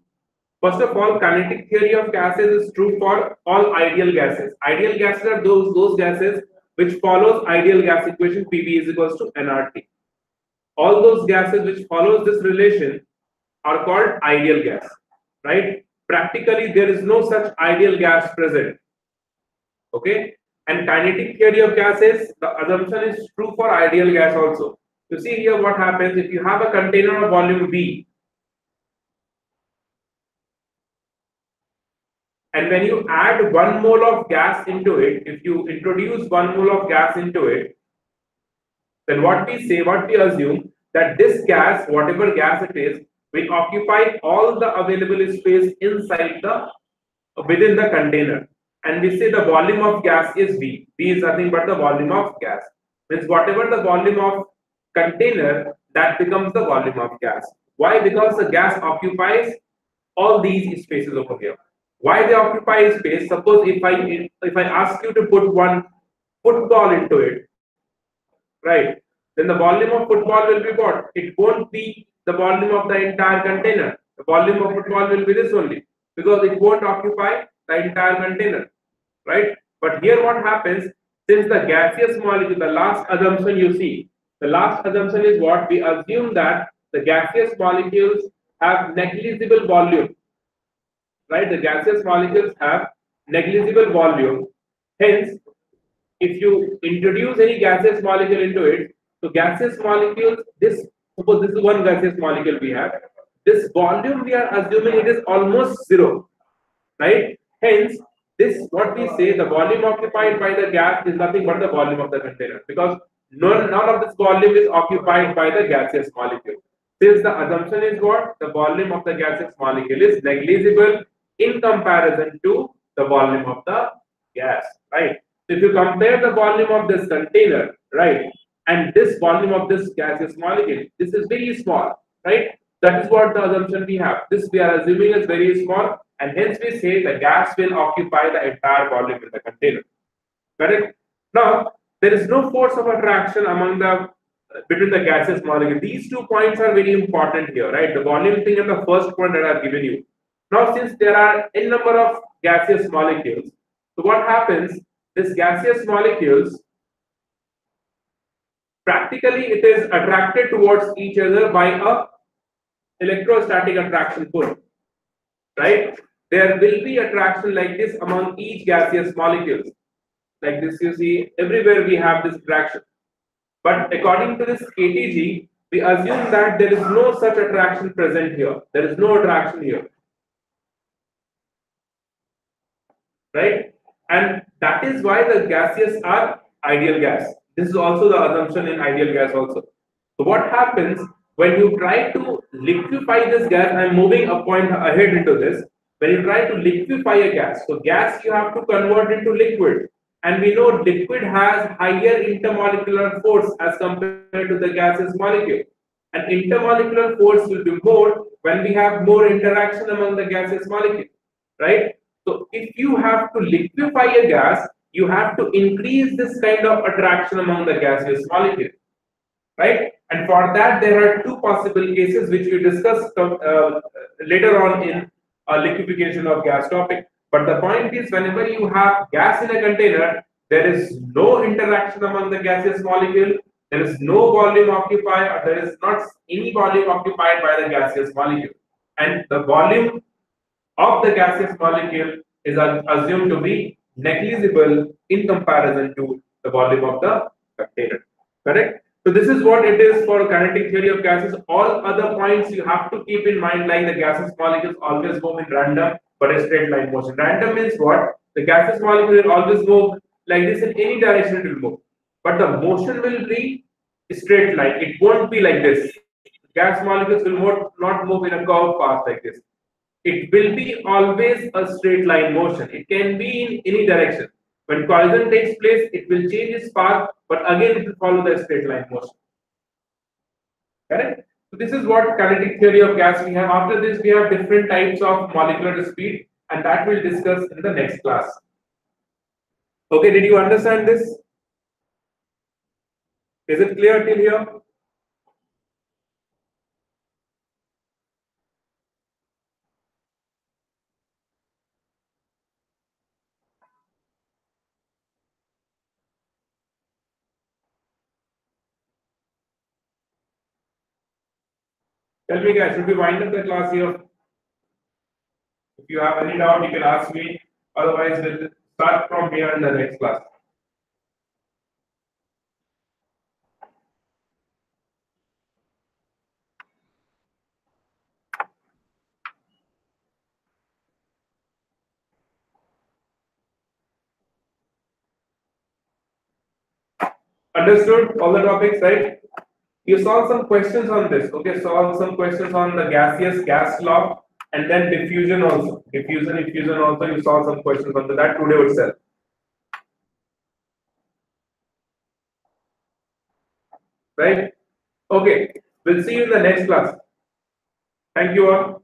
first of all, kinetic theory of gases is true for all ideal gases. Ideal gases are those gases which follows ideal gas equation, Pv is equals to nRT. All those gases which follows this relation are called ideal gas, right? Practically, there is no such ideal gas present. Okay, and kinetic theory of gases, the assumption is true for ideal gas also. You see here what happens if you have a container of volume V, and when you add 1 mole of gas into it, if you introduce 1 mole of gas into it, then what we assume that this gas, whatever gas it is, will occupy all the available space inside within the container. And we say the volume of gas is V. V is nothing but the volume of gas. Means whatever the volume of container, that becomes the volume of gas. Why? Because the gas occupies all these spaces over here. Why they occupy space? Suppose if I ask you to put one football into it, right? Then the volume of football will be what? It won't be the volume of the entire container. The volume of football will be this only, because it won't occupy the entire container, right? But here what happens, since the gaseous molecule, the last assumption you see, the last assumption is what we assume that the gaseous molecules have negligible volume, right? The gaseous molecules have negligible volume. Hence, if you introduce any gaseous molecule into it, so gaseous molecules, this, suppose this is one gaseous molecule we have, this volume we are assuming it is almost zero, right? Hence, this what we say, the volume occupied by the gas is nothing but the volume of the container, because none of this volume is occupied by the gaseous molecule. Since the assumption is what, the volume of the gaseous molecule is negligible in comparison to the volume of the gas, right? So if you compare the volume of this container, right, and this volume of this gaseous molecule, this is very small, right? That is what the assumption we have. This we are assuming is very small, and hence we say the gas will occupy the entire volume in the container. Correct? Now, there is no force of attraction among the between the gaseous molecule. These 2 points are very important here, right? The volume thing and the first point that I've given you. Now, since there are n number of gaseous molecules, so what happens? This gaseous molecules, practically it is attracted towards each other by a electrostatic attraction pull, right? There will be attraction like this among each gaseous molecules. Like this, you see everywhere we have this attraction. But according to this KTG, we assume that there is no such attraction present here. There is no attraction here, right? And that is why the gases are ideal gas. This is also the assumption in ideal gas also. So what happens when you try to liquefy this gas? I'm moving a point ahead into this. When you try to liquefy a gas, so gas you have to convert into liquid, and we know liquid has higher intermolecular force as compared to the gaseous molecule, and intermolecular force will be more when we have more interaction among the gaseous molecule, right? So if you have to liquefy a gas, you have to increase this kind of attraction among the gaseous molecule, right? And for that, there are two possible cases which we discussed later on in liquefaction of gas topic. But the point is, whenever you have gas in a container, there is no interaction among the gaseous molecule, there is no volume occupied, or there is not any volume occupied by the gaseous molecule. And the volume of the gaseous molecule is assumed to be negligible in comparison to the volume of the container. Correct? So this is what it is for kinetic theory of gases. All other points you have to keep in mind, like the gaseous molecules always move in random but a straight line motion. Random means what? The gaseous molecule will always move like this, in any direction it will move. But the motion will be straight line. It won't be like this. Gas molecules will not move in a curved path like this. It will be always a straight line motion. It can be in any direction. When collision takes place, it will change its path, but again it will follow the straight line motion. Correct? So this is what kinetic theory of gas we have. After this, we have different types of molecular speed, and that we'll discuss in the next class. Okay, did you understand this? Is it clear till here? Tell me guys, should we wind up the class here? If you have any doubt, you can ask me. Otherwise, we'll start from here in the next class. Understood all the topics, right? You solved some questions on this. Okay, solve some questions on the gaseous gas law, and then diffusion also. Diffusion also. You solve some questions on that today itself. Right? Okay. We'll see you in the next class. Thank you all.